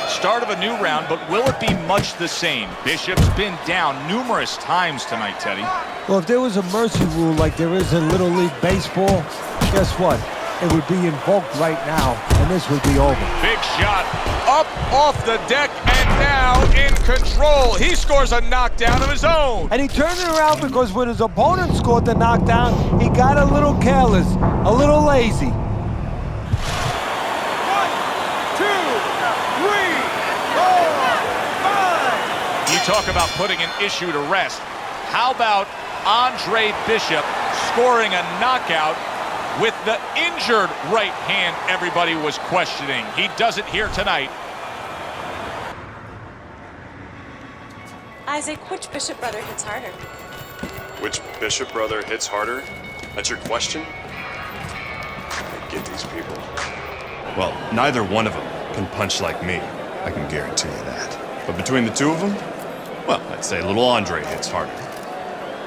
Speaker 5: Start of a new round, but will it be much the same? Bishop's been down numerous times tonight, Teddy.
Speaker 6: Well, if there was a mercy rule like there is in Little League Baseball, guess what? It would be invoked right now, and this would be over.
Speaker 5: Big shot up off the deck, and now in control. He scores a knockdown of his own.
Speaker 6: And he turned it around because when his opponent scored the knockdown, he got a little careless, a little lazy.
Speaker 15: 1, 2, 3, 4, 5.
Speaker 5: You talk about putting an issue to rest. How about Andre Bishop scoring a knockout with the injured right hand everybody was questioning? He does it here tonight.
Speaker 9: Isaac, which Bishop brother hits harder?
Speaker 11: Which Bishop brother hits harder? That's your question? I get these people. Well, neither one of them can punch like me. I can guarantee you that. But between the two of them, well, I'd say little Andre hits harder.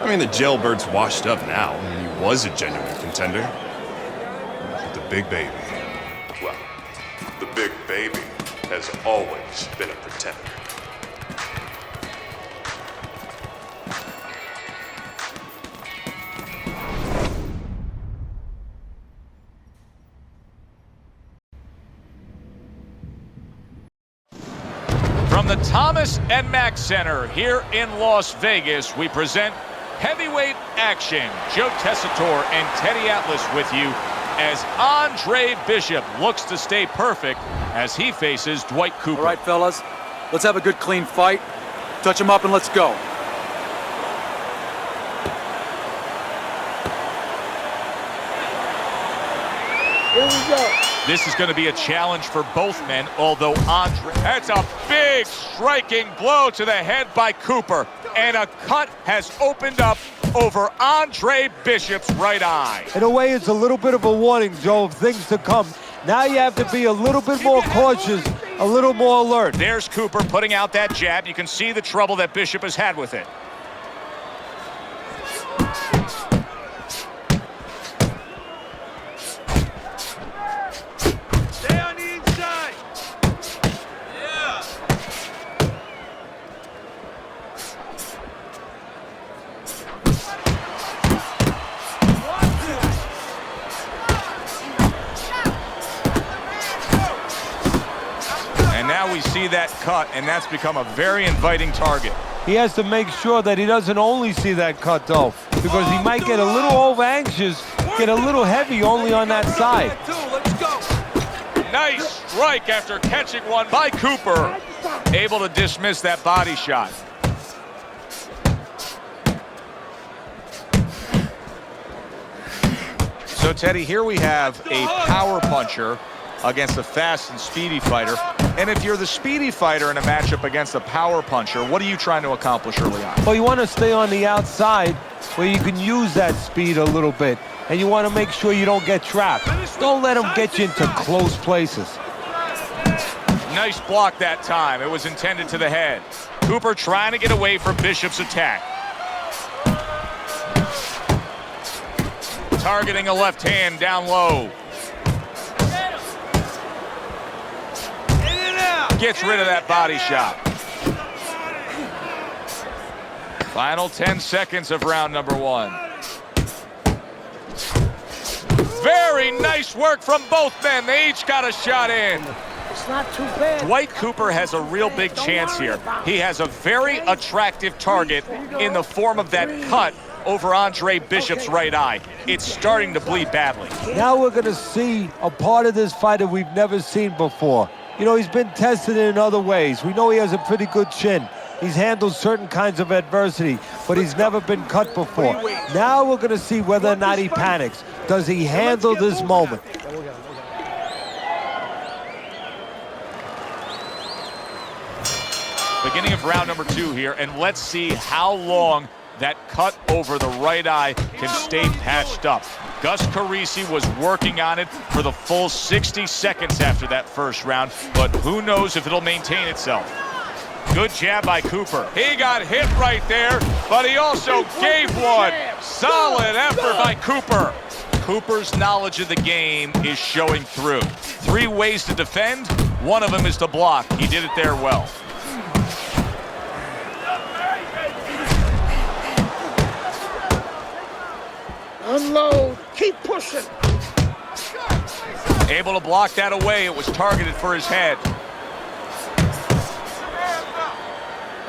Speaker 11: I mean, the jailbird's washed up now. I mean, he was a genuine contender. But the big baby, well, the big baby has always been a pretender.
Speaker 5: From the Thomas and Mack Center here in Las Vegas, we present heavyweight action. Joe Tessitore and Teddy Atlas with you as Andre Bishop looks to stay perfect as he faces Dwight Cooper.
Speaker 7: All right, fellas, let's have a good, clean fight. Touch him up and let's go.
Speaker 8: Here we go.
Speaker 5: This is going to be a challenge for both men, although Andre... That's a big striking blow to the head by Cooper, and a cut has opened up over Andre Bishop's right eye.
Speaker 6: In a way, it's a little bit of a warning, Joe, of things to come. Now you have to be a little bit more cautious, a little more alert.
Speaker 5: There's Cooper putting out that jab. You can see the trouble that Bishop has had with it. see that cut, and that's become a very inviting target.
Speaker 6: He has to make sure that he doesn't only see that cut, though, because he might get a little over-anxious, get a little heavy only on that side.
Speaker 5: Nice strike after catching one by Cooper. Able to dismiss that body shot. So, Teddy, here we have a power puncher against a fast and speedy fighter. And if you're the speedy fighter in a matchup against a power puncher, what are you trying to accomplish early on?
Speaker 6: Well, you want to stay on the outside where you can use that speed a little bit. And you want to make sure you don't get trapped. Don't let him get you into close places.
Speaker 5: Nice block that time. It was intended to the head. Cooper trying to get away from Bishop's attack. Targeting a left hand down low. Gets rid of that body shot. Final 10 seconds of round number 1. Very nice work from both men. They each got a shot in.
Speaker 8: It's not too bad.
Speaker 5: Dwight Cooper has a real big chance here. He has a very attractive target in the form of that cut over Andre Bishop's right eye. It's starting to bleed badly.
Speaker 6: Now we're going to see a part of this fight that we've never seen before. You know, he's been tested in other ways. We know he has a pretty good chin. He's handled certain kinds of adversity, but he's never been cut before. Now we're going to see whether or not he panics. Does he handle this moment?
Speaker 5: Beginning of round number 2 here, and let's see how long that cut over the right eye can stay patched up. Gus Carisi was working on it for the full 60 seconds after that first round, but who knows if it'll maintain itself. Good jab by Cooper. He got hit right there, but he also gave one. Solid effort by Cooper. Cooper's knowledge of the game is showing through. 3 ways to defend, one of them is to block. He did it there well.
Speaker 8: Unload. Keep pushing.
Speaker 5: Able to block that away. It was targeted for his head.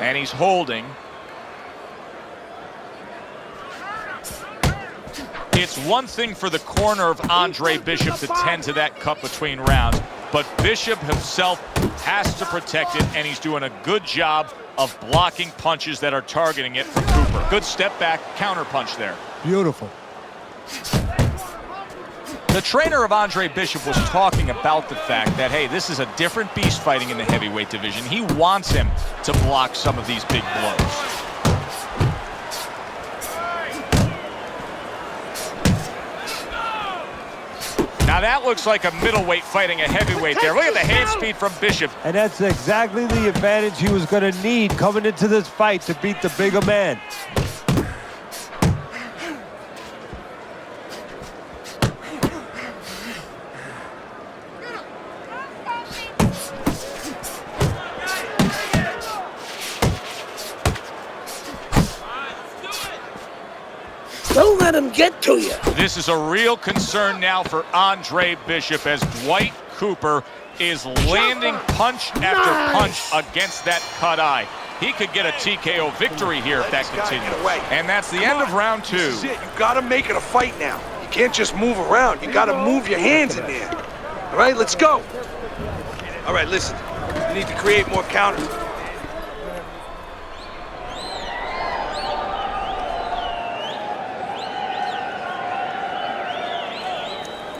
Speaker 5: And he's holding. It's one thing for the corner of Andre Bishop to tend to that cut between rounds, but Bishop himself has to protect it, and he's doing a good job of blocking punches that are targeting it from Cooper. Good step back, counter punch there.
Speaker 6: Beautiful.
Speaker 5: The trainer of Andre Bishop was talking about the fact that, hey, this is a different beast fighting in the heavyweight division. He wants him to block some of these big blows. Now that looks like a middleweight fighting a heavyweight there. Look at the hand speed from Bishop.
Speaker 6: And that's exactly the advantage he was going to need coming into this fight to beat the bigger man.
Speaker 8: Don't let him get to you.
Speaker 5: This is a real concern now for Andre Bishop as Dwight Cooper is landing punch after punch against that cut eye. He could get a TKO victory here if that continues. And that's the end of round 2.
Speaker 15: This is it. You gotta make it a fight now. You can't just move around. You gotta move your hands in there. All right, let's go. All right, listen. You need to create more counters.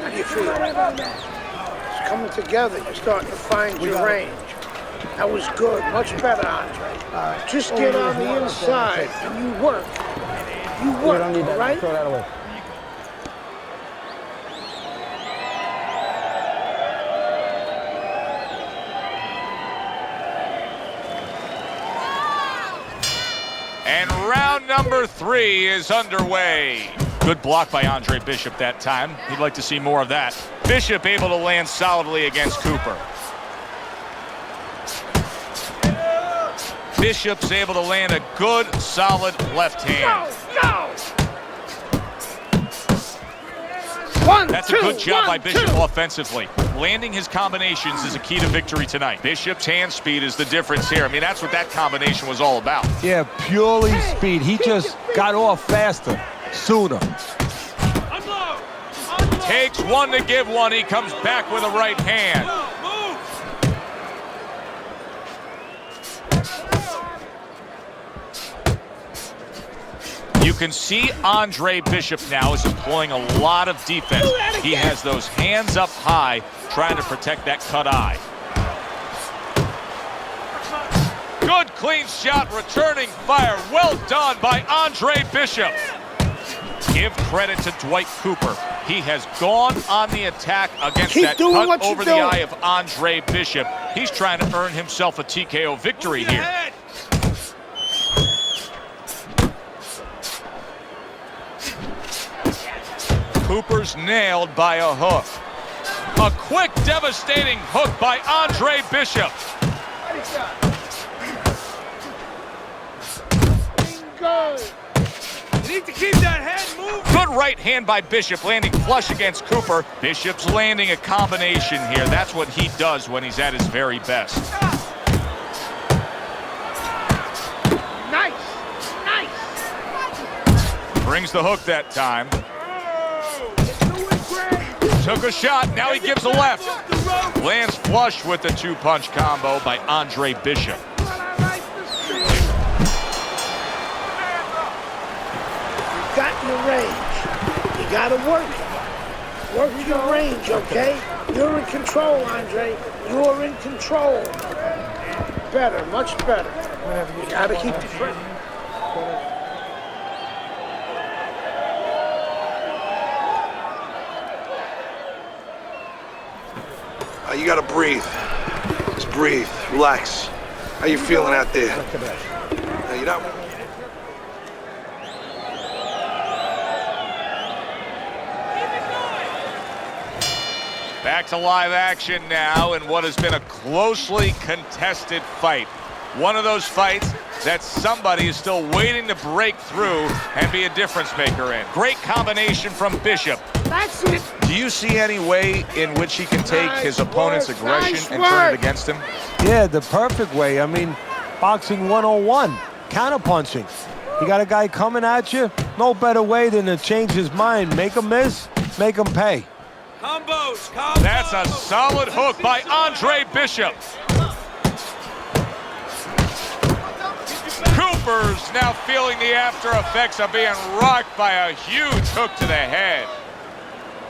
Speaker 8: How do you feel? It's coming together. You're starting to find your range. That was good. Much better, Andre. Just get on the inside and you work. You work, all right?
Speaker 19: Throw that away.
Speaker 5: And round number 3 is underway. Good block by Andre Bishop that time. He'd like to see more of that. Bishop able to land solidly against Cooper. Bishop's able to land a good, solid left hand.
Speaker 8: Go!
Speaker 5: That's a good job by Bishop offensively. Landing his combinations is a key to victory tonight. Bishop's hand speed is the difference here. I mean, that's what that combination was all about.
Speaker 6: Yeah, purely speed. He just got off faster, sooner.
Speaker 5: Takes one to give one. He comes back with a right hand. You can see Andre Bishop now is employing a lot of defense. He has those hands up high, trying to protect that cut eye. Good clean shot, returning fire. Well done by Andre Bishop. Give credit to Dwight Cooper. He has gone on the attack against that cut over the eye of Andre Bishop. He's trying to earn himself a TKO victory here. Cooper's nailed by a hook. A quick, devastating hook by Andre Bishop.
Speaker 15: You need to keep that head moving.
Speaker 5: Good right hand by Bishop, landing flush against Cooper. Bishop's landing a combination here. That's what he does when he's at his very best.
Speaker 8: Nice.
Speaker 5: Brings the hook that time. Took a shot, now he gives a left. Lands flush with the two-punch combo by Andre Bishop.
Speaker 8: You got your range. You gotta work it. Work your range, okay? You're in control, Andre. You're in control. Better, much better. You gotta keep the pressure.
Speaker 15: You gotta breathe. Just breathe. Relax. How you feeling out there? Now, you know.
Speaker 5: Back to live action now in what has been a closely contested fight. One of those fights that somebody is still waiting to break through and be a difference maker in. Great combination from Bishop.
Speaker 8: That's it.
Speaker 5: Do you see any way in which he can take his opponent's aggression and turn it against him?
Speaker 6: Yeah, the perfect way. I mean, boxing 101, counterpunching. You got a guy coming at you, no better way than to change his mind. Make him miss, make him pay.
Speaker 15: Combos.
Speaker 5: That's a solid hook by Andre Bishop. Cooper's now feeling the after effects of being rocked by a huge hook to the head.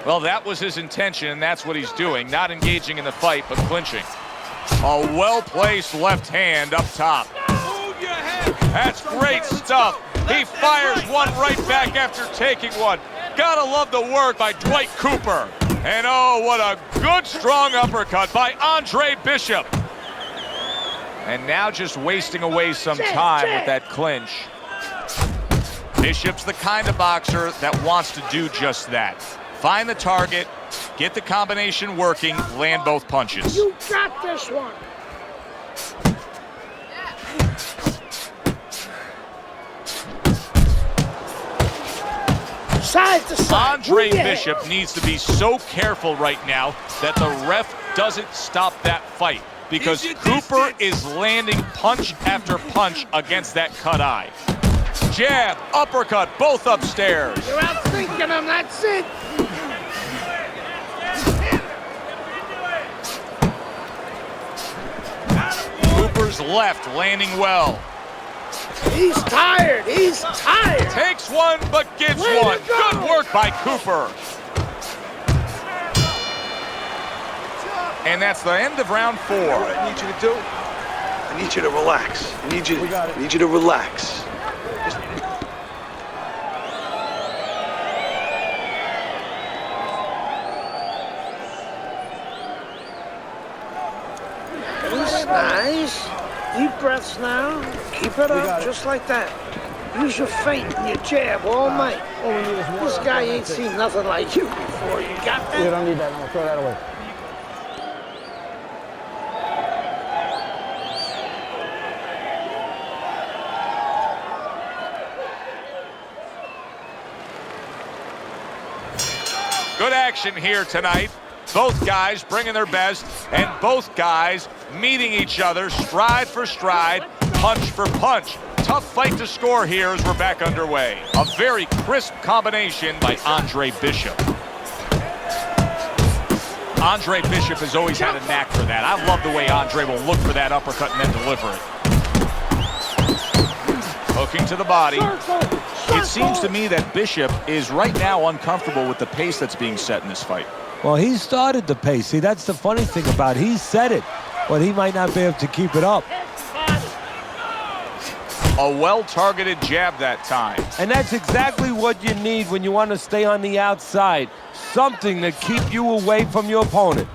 Speaker 5: Well, that was his intention, and that's what he's doing. Not engaging in the fight, but clinching. A well-placed left hand up top. That's great stuff. He fires one right back after taking one. Gotta love the work by Dwight Cooper. And oh, what a good, strong uppercut by Andre Bishop. And now just wasting away some time with that clinch. Bishop's the kind of boxer that wants to do just that. Find the target, get the combination working, land both punches.
Speaker 8: You got this one. Side to side.
Speaker 5: Andre Bishop needs to be so careful right now that the ref doesn't stop that fight, because Cooper is landing punch after punch against that cut eye. Jab, uppercut, both upstairs.
Speaker 8: You're outthinking him, that's it.
Speaker 5: Cooper's left landing well.
Speaker 8: He's tired, he's tired.
Speaker 5: Takes one, but gives one. Good work by Cooper. And that's the end of round 4.
Speaker 15: You know what I need you to do? I need you to relax. I need you to relax.
Speaker 8: Nice. Deep breaths now. Keep it up, just like that. Use your feint and your jab all night. This guy ain't seen nothing like you before. You got that?
Speaker 19: You don't need that. No, throw that away.
Speaker 5: Good action here tonight. Both guys bringing their best, and both guys meeting each other stride for stride, punch for punch. Tough fight to score here as we're back underway. A very crisp combination by Andre Bishop. Andre Bishop has always had a knack for that. I love the way Andre will look for that uppercut and then deliver it. Hooking to the body. It seems to me that Bishop is right now uncomfortable with the pace that's being set in this fight.
Speaker 6: Well, he started the pace. See, that's the funny thing about it. He set it, but he might not be able to keep it up.
Speaker 5: A well-targeted jab that time.
Speaker 6: And that's exactly what you need when you want to stay on the outside. Something to keep you away from your opponent.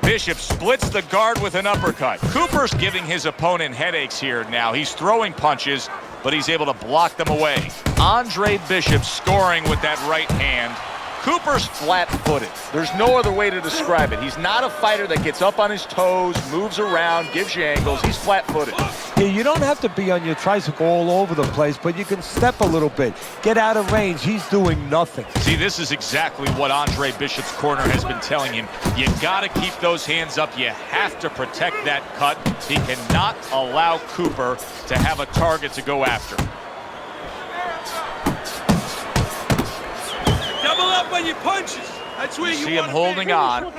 Speaker 5: Bishop splits the guard with an uppercut. Cooper's giving his opponent headaches here now. He's throwing punches, but he's able to block them away. Andre Bishop scoring with that right hand. Cooper's flat-footed. There's no other way to describe it. He's not a fighter that gets up on his toes, moves around, gives you angles. He's flat-footed.
Speaker 6: Yeah, you don't have to be on your tricycle all over the place, but you can step a little bit. Get out of range. He's doing nothing.
Speaker 5: See, this is exactly what Andre Bishop's corner has been telling him. You got to keep those hands up. You have to protect that cut. He cannot allow Cooper to have a target to go after.
Speaker 15: Double up on your punches. That's where you
Speaker 5: see him holding on.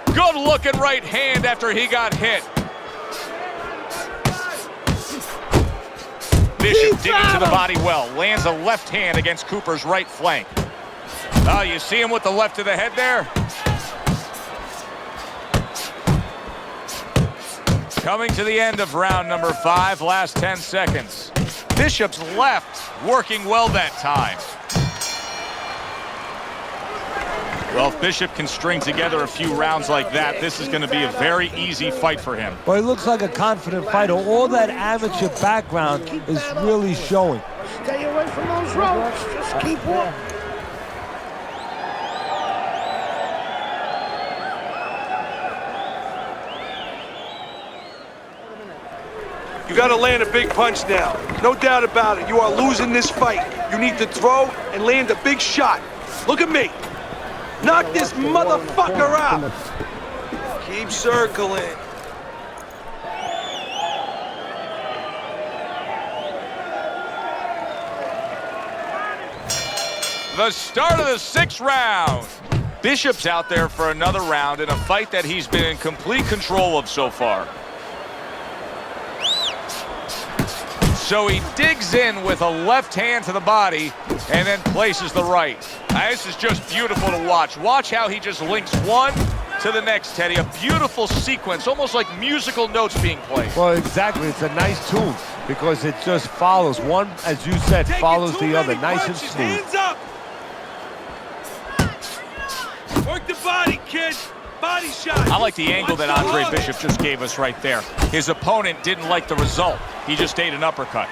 Speaker 5: Good looking right hand after he got hit. Bishop digging to the body well. Lands a left hand against Cooper's right flank. Oh, you see him with the left to the head there? Coming to the end of round number 5, last 10 seconds. Bishop's left working well that time. Well, if Bishop can string together a few rounds like that, this is going to be a very easy fight for him.
Speaker 6: Well, he looks like a confident fighter. All that amateur background is really showing.
Speaker 8: Stay away from those ropes. Just keep walking.
Speaker 15: You gotta land a big punch now. No doubt about it. You are losing this fight. You need to throw and land a big shot. Look at me. Knock this motherfucker out. Keep circling.
Speaker 5: The start of the 6th round. Bishop's out there for another round in a fight that he's been in complete control of so far. So he digs in with a left hand to the body and then places the right. This is just beautiful to watch. Watch how he just links one to the next, Teddy. A beautiful sequence, almost like musical notes being played.
Speaker 6: Well, exactly. It's a nice tune because it just follows. One, as you said, follows the other. Nice and smooth.
Speaker 15: Hands up. Work the body, kid. Body shot.
Speaker 5: I like the angle that Andre Bishop just gave us right there. His opponent didn't like the result. He just ate an uppercut.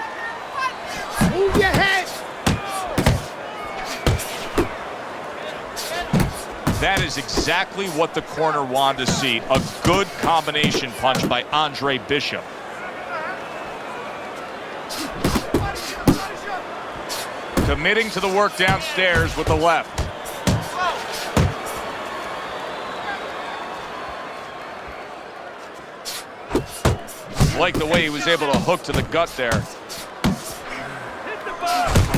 Speaker 8: Move your head.
Speaker 5: That is exactly what the corner wanted to see. A good combination punch by Andre Bishop. Committing to the work downstairs with the left. Like the way he was able to hook to the gut there.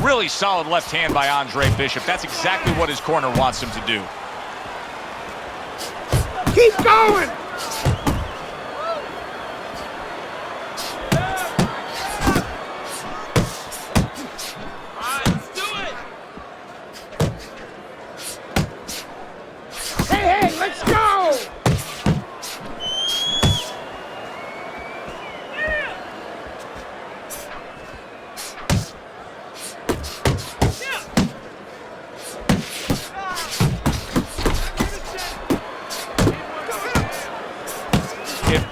Speaker 5: Really solid left hand by Andre Bishop. That's exactly what his corner wants him to do.
Speaker 8: Keep going. Hey, let's go.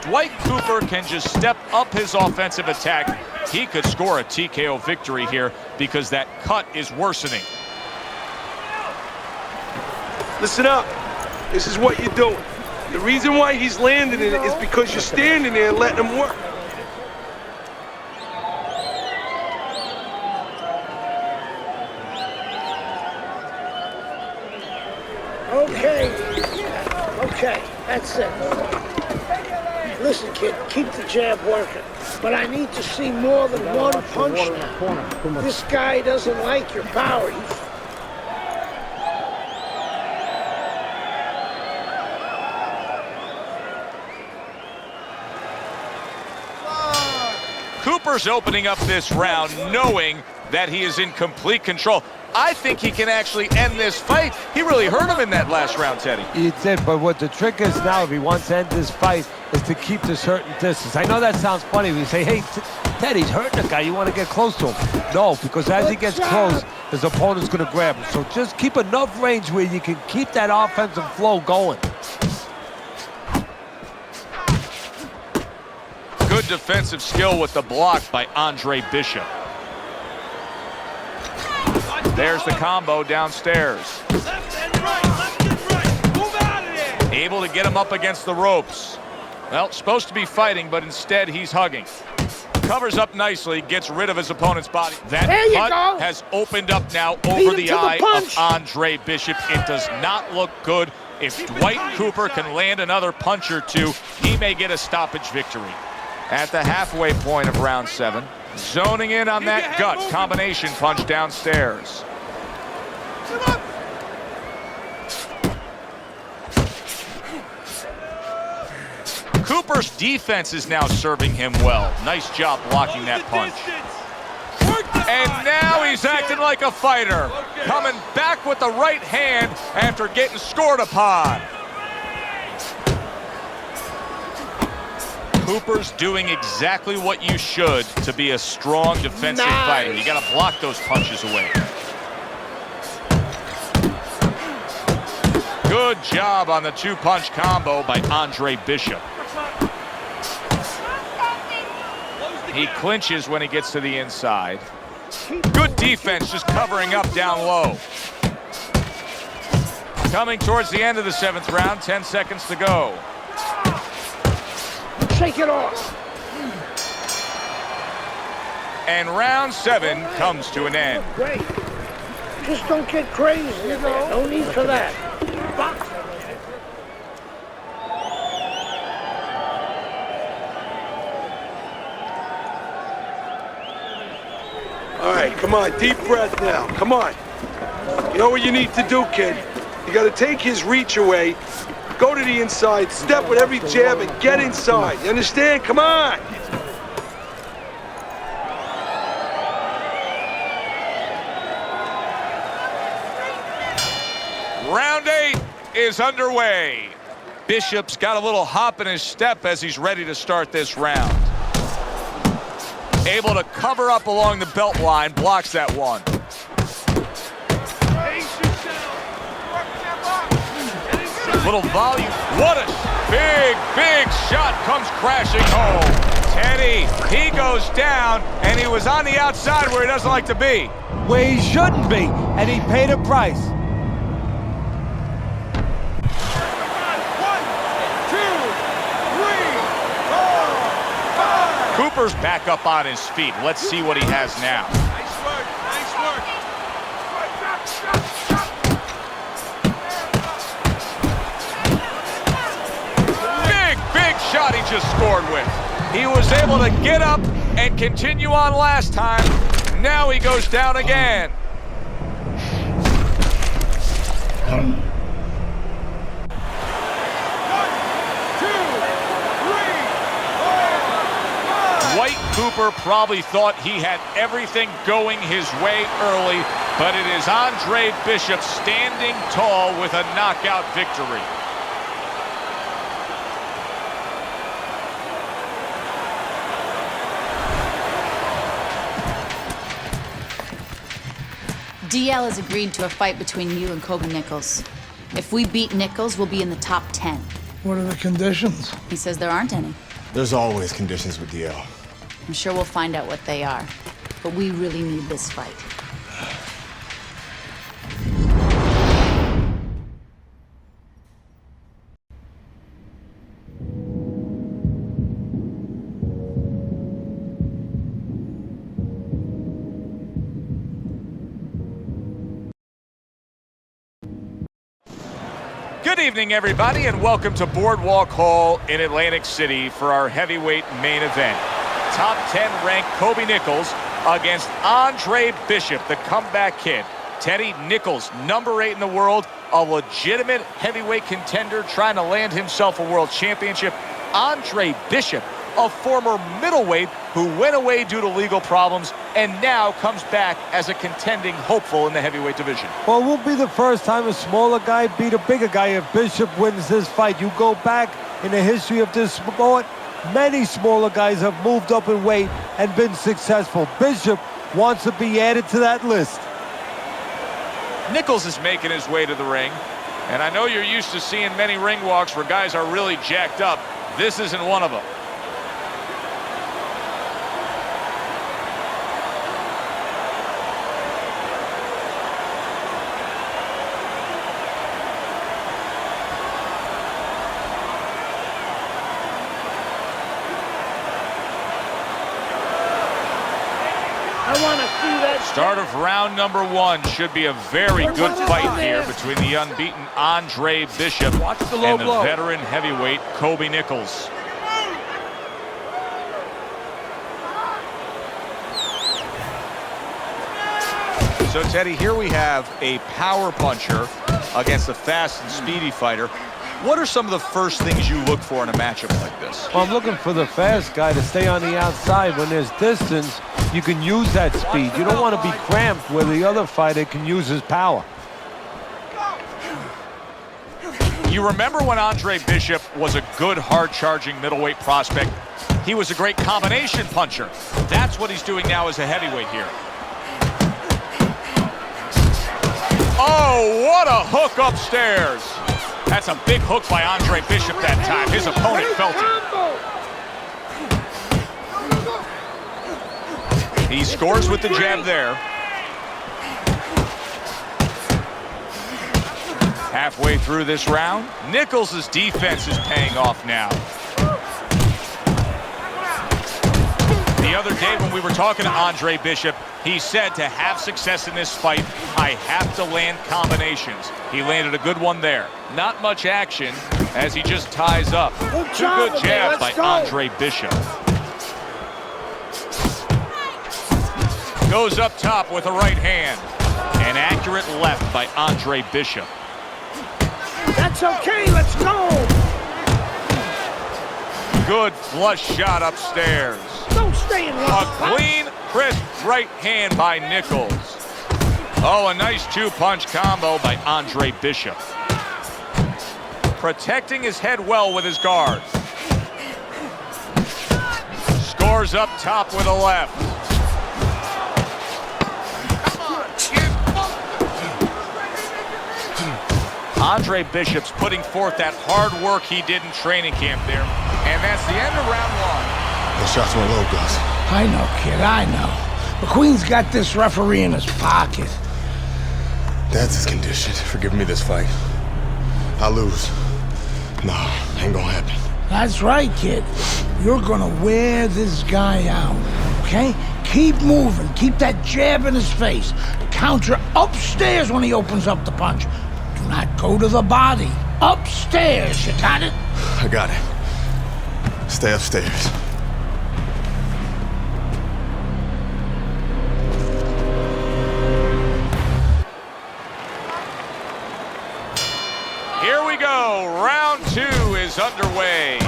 Speaker 5: Dwight Cooper can just step up his offensive attack, he could score a TKO victory here because that cut is worsening.
Speaker 15: Listen up. This is what you're doing. The reason why he's landing it is because you're standing there and letting him work.
Speaker 8: Okay. Okay, that's it. Listen, kid, keep the jab working. But I need to see more than one punch now. This guy doesn't like your power.
Speaker 5: Cooper's opening up this round knowing that he is in complete control. I think he can actually end this fight. He really hurt him in that last round, Teddy.
Speaker 6: He did, but what the trick is now, if he wants to end this fight, is to keep this certain distance. I know that sounds funny when you say, hey, Teddy's hurting the guy, you want to get close to him. No, because as he gets close, his opponent's going to grab him. So just keep enough range where you can keep that offensive flow going.
Speaker 5: Good defensive skill with the block by Andre Bishop. There's the combo downstairs. Able to get him up against the ropes. Well, supposed to be fighting, but instead he's hugging. Covers up nicely, gets rid of his opponent's body. That cut has opened up now over the eye of Andre Bishop. It does not look good. If Dwight Cooper can land another punch or two, he may get a stoppage victory. At the halfway point of round 7, zoning in on that gut combination punch downstairs. Cooper's defense is now serving him well. Nice job blocking that punch. And now he's acting like a fighter. Coming back with the right hand after getting scored upon. Cooper's doing exactly what you should to be a strong defensive fighter. You got to block those punches away. Good job on the two-punch combo by Andre Bishop. He clinches when he gets to the inside. Good defense, just covering up down low. Coming towards the end of the 7th round, 10 seconds to go.
Speaker 8: Shake it off.
Speaker 5: And round 7 comes to an end.
Speaker 8: Great. Just don't get crazy, man. No need for that.
Speaker 15: All right, come on, deep breath now. Come on. You know what you need to do, kid? You got to take his reach away, go to the inside, step with every jab, and get inside. You understand? Come on.
Speaker 5: Round 8 is underway. Bishop's got a little hop in his step as he's ready to start this round. Able to cover up along the belt line, blocks that one. Little volume. What a big shot comes crashing home. Teddy, he goes down, and he was on the outside where he doesn't like to be.
Speaker 6: Where he shouldn't be, and he paid a price.
Speaker 5: Cooper's back up on his feet. Let's see what he has now.
Speaker 15: Nice work, nice work.
Speaker 5: Big shot he just scored with. He was able to get up and continue on last time. Now he goes down again. Dwight Cooper probably thought he had everything going his way early, but it is Andre Bishop standing tall with a knockout victory.
Speaker 12: DL has agreed to a fight between you and Kobe Nichols. If we beat Nichols, we'll be in the top 10.
Speaker 1: What are the conditions?
Speaker 12: He says there aren't any.
Speaker 2: There's always conditions with DL.
Speaker 12: I'm sure we'll find out what they are. But we really need this fight.
Speaker 5: Good evening, everybody, and welcome to Boardwalk Hall in Atlantic City for our heavyweight main event. Top 10 ranked Kobe Nichols against Andre Bishop, the comeback kid. Teddy Nichols, number 8 in the world, a legitimate heavyweight contender trying to land himself a world championship. Andre Bishop, a former middleweight who went away due to legal problems and now comes back as a contending hopeful in the heavyweight division.
Speaker 6: Well, it won't be the first time a smaller guy beat a bigger guy if Bishop wins this fight. You go back in the history of this sport, many smaller guys have moved up in weight and been successful. Bishop wants to be added to that list.
Speaker 5: Nichols is making his way to the ring, and I know you're used to seeing many ring walks where guys are really jacked up. This isn't one of them. Start of round number 1 should be a very good fight here between the unbeaten Andre Bishop and the veteran heavyweight Kobe Nichols. So, Teddy, here we have a power puncher against a fast and speedy fighter. What are some of the first things you look for in a matchup like this?
Speaker 6: Well, I'm looking for the fast guy to stay on the outside. When there's distance, you can use that speed. You don't want to be cramped where the other fighter can use his power.
Speaker 5: You remember when Andre Bishop was a good, hard-charging middleweight prospect? He was a great combination puncher. That's what he's doing now as a heavyweight here. Oh, what a hook upstairs. That's a big hook by Andre Bishop that time. His opponent felt it. He scores with the jab there. Halfway through this round, Nichols' defense is paying off now. The other day when we were talking to Andre Bishop, he said to have success in this fight, I have to land combinations. He landed a good one there. Not much action as he just ties up. Two good jabs by Andre Bishop. Goes up top with a right hand. An accurate left by Andre Bishop.
Speaker 8: That's okay, let's go!
Speaker 5: Good flush shot upstairs.
Speaker 8: Don't stay in one.
Speaker 5: A clean, crisp right hand by Nichols. Oh, a nice two-punch combo by Andre Bishop. Protecting his head well with his guard. Scores up top with a left. Andre Bishop's putting forth that hard work he did in training camp there. And that's the end of round 1.
Speaker 4: Those shots went low, Gus.
Speaker 1: I know, kid, I know. McQueen's got this referee in his pocket.
Speaker 2: Dad's his condition for giving me this fight. I lose. No, ain't gonna happen.
Speaker 1: That's right, kid. You're gonna wear this guy out, okay? Keep moving. Keep that jab in his face. Counter upstairs when he opens up the punch. Do not go to the body. Upstairs, you got it?
Speaker 2: I got it. Stay upstairs.
Speaker 5: Here we go. Round 2 is underway.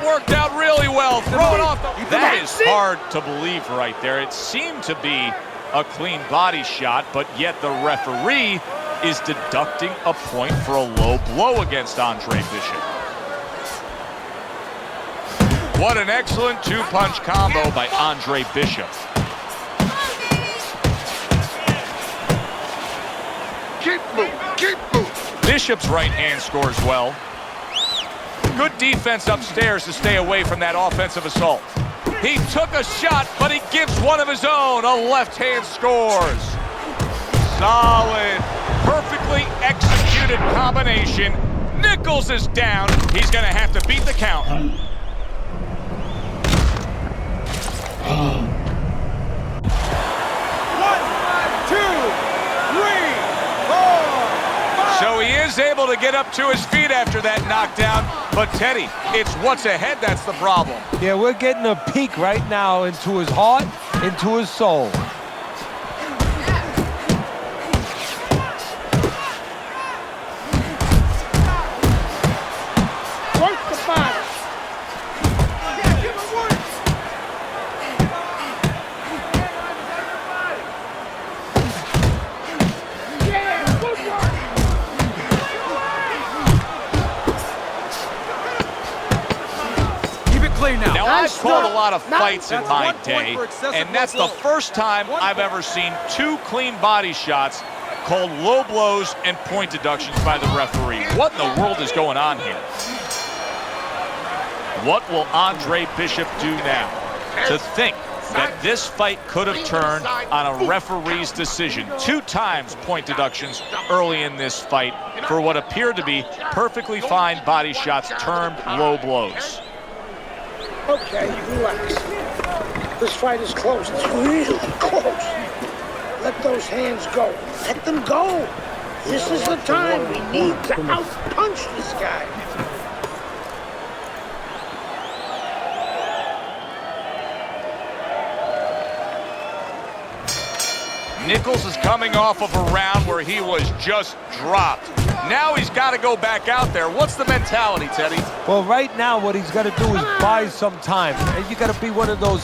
Speaker 5: Worked out really well, throwing off the... That is hard to believe right there. It seemed to be a clean body shot, but yet the referee is deducting a point for a low blow against Andre Bishop. What an excellent two-punch combo by Andre Bishop.
Speaker 13: Keep moving, keep moving.
Speaker 5: Bishop's right hand scores well. Good defense upstairs to stay away from that offensive assault. He took a shot, but he gives one of his own. A left hand scores. Solid, perfectly executed combination. Nichols is down. He's going to have to beat the count. So he is able to get up to his feet after that knockdown. But Teddy, it's what's ahead that's the problem.
Speaker 6: Yeah, we're getting a peek right now into his heart, into his soul.
Speaker 8: Work the body.
Speaker 5: Now, I've called a lot of fights in my day, and that's the first time I've ever seen two clean body shots called low blows and point deductions by the referee. What in the world is going on here? What will Andre Bishop do now? To think that this fight could have turned on a referee's decision. 2 times point deductions early in this fight for what appeared to be perfectly fine body shots termed low blows.
Speaker 8: Okay, relax. This fight is close. It's really close. Let those hands go. Let them go. This is the time we need to out-punch this guy.
Speaker 5: Nichols is coming off of a round where he was just dropped. Now he's got to go back out there. What's the mentality, Teddy?
Speaker 6: Well, right now what he's got to do is buy some time. And you got to be one of those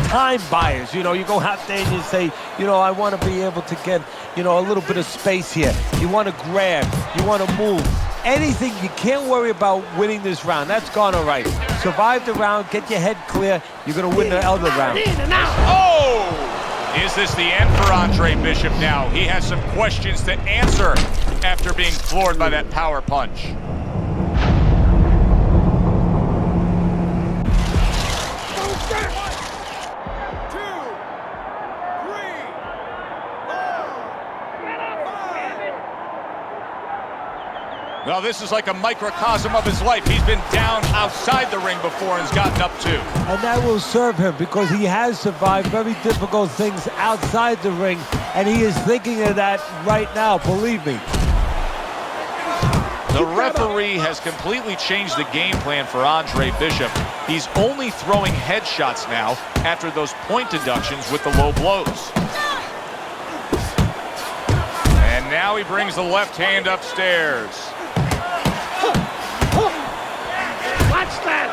Speaker 6: time buyers. You know, you go out there and you say, you know, I want to be able to get, you know, a little bit of space here. You want to grab. You want to move. Anything, you can't worry about winning this round. That's gone all right. Survive the round, get your head clear. You're going to win the other round.
Speaker 5: Oh! Is this the end for Andre Bishop now? He has some questions to answer after being floored by that power punch. Well, this is like a microcosm of his life. He's been down outside the ring before and has gotten up too.
Speaker 6: And that will serve him because he has survived very difficult things outside the ring, and he is thinking of that right now, believe me.
Speaker 5: The referee has completely changed the game plan for Andre Bishop. He's only throwing headshots now after those point deductions with the low blows. And now he brings the left hand upstairs.
Speaker 8: Watch that.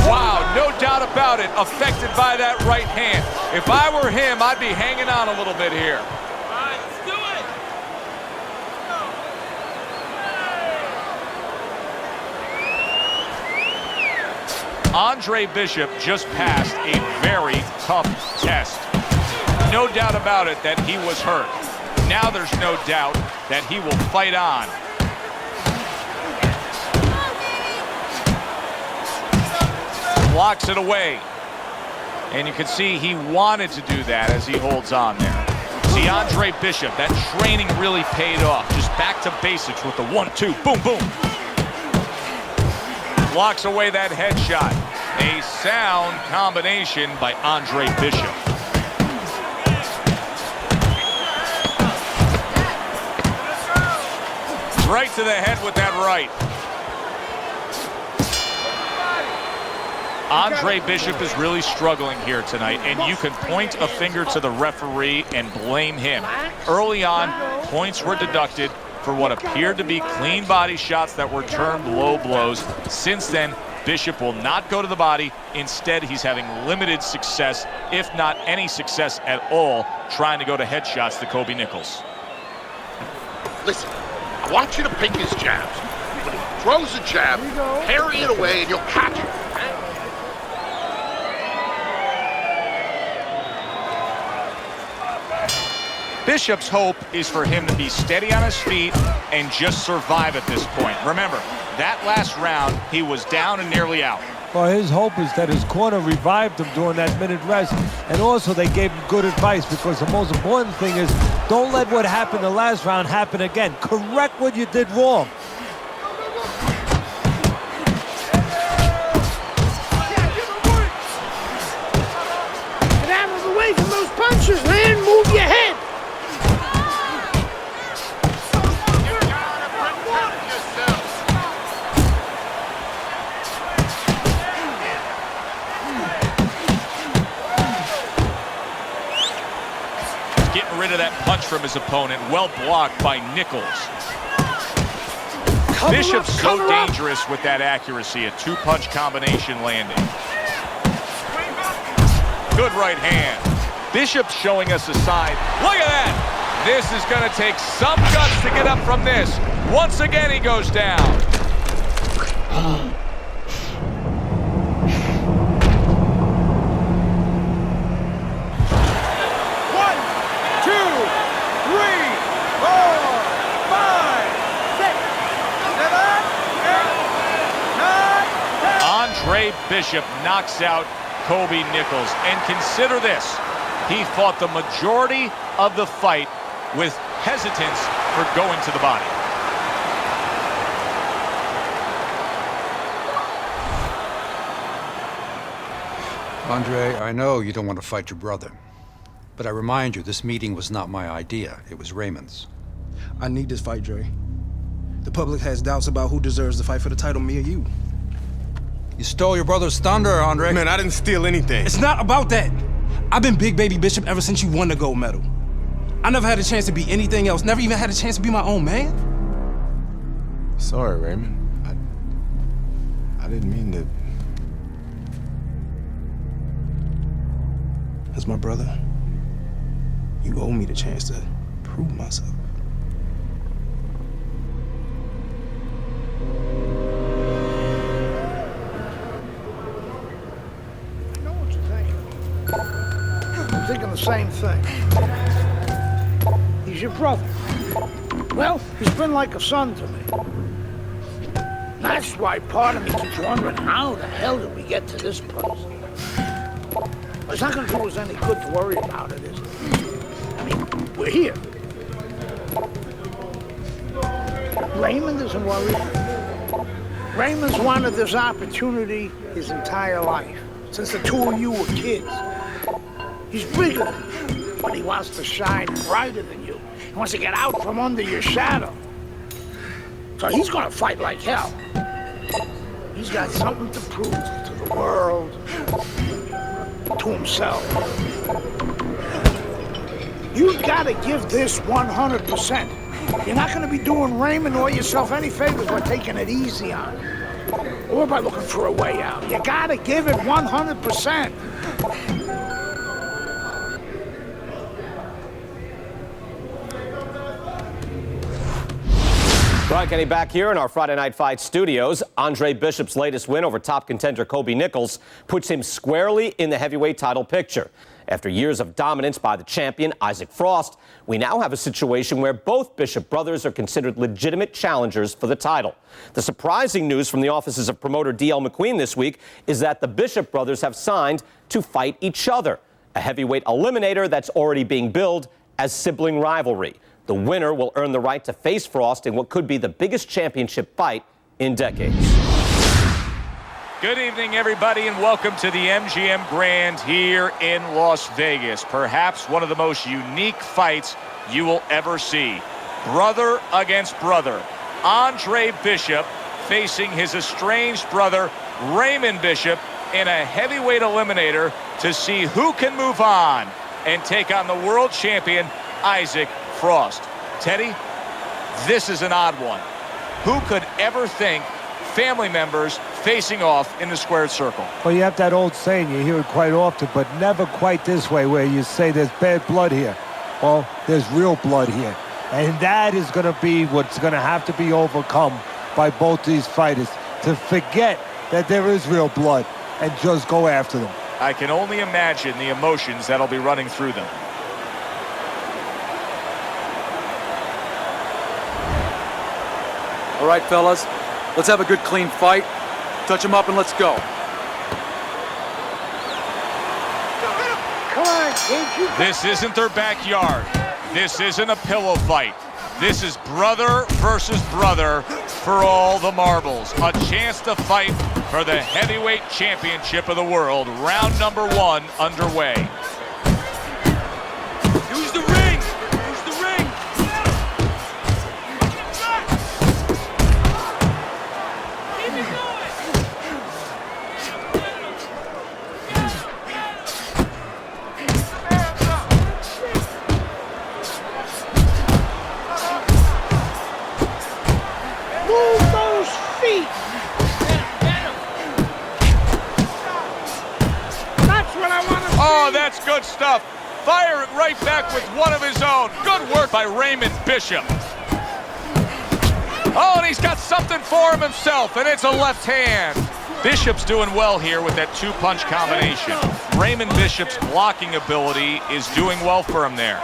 Speaker 5: Wow, no doubt about it, affected by that right hand. If I were him, I'd be hanging on a little bit here.
Speaker 17: Let's do it.
Speaker 5: Andre Bishop just passed a very tough test. No doubt about it that he was hurt. Now there's no doubt that he will fight on. Blocks it away. And you can see he wanted to do that as he holds on there. See, Andre Bishop, that training really paid off. Just back to basics with the 1-2, boom, boom. Blocks away that headshot. A sound combination by Andre Bishop. Right to the head with that right. Andre Bishop is really struggling here tonight, and you can point a finger to the referee and blame him. Early on, points were deducted for what appeared to be clean body shots that were termed low blows. Since then, Bishop will not go to the body. Instead, he's having limited success, if not any success at all, trying to go to headshots to Kobe Nichols.
Speaker 13: Listen, I want you to pick his jabs. When he throws a jab, parry it away and you'll catch it.
Speaker 5: Bishop's hope is for him to be steady on his feet and just survive at this point. Remember, that last round, he was down and nearly out.
Speaker 6: Well, his hope is that his corner revived him during that minute rest, and also they gave him good advice, because the most important thing is don't let what happened the last round happen again. Correct what you did wrong.
Speaker 8: Get out of the way from those punches, man. Move your head.
Speaker 5: Getting rid of that punch from his opponent. Well blocked by Nichols. Bishop's so dangerous with that accuracy. A two-punch combination landing. Good right hand. Bishop's showing us a side. Look at that. This is going to take some guts to get up from this. Once again, he goes down. 'Andre Bishop knocks out Kobe Nichols. And consider this, he fought the majority of the fight with hesitance for going to the body.
Speaker 10: Andre, I know you don't want to fight your brother, but I remind you, this meeting was not my idea. It was Raymond's.
Speaker 18: I need this fight, Dre. The public has doubts about who deserves the fight for the title, me or you.
Speaker 10: You stole your brother's thunder, Andre.
Speaker 2: Man, I didn't steal anything.
Speaker 18: It's not about that. I've been Big Baby Bishop ever since you won the gold medal. I never had a chance to be anything else. Never even had a chance to be my own man.
Speaker 2: Sorry, Raymond. I didn't mean to.
Speaker 18: As my brother, you owe me the chance to prove myself.
Speaker 8: I know what you're thinking. I'm thinking the same thing. He's your brother. Well, he's been like a son to me. That's why part of me keeps wondering, how the hell did we get to this place? It's not going to do us any good to worry about it, is it? I mean, we're here. Raymond isn't worried. Raymond's wanted this opportunity his entire life, since the two of you were kids. He's bigger than you, but he wants to shine brighter than you. He wants to get out from under your shadow. So he's going to fight like hell. He's got something to prove to the world, to himself. You've got to give this 100%. You're not going to be doing Raymond or yourself any favors by taking it easy on him, or by looking for a way out. You got to give it 100%.
Speaker 14: Brian Kenny back here in our Friday Night Fight studios. Andre Bishop's latest win over top contender Kobe Nichols puts him squarely in the heavyweight title picture. After years of dominance by the champion, Isaac Frost, we now have a situation where both Bishop brothers are considered legitimate challengers for the title. The surprising news from the offices of promoter D.L. McQueen this week is that the Bishop brothers have signed to fight each other, a heavyweight eliminator that's already being billed as sibling rivalry. The winner will earn the right to face Frost in what could be the biggest championship fight in decades.
Speaker 5: Good evening, everybody, and welcome to the MGM Grand here in Las Vegas. Perhaps one of the most unique fights you will ever see. Brother against brother. Andre Bishop facing his estranged brother, Raymond Bishop, in a heavyweight eliminator to see who can move on and take on the world champion, Isaac Frost. Teddy, this is an odd one. Who could ever think family members facing off in the squared circle?
Speaker 6: Well, you have that old saying, you hear it quite often, but never quite this way, where you say there's bad blood here. Well, there's real blood here. And that is going to be what's going to have to be overcome by both these fighters, to forget that there is real blood and just go after them.
Speaker 5: I can only imagine the emotions that'll be running through them.
Speaker 7: All right, fellas, let's have a good, clean fight. Touch him up and let's go.
Speaker 8: Come on, kid.
Speaker 5: This isn't their backyard. This isn't a pillow fight. This is brother versus brother for all the marbles. A chance to fight for the heavyweight championship of the world. Round number 1 underway.
Speaker 15: Use the ring! Use the ring! Keep it going!
Speaker 8: Move those feet. That's what I want to see.
Speaker 5: Oh, that's good stuff. Fire it right back with one of his own. Good work by Raymond Bishop. Oh, and he's got something for him himself, and it's a left hand. Bishop's doing well here with that 2-punch combination. Raymond Bishop's blocking ability is doing well for him there.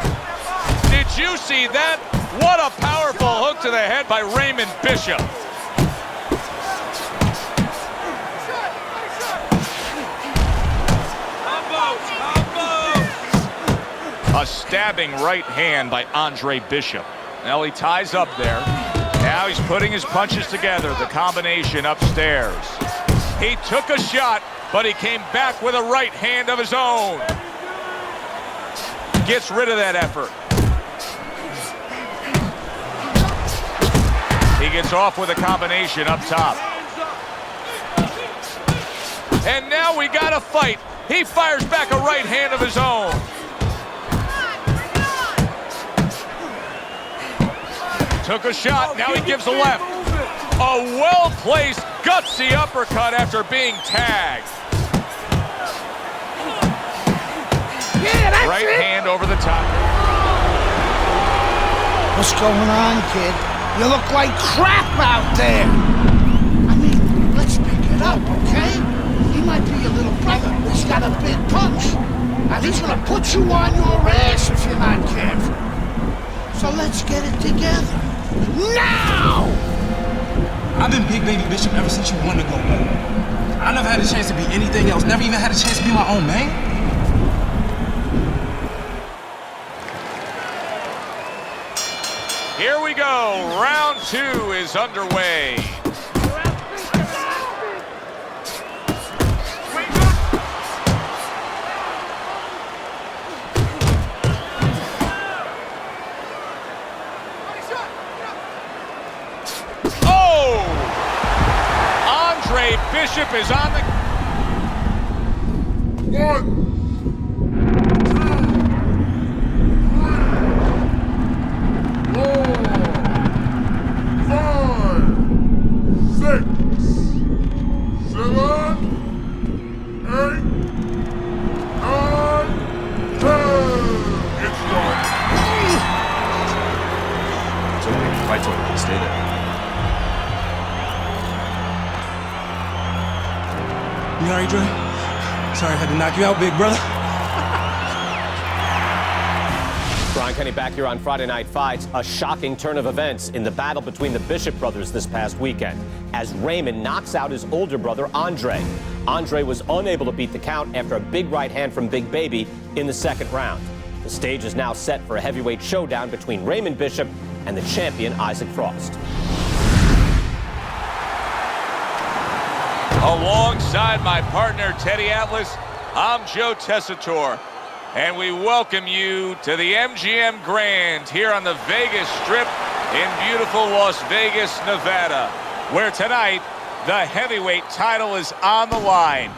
Speaker 5: Did you see that? What a powerful hook to the head by Raymond Bishop. A stabbing right hand by Andre Bishop. Now he ties up there. Now he's putting his punches together, the combination upstairs. He took a shot, but he came back with a right hand of his own. Gets rid of that effort. He gets off with a combination up top. And now we got a fight. He fires back a right hand of his own. Took a shot, now he gives a left. A well-placed, gutsy uppercut after being tagged.
Speaker 8: Yeah, that's
Speaker 5: right
Speaker 8: it.
Speaker 5: Hand over the top.
Speaker 8: What's going on, kid? You look like crap out there. I mean, let's pick it up, okay? He might be your little brother. He's got a big punch. And he's gonna put you on your ass if you're not careful. So let's get it together. Now!
Speaker 18: I've been Big Baby Bishop ever since you wanted to go, man. I never had a chance to be anything else. Never even had a chance to be my own man.
Speaker 5: Here we go. Round 2 is underway. Bishop is on the...
Speaker 13: 1, 2, 3, 4, 5, 6, 7, 8, 9, 10. It's done.
Speaker 11: It's okay. Fight's over. Stay there.
Speaker 18: You alright, Dre? Sorry I had to knock you out, big brother.
Speaker 14: Brian Kenny back here on Friday Night Fights. A shocking turn of events in the battle between the Bishop brothers this past weekend as Raymond knocks out his older brother, Andre. Andre was unable to beat the count after a big right hand from Big Baby in the second round. The stage is now set for a heavyweight showdown between Raymond Bishop and the champion, Isaac Frost.
Speaker 5: Alongside my partner, Teddy Atlas, I'm Joe Tessitore, and we welcome you to the MGM Grand here on the Vegas Strip in beautiful Las Vegas, Nevada, where tonight the heavyweight title is on the line.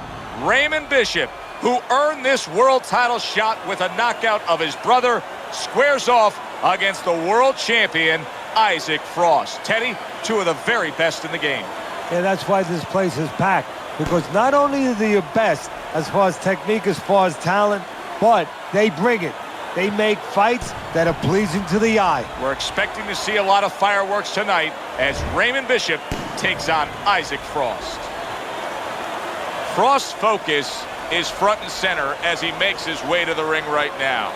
Speaker 5: Raymond Bishop, who earned this world title shot with a knockout of his brother, squares off against the world champion, Isaac Frost. Teddy, two of the very best in the game.
Speaker 6: Yeah, that's why this place is packed. Because not only are they your best as far as technique, as far as talent, but they bring it. They make fights that are pleasing to the eye.
Speaker 5: We're expecting to see a lot of fireworks tonight as Raymond Bishop takes on Isaac Frost. Frost's focus is front and center as he makes his way to the ring right now.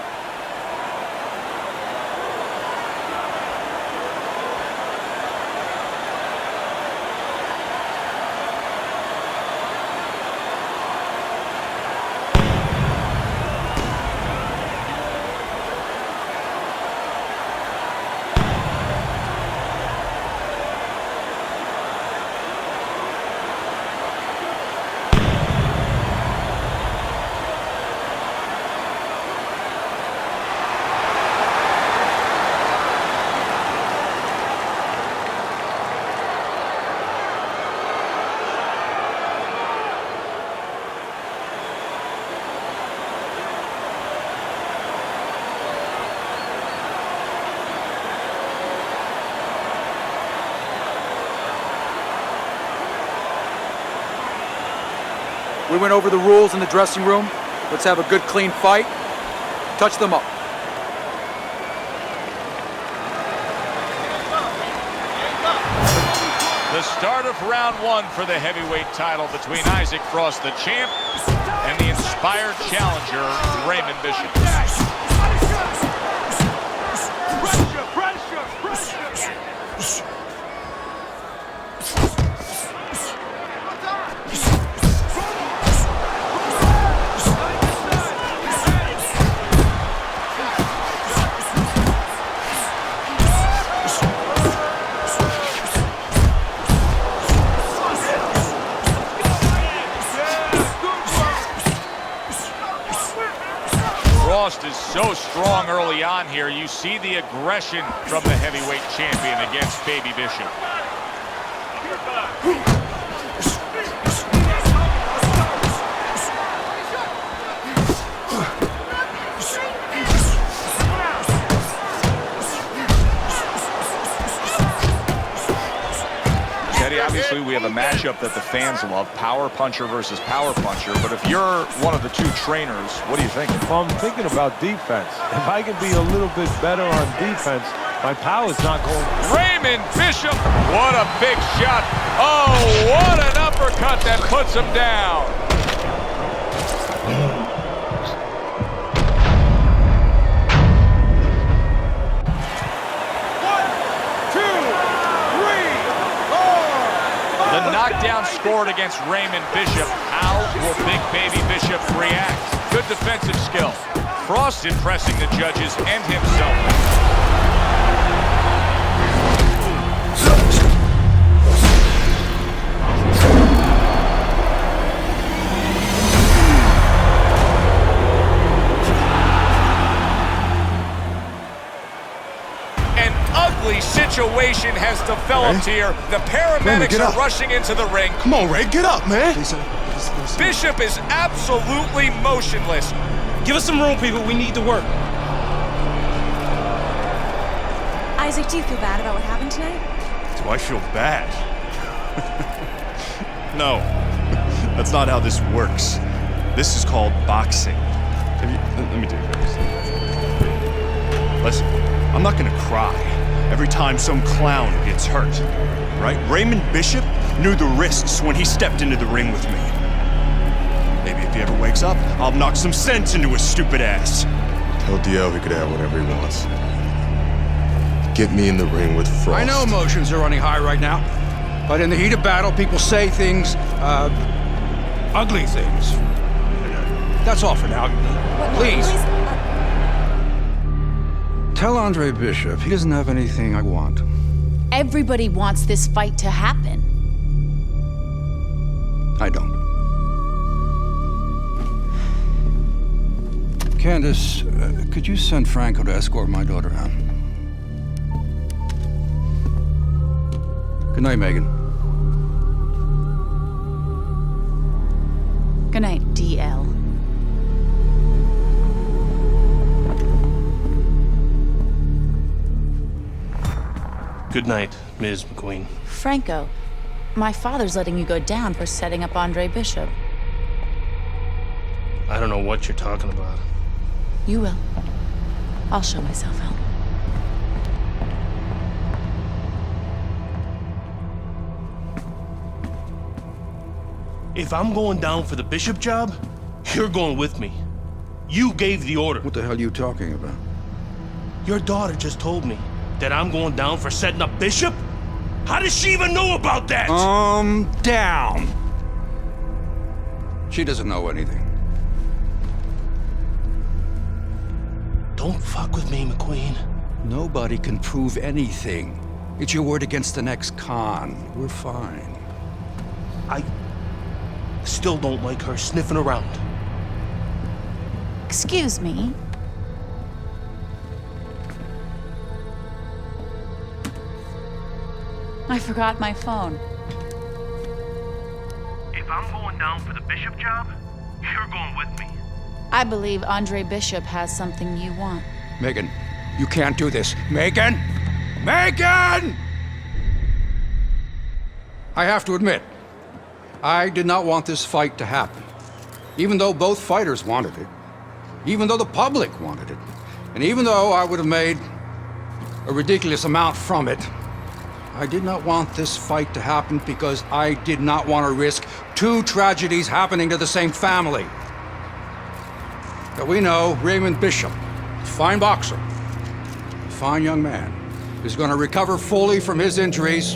Speaker 7: We went over the rules in the dressing room. Let's have a good, clean fight. Touch them up.
Speaker 5: The start of round one for the heavyweight title between Isaac Frost, the champ, and the inspired challenger, Raymond Bishop. Frost is so strong early on here. You see the aggression from the heavyweight champion against Baby Bishop. Obviously, we have a matchup that the fans love, power puncher versus power puncher. But if you're one of the two trainers, what are you thinking?
Speaker 6: Well, I'm thinking about defense. If I can be a little bit better on defense, my power's not going.
Speaker 5: Raymond Bishop, what a big shot. Oh, what an uppercut that puts him down. The knockdown scored against Raymond Bishop. How will Big Baby Bishop react? Good defensive skill. Frost impressing the judges and himself. Situation has developed here. The paramedics are rushing into the ring.
Speaker 11: Come on, Ray, get up, man.
Speaker 5: Bishop is absolutely motionless.
Speaker 16: Give us some room, people. We need to work.
Speaker 9: Isaac, do you feel bad about what happened tonight?
Speaker 11: Do I feel bad? No, that's not how this works. This is called boxing. Let me do this. Listen, I'm not gonna cry every time some clown gets hurt, right? Raymond Bishop knew the risks when he stepped into the ring with me. Maybe if he ever wakes up, I'll knock some sense into his stupid ass.
Speaker 2: Tell DL he could have whatever he wants. Get me in the ring with Frost.
Speaker 7: I know emotions are running high right now, but in the heat of battle, people say things, ugly things. That's all for now. Please. Tell Andre Bishop he doesn't have anything I want.
Speaker 12: Everybody wants this fight to happen.
Speaker 7: I don't. Candace, could you send Franco to escort my daughter out? Good night, Megan.
Speaker 12: Good night, DL.
Speaker 16: Good night, Ms. McQueen.
Speaker 12: Franco, my father's letting you go down for setting up Andre Bishop.
Speaker 16: I don't know what you're talking about.
Speaker 12: You will. I'll show myself out.
Speaker 16: If I'm going down for the Bishop job, you're going with me. You gave the order.
Speaker 7: What the hell are you talking about?
Speaker 16: Your daughter just told me that I'm going down for setting up Bishop? How does she even know about that?
Speaker 7: Down. She doesn't know anything.
Speaker 16: Don't fuck with me, McQueen.
Speaker 7: Nobody can prove anything. It's your word against the next con. We're fine.
Speaker 16: I still don't like her sniffing around.
Speaker 12: Excuse me. I forgot my phone.
Speaker 16: If I'm going down for the Bishop job, you're going with me.
Speaker 12: I believe Andre Bishop has something you want.
Speaker 7: Megan, you can't do this. Megan! Megan! I have to admit, I did not want this fight to happen.
Speaker 10: Even though both fighters wanted it, even though the public wanted it, and even though I would have made a ridiculous amount from it, I did not want this fight to happen because I did not want to risk two tragedies happening to the same family. But we know Raymond Bishop, a fine boxer, a fine young man, is going to recover fully from his injuries.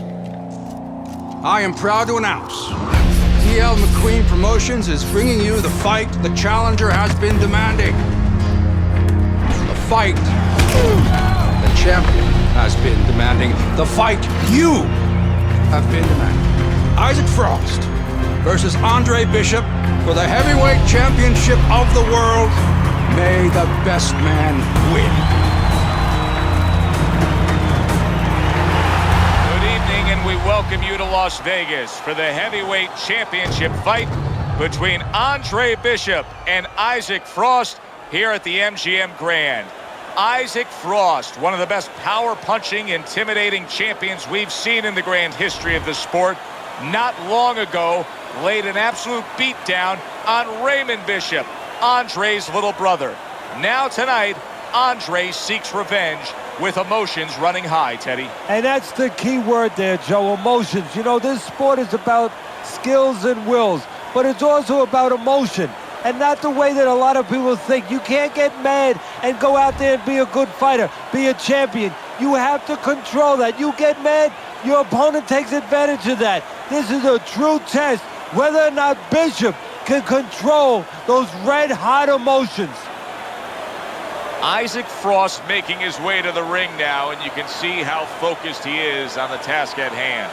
Speaker 10: I am proud to announce E.L. McQueen Promotions is bringing you the fight the challenger has been demanding. The fight the champion has been demanding. The fight you have been demanding. Isaac Frost versus Andre Bishop for the heavyweight championship of the world. May the best man win.
Speaker 5: Good evening, and we welcome you to Las Vegas for the heavyweight championship fight between Andre Bishop and Isaac Frost here at the MGM Grand. Isaac Frost, one of the best power-punching, intimidating champions we've seen in the grand history of the sport, not long ago laid an absolute beatdown on Raymond Bishop, Andre's little brother. Now tonight, Andre seeks revenge with emotions running high, Teddy.
Speaker 6: And that's the key word there, Joe, emotions. You know, this sport is about skills and wills, but it's also about emotion. And not the way that a lot of people think. You can't get mad and go out there and be a good fighter, be a champion. You have to control that. You get mad, your opponent takes advantage of that. This is a true test, whether or not Bishop can control those red-hot emotions.
Speaker 5: Isaac Frost making his way to the ring now, and you can see how focused he is on the task at hand.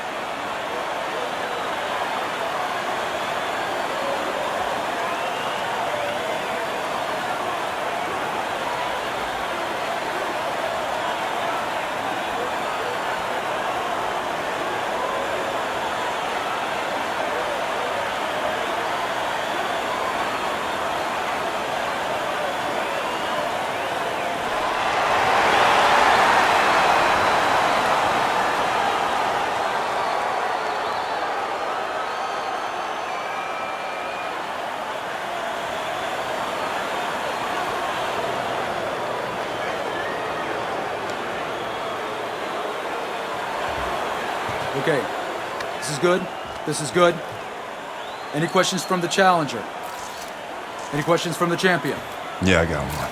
Speaker 19: Okay, this is good. This is good. Any questions from the challenger? Any questions from the champion?
Speaker 11: Yeah, I got one.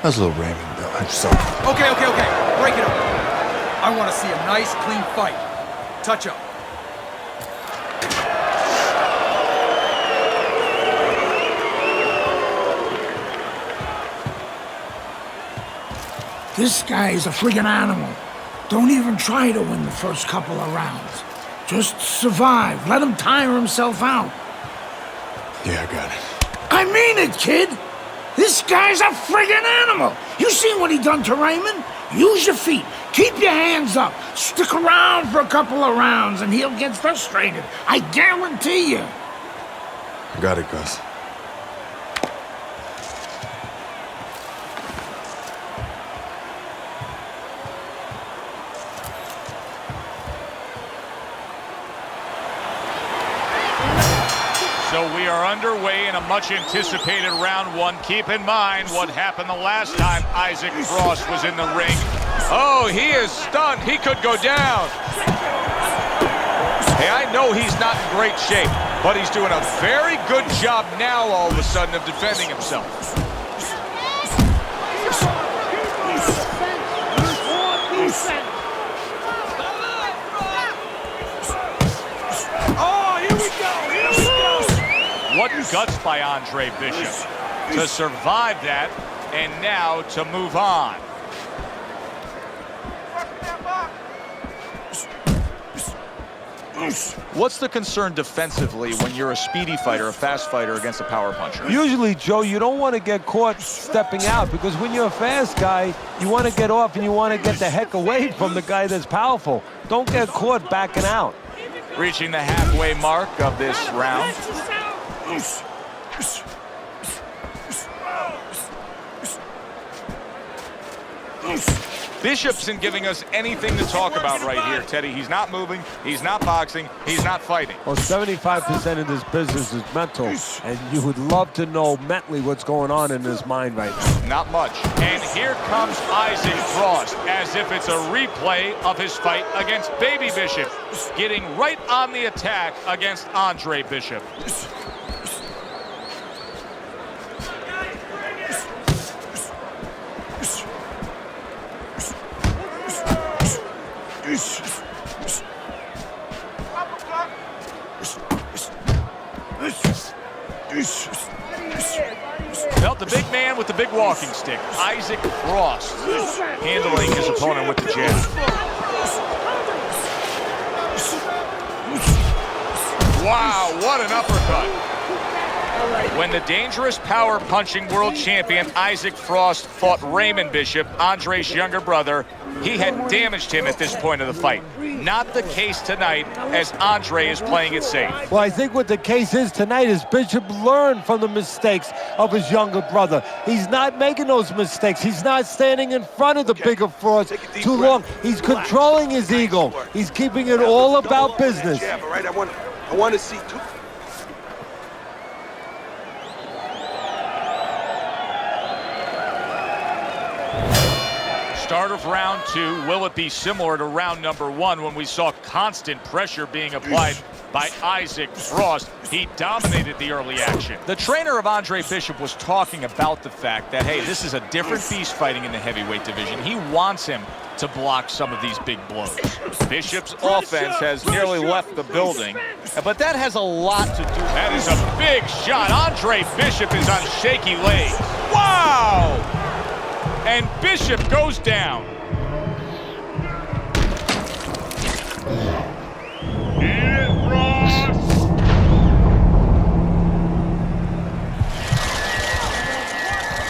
Speaker 11: How's little Raymond doing?
Speaker 19: Okay. Break it up. I want to see a nice, clean fight. Touch up.
Speaker 1: This guy is a friggin' animal. Don't even try to win the first couple of rounds. Just survive. Let him tire himself out.
Speaker 2: Yeah, I got it.
Speaker 1: I mean it, kid. This guy's a friggin' animal. You seen what he done to Raymond? Use your feet. Keep your hands up. Stick around for a couple of rounds and he'll get frustrated. I guarantee you.
Speaker 2: I got it, Gus.
Speaker 5: So we are underway in a much-anticipated round one. Keep in mind what happened the last time Isaac Frost was in the ring. Oh, he is stunned. He could go down. Hey, I know he's not in great shape, but he's doing a very good job now all of a sudden of defending himself. What guts by Andre Bishop to survive that and now to move on. What's the concern defensively when you're a speedy fighter, a fast fighter against a power puncher?
Speaker 6: Usually, Joe, you don't want to get caught stepping out because when you're a fast guy, you want to get off and you want to get the heck away from the guy that's powerful. Don't get caught backing out.
Speaker 5: Reaching the halfway mark of this round. Bishop isn't giving us anything to talk about right here, Teddy. He's not moving, he's not boxing, he's not fighting.
Speaker 6: Well, 75% of this business is mental, and you would love to know mentally what's going on in his mind right now.
Speaker 5: Not much. And here comes Isaac Frost, as if it's a replay of his fight against Baby Bishop, getting right on the attack against Andre Bishop. Well, the big man with the big walking stick, Isaac Frost, handling his opponent with the jab. Wow, what an uppercut. When the dangerous power-punching world champion Isaac Frost fought Raymond Bishop, Andre's younger brother, he had damaged him at this point of the fight. Not the case tonight, as Andre is playing it safe.
Speaker 6: Well, I think what the case is tonight is Bishop learned from the mistakes of his younger brother. He's not making those mistakes. He's not standing in front of the bigger Frost too long. He's controlling his ego. He's keeping it all about business.
Speaker 15: Yeah, all right, I want to see two.
Speaker 5: Start of round two, will it be similar to round number one when we saw constant pressure being applied by Isaac Frost? He dominated the early action. The trainer of Andre Bishop was talking about the fact that, hey, this is a different beast fighting in the heavyweight division. He wants him to block some of these big blows. Bishop's offense has nearly left the building, but that has a lot to do. That is a big shot. Andre Bishop is on shaky legs. Wow! And Bishop goes down.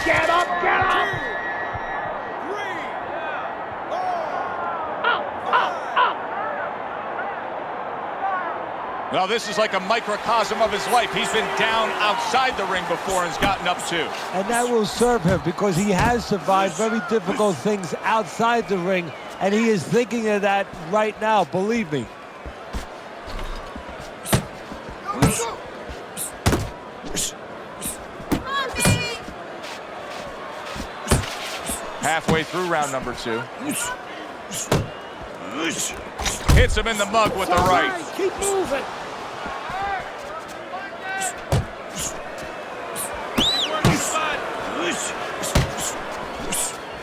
Speaker 8: Get up, get up! 3, 4, up!
Speaker 5: Well, this is like a microcosm of his life. He's been down outside the ring before and has gotten up too.
Speaker 6: And that will serve him because he has survived very difficult things outside the ring, and he is thinking of that right now, believe me.
Speaker 5: Halfway through round number two. Hits him in the mug with the right.
Speaker 8: Keep moving.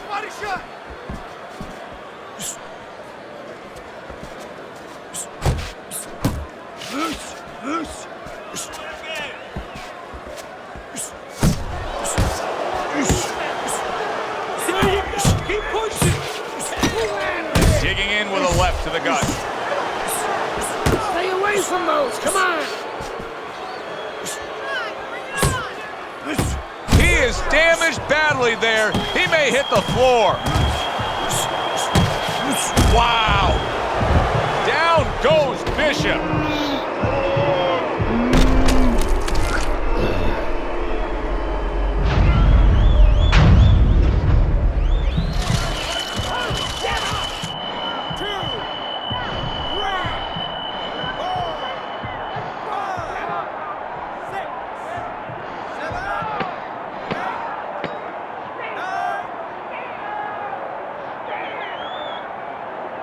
Speaker 15: Body shot. Keep pushing.
Speaker 5: Digging in with a left to the gut.
Speaker 8: Stay away from those. Come on.
Speaker 5: He is damaged badly there. He may hit the floor. Wow. Down goes Bishop.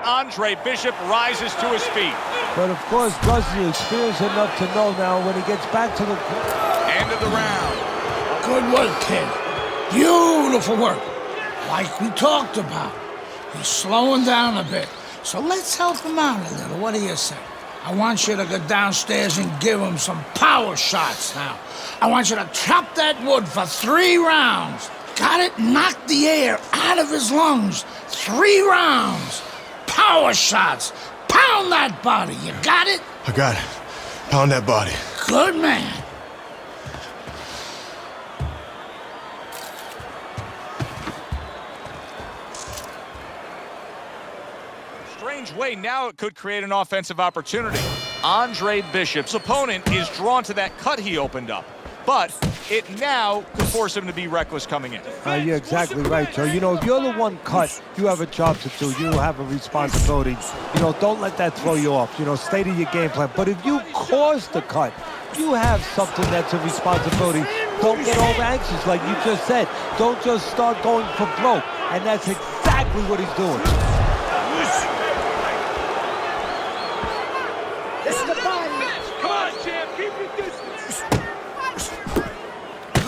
Speaker 5: Andre Bishop rises to his feet.
Speaker 6: But of course, Gus is experienced enough to know now when he gets back to the
Speaker 5: end of the round.
Speaker 1: Good work, kid. Beautiful work. Like we talked about. He's slowing down a bit. So let's help him out a little. What do you say? I want you to go downstairs and give him some power shots now. I want you to chop that wood for 3 rounds. Got it? Knock the air out of his lungs. 3 rounds. Power shots. Pound that body. You got it?
Speaker 2: I got it. Pound that body.
Speaker 1: Good man.
Speaker 5: Strange way now it could create an offensive opportunity. Andre Bishop's opponent is drawn to that cut he opened up. but it now could force him to be reckless coming in.
Speaker 6: You're exactly right, Joe. You know, if you're the one cut, you have a job to do. You have a responsibility. You know, don't let that throw you off. You know, stay to your game plan. But if you cause the cut, you have something that's a responsibility. Don't get over anxious, like you just said. Don't just start going for broke. And that's exactly what he's doing.
Speaker 15: Come on, champ, keep your distance.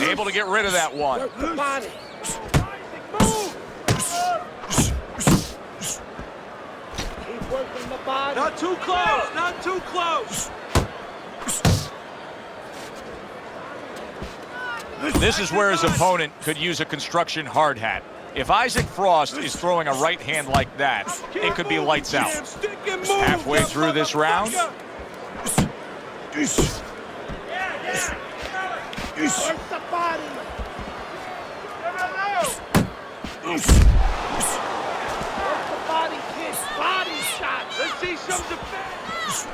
Speaker 5: Able to get rid of that one.
Speaker 15: Work the body.
Speaker 8: Keep working the body.
Speaker 15: Not too close, not too close.
Speaker 5: This is where his opponent could use a construction hard hat. If Isaac Frost is throwing a right hand like that, it could be lights out. Halfway through this round.
Speaker 8: Work the body. Work the body, kid. Body shots.
Speaker 15: Let's see some defense.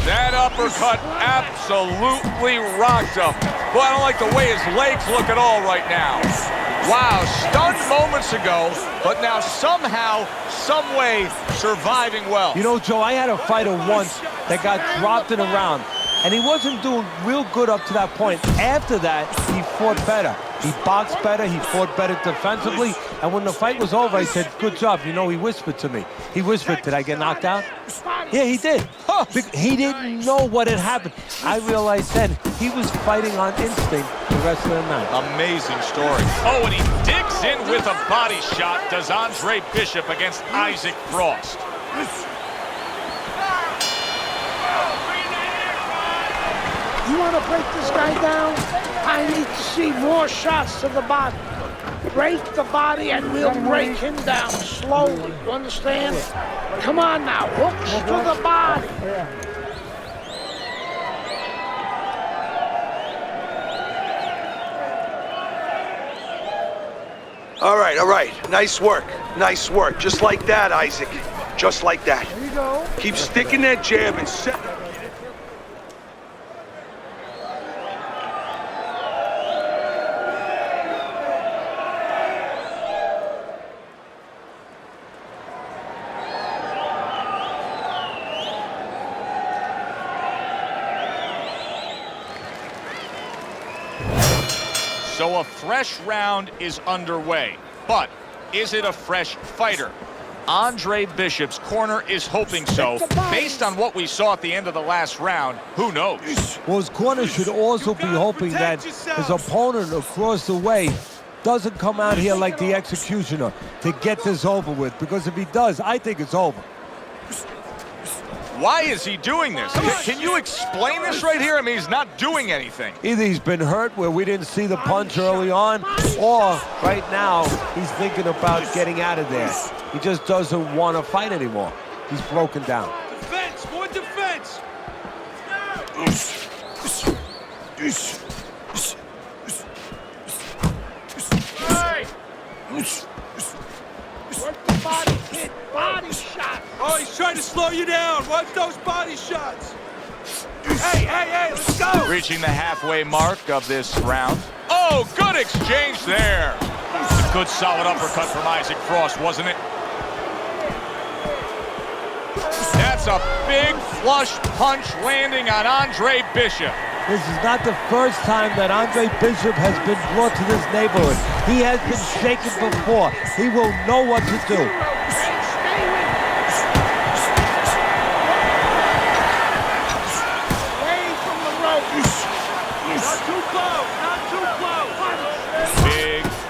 Speaker 5: That uppercut absolutely rocked him. Boy, I don't like the way his legs look at all right now. Wow, stunned moments ago, but now somehow, some way, surviving well.
Speaker 6: You know, Joe, I had a fighter once that got dropped in a round, and he wasn't doing real good up to that point. After that, he fought better. He boxed better, he fought better defensively, and when the fight was over, I said, good job. You know, he whispered to me. He whispered, did I get knocked out? Yeah, he did. He didn't know what had happened. I realized then he was fighting on instinct the rest of the night.
Speaker 5: Amazing story. Oh, and he digs in with a body shot, does Andre Bishop against Isaac Frost.
Speaker 8: You want to break this guy down? I need to see more shots to the body. Break the body and we'll break him down slowly. You understand? Come on now, hooks to the body.
Speaker 15: All right. Nice work. Nice work. Just like that, Isaac. Just like that.
Speaker 8: There you go.
Speaker 15: Keep sticking that jab and set.
Speaker 5: So a fresh round is underway, but is it a fresh fighter? Andre Bishop's corner is hoping so. Based on what we saw at the end of the last round, who knows?
Speaker 6: Well, his corner should also be hoping that his opponent across the way doesn't come out here like the executioner to get this over with, because if he does, I think it's over.
Speaker 5: Why is he doing this? Can you explain this right here? I mean, he's not doing anything.
Speaker 6: Either he's been hurt where we didn't see the punch early on, or right now he's thinking about getting out of there. He just doesn't want to fight anymore. He's broken down.
Speaker 15: Defense, more defense.
Speaker 8: Hey! Work the body, kid. Body shot.
Speaker 15: Oh, he's trying to slow you down. Watch those body shots. Hey, let's go.
Speaker 5: Reaching the halfway mark of this round. Oh, good exchange there. A good solid uppercut from Isaac Frost, wasn't it? That's a big flush punch landing on Andre Bishop.
Speaker 6: This is not the first time that Andre Bishop has been brought to this neighborhood. He has been shaken before. He will know what to do.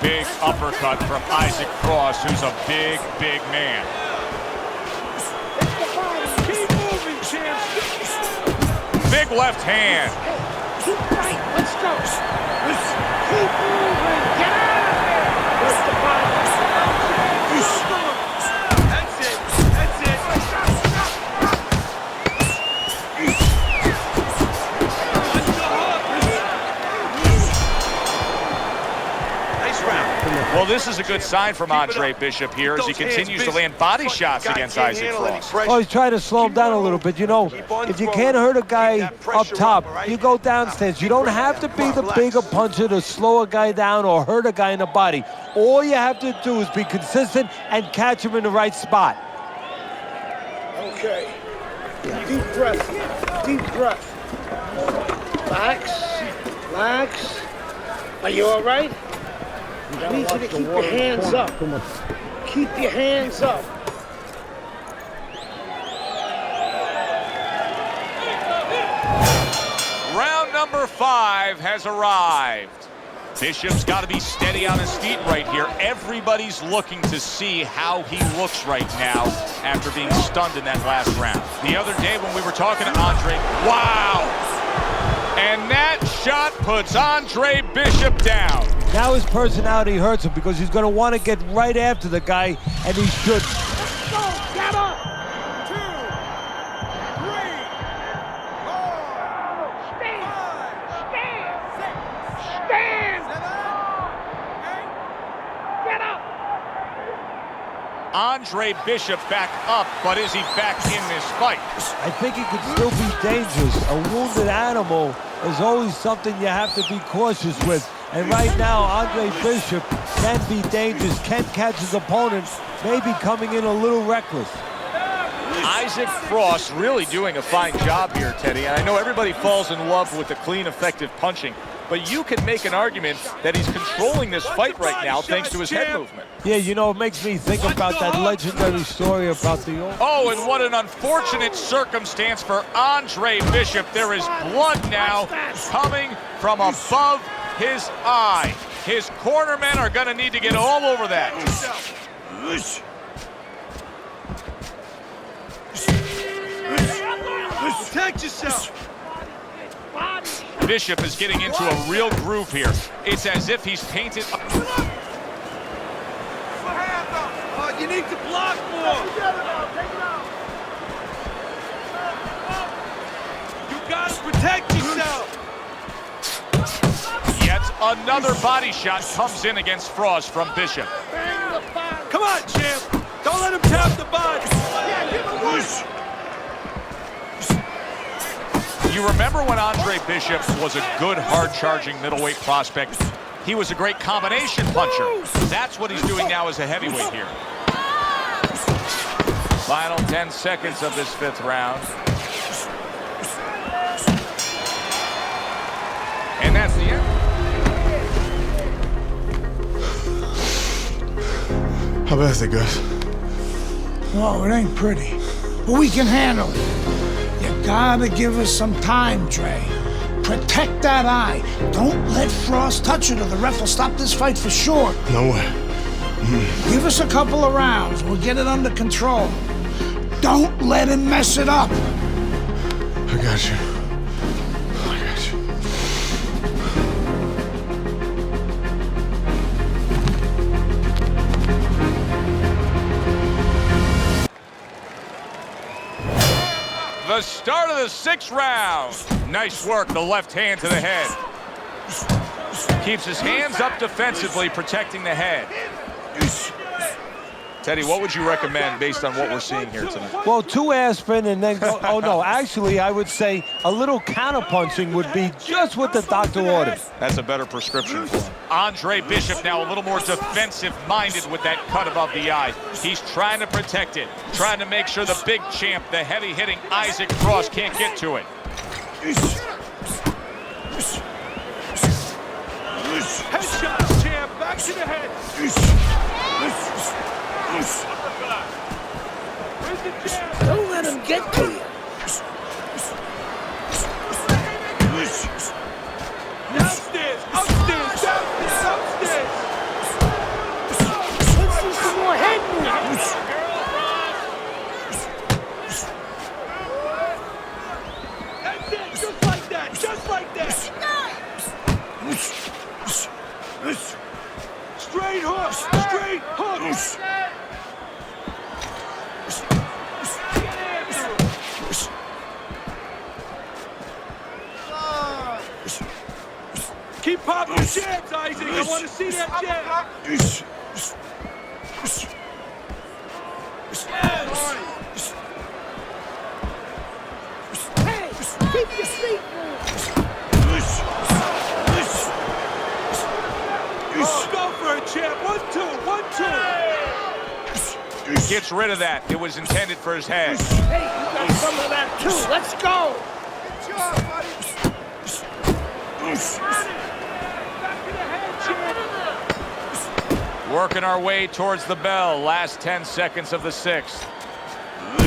Speaker 5: Big uppercut from Isaac Frost, who's a big man.
Speaker 15: Keep moving, champ.
Speaker 5: Big left hand.
Speaker 8: Keep right. Let's go. Keep moving. Get out of there. Where's the body?
Speaker 15: That's it. Nice round.
Speaker 5: Well, Well, this is a good sign from Andre Bishop here as he continues to land body shots against Isaac Frost.
Speaker 6: Oh, he's trying to slow him down a little bit. You know, if you can't hurt a guy up top, you go downstairs. You don't have to be the bigger puncher to slow a guy down or hurt a guy in the body. All you have to do is be consistent and catch him in the right spot.
Speaker 8: Okay. Deep breath. Deep breath. Relax. Are you all right? I need you to keep your hands up. Keep your hands up.
Speaker 5: Round number 5 has arrived. Bishop's got to be steady on his feet right here. Everybody's looking to see how he looks right now after being stunned in that last round. The other day when we were talking to Andre, wow! And that shot puts Andre Bishop down.
Speaker 6: Now his personality hurts him because he's going to want to get right after the guy, and he should.
Speaker 8: Let's go! Get up! 2, 3, 4, stand! Get up!
Speaker 5: Andre Bishop back up, but is he back in this fight?
Speaker 6: I think he could still be dangerous. A wounded animal is always something you have to be cautious with. And right now, Andre Bishop can be dangerous, can catch his opponent, maybe coming in a little reckless.
Speaker 5: Isaac Frost really doing a fine job here, Teddy. And I know everybody falls in love with the clean, effective punching, but you can make an argument that he's controlling this fight right now thanks to his head movement.
Speaker 6: Yeah, you know, it makes me think about that legendary story about the...
Speaker 5: Oh, and what an unfortunate circumstance for Andre Bishop. There is blood now coming from above his eye. His cornermen are going to need to get all over that.
Speaker 15: Protect yourself.
Speaker 5: Bishop is getting into a real groove here. It's as if he's painted.
Speaker 15: You need to block more. You gotta protect yourself.
Speaker 5: Yet another body shot comes in against Frost from Bishop.
Speaker 15: Come on, champ. Don't let him tap the body.
Speaker 5: You remember when Andre Bishop was a good, hard-charging middleweight prospect? He was a great combination puncher. That's what he's doing now as a heavyweight here. Final 10 seconds of this 5th round. And that's the end.
Speaker 2: How bad is it, Gus?
Speaker 1: Oh, it ain't pretty, but we can handle it. You gotta give us some time, Trey. Protect that eye. Don't let Frost touch it or the ref will stop this fight for sure.
Speaker 2: No way.
Speaker 1: Give us a couple of rounds. We'll get it under control. Don't let him mess it up.
Speaker 2: I got you. I got you.
Speaker 5: The start of the 6th round. Nice work, the left hand to the head. Keeps his hands up defensively, protecting the head. Teddy, what would you recommend based on what we're seeing here tonight?
Speaker 6: Well, 2 aspirin and then go, oh no, actually I would say a little counterpunching would be just what the doctor ordered.
Speaker 5: That's a better prescription for him. Andre Bishop now a little more defensive-minded with that cut above the eye. He's trying to protect it, trying to make sure the big champ, the heavy-hitting Isaac Frost, can't get to it.
Speaker 15: Headshots, champ. Back to the head.
Speaker 8: Don't let him get to you.
Speaker 15: Downstairs, upstairs, downstairs, upstairs.
Speaker 8: Let's see some more head movement.
Speaker 15: That's it, just like that, just like that. Straight hook, straight hook. Keep popping jabs, Isaac. I want to see that jab.
Speaker 5: gets rid of that. It was intended for his head.
Speaker 8: Hey, you got some of that too. Let's go.
Speaker 15: Good job, buddy.
Speaker 5: Working our way towards the bell. Last 10 seconds of the 6th.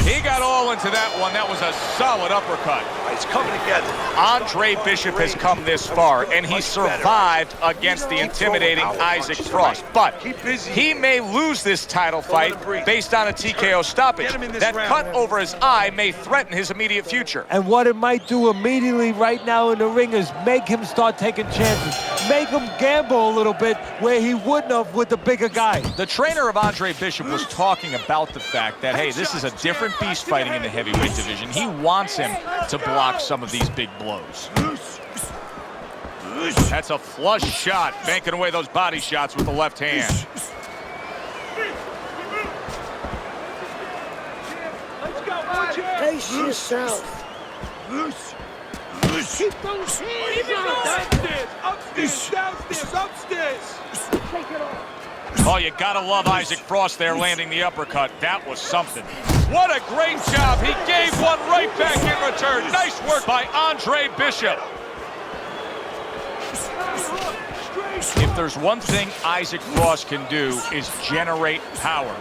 Speaker 5: He got all into that one. That was a solid uppercut.
Speaker 15: It's coming together.
Speaker 5: Andre Bishop has come this far, and he survived against the intimidating Isaac Frost. But he may lose this title fight based on a TKO stoppage. That cut over his eye may threaten his immediate future.
Speaker 6: And what it might do immediately right now in the ring is make him start taking chances. Make him gamble a little bit where he wouldn't have with the bigger guy.
Speaker 5: The trainer of Andre Bishop was talking about the fact that, hey, this is a different beast fighting in the heavyweight division. He wants him to block some of these big blows. That's a flush shot, banking away those body shots with the left hand.
Speaker 8: Pace yourself. Keep those hands up.
Speaker 15: Upstairs, downstairs, upstairs.
Speaker 8: Take it off.
Speaker 5: Oh, you gotta love Isaac Frost there landing the uppercut. That was something. What a great job. He gave one right back in return. Nice work by Andre Bishop. If there's one thing Isaac Frost can do is generate power.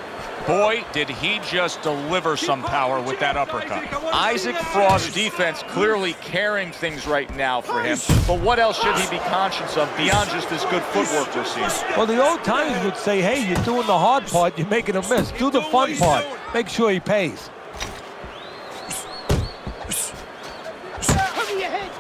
Speaker 5: Boy, did he just deliver some power with that uppercut. Isaac Frost's defense clearly carrying things right now for him, but what else should he be conscious of beyond just this good footwork we're seeing?
Speaker 6: Well, the old timers would say, hey, you're doing the hard part, you're making a miss. Do the fun part. Make sure he pays.
Speaker 8: Cover your head.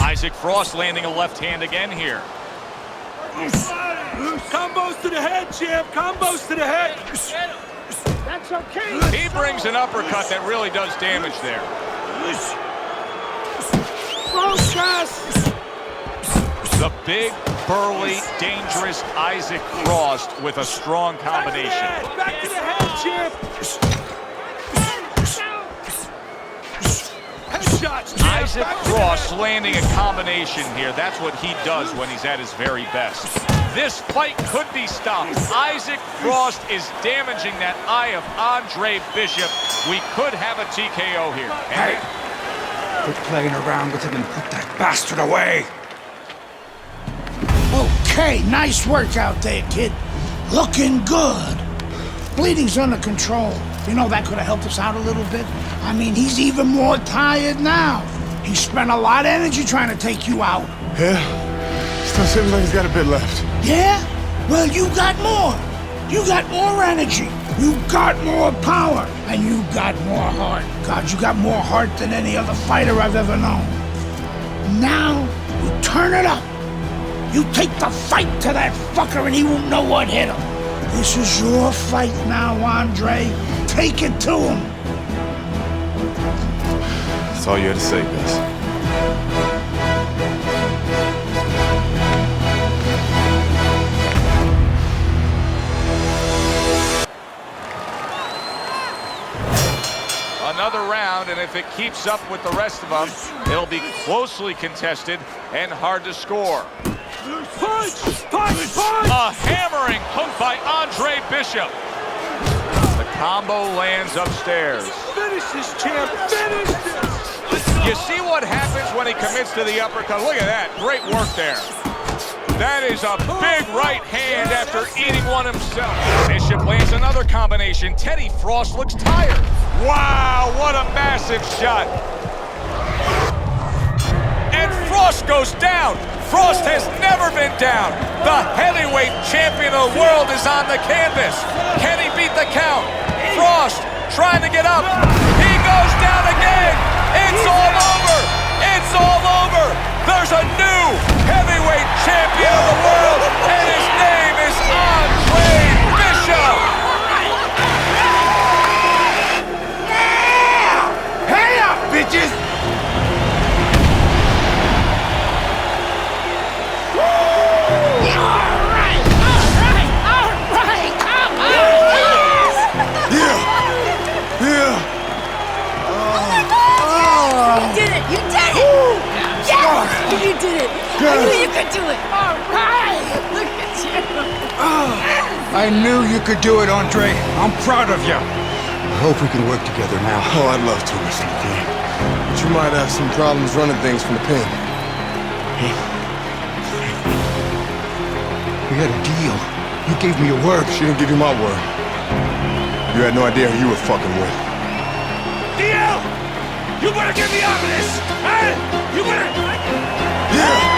Speaker 5: Isaac Frost landing a left hand again here.
Speaker 15: Combos to the head, champ. Combos to the head.
Speaker 8: That's okay.
Speaker 5: He brings an uppercut that really does damage there.
Speaker 8: Focus.
Speaker 5: The big, burly, dangerous Isaac Frost with a strong combination.
Speaker 15: Back to the head, champ.
Speaker 5: Isaac Frost landing a combination here. That's what he does when he's at his very best. This fight could be stopped. Isaac Frost is damaging that eye of Andre Bishop. We could have a TKO here.
Speaker 20: Hey, quit playing around with him and put that bastard away.
Speaker 8: Okay, nice work out there, kid. Looking good. Bleeding's under control. You know, that could have helped us out a little bit. I mean, he's even more tired now. He spent a lot of energy trying to take you out.
Speaker 2: Yeah? Still seems like he's got a bit left.
Speaker 8: Yeah? Well, you got more. You got more energy. You got more power. And you got more heart. God, you got more heart than any other fighter I've ever known. Now, you turn it up. You take the fight to that fucker and he won't know what hit him. This is your fight now, Andre. Take it to him.
Speaker 2: That's all you had to say, Gus.
Speaker 5: Another round, and if it keeps up with the rest of them, it'll be closely contested and hard to score.
Speaker 15: Punch! Punch! Punch!
Speaker 5: A hammering hook by Andre Bishop. The combo lands upstairs.
Speaker 15: Finish this, champ! Finish this!
Speaker 5: You see what happens when he commits to the uppercut? Look at that. Great work there. That is a big right hand after eating one himself. Bishop lands another combination. Teddy Frost looks tired. Wow, what a massive shot. And Frost goes down. Frost has never been down. The heavyweight champion of the world is on the canvas. Can he beat the count? Frost trying to get up. He goes down again. It's all over. It's all over. There's a new heavyweight champion of the world, and his name is Andre Bishop.
Speaker 20: Yeah! Hey up, bitches!
Speaker 8: All right, come on.
Speaker 17: I knew you could do it. All right. Look at you.
Speaker 20: I knew you could do it, Andre. I'm proud of you.
Speaker 4: I hope we can work together now.
Speaker 2: Oh, I'd love to, Mr. McQueen. But you might have some problems running things from the pen.
Speaker 4: We had a deal. You gave me your word.
Speaker 2: She didn't give you my word. You had no idea who you were fucking with.
Speaker 17: DL! You better get me out of this! Hey! You better...
Speaker 2: Yeah!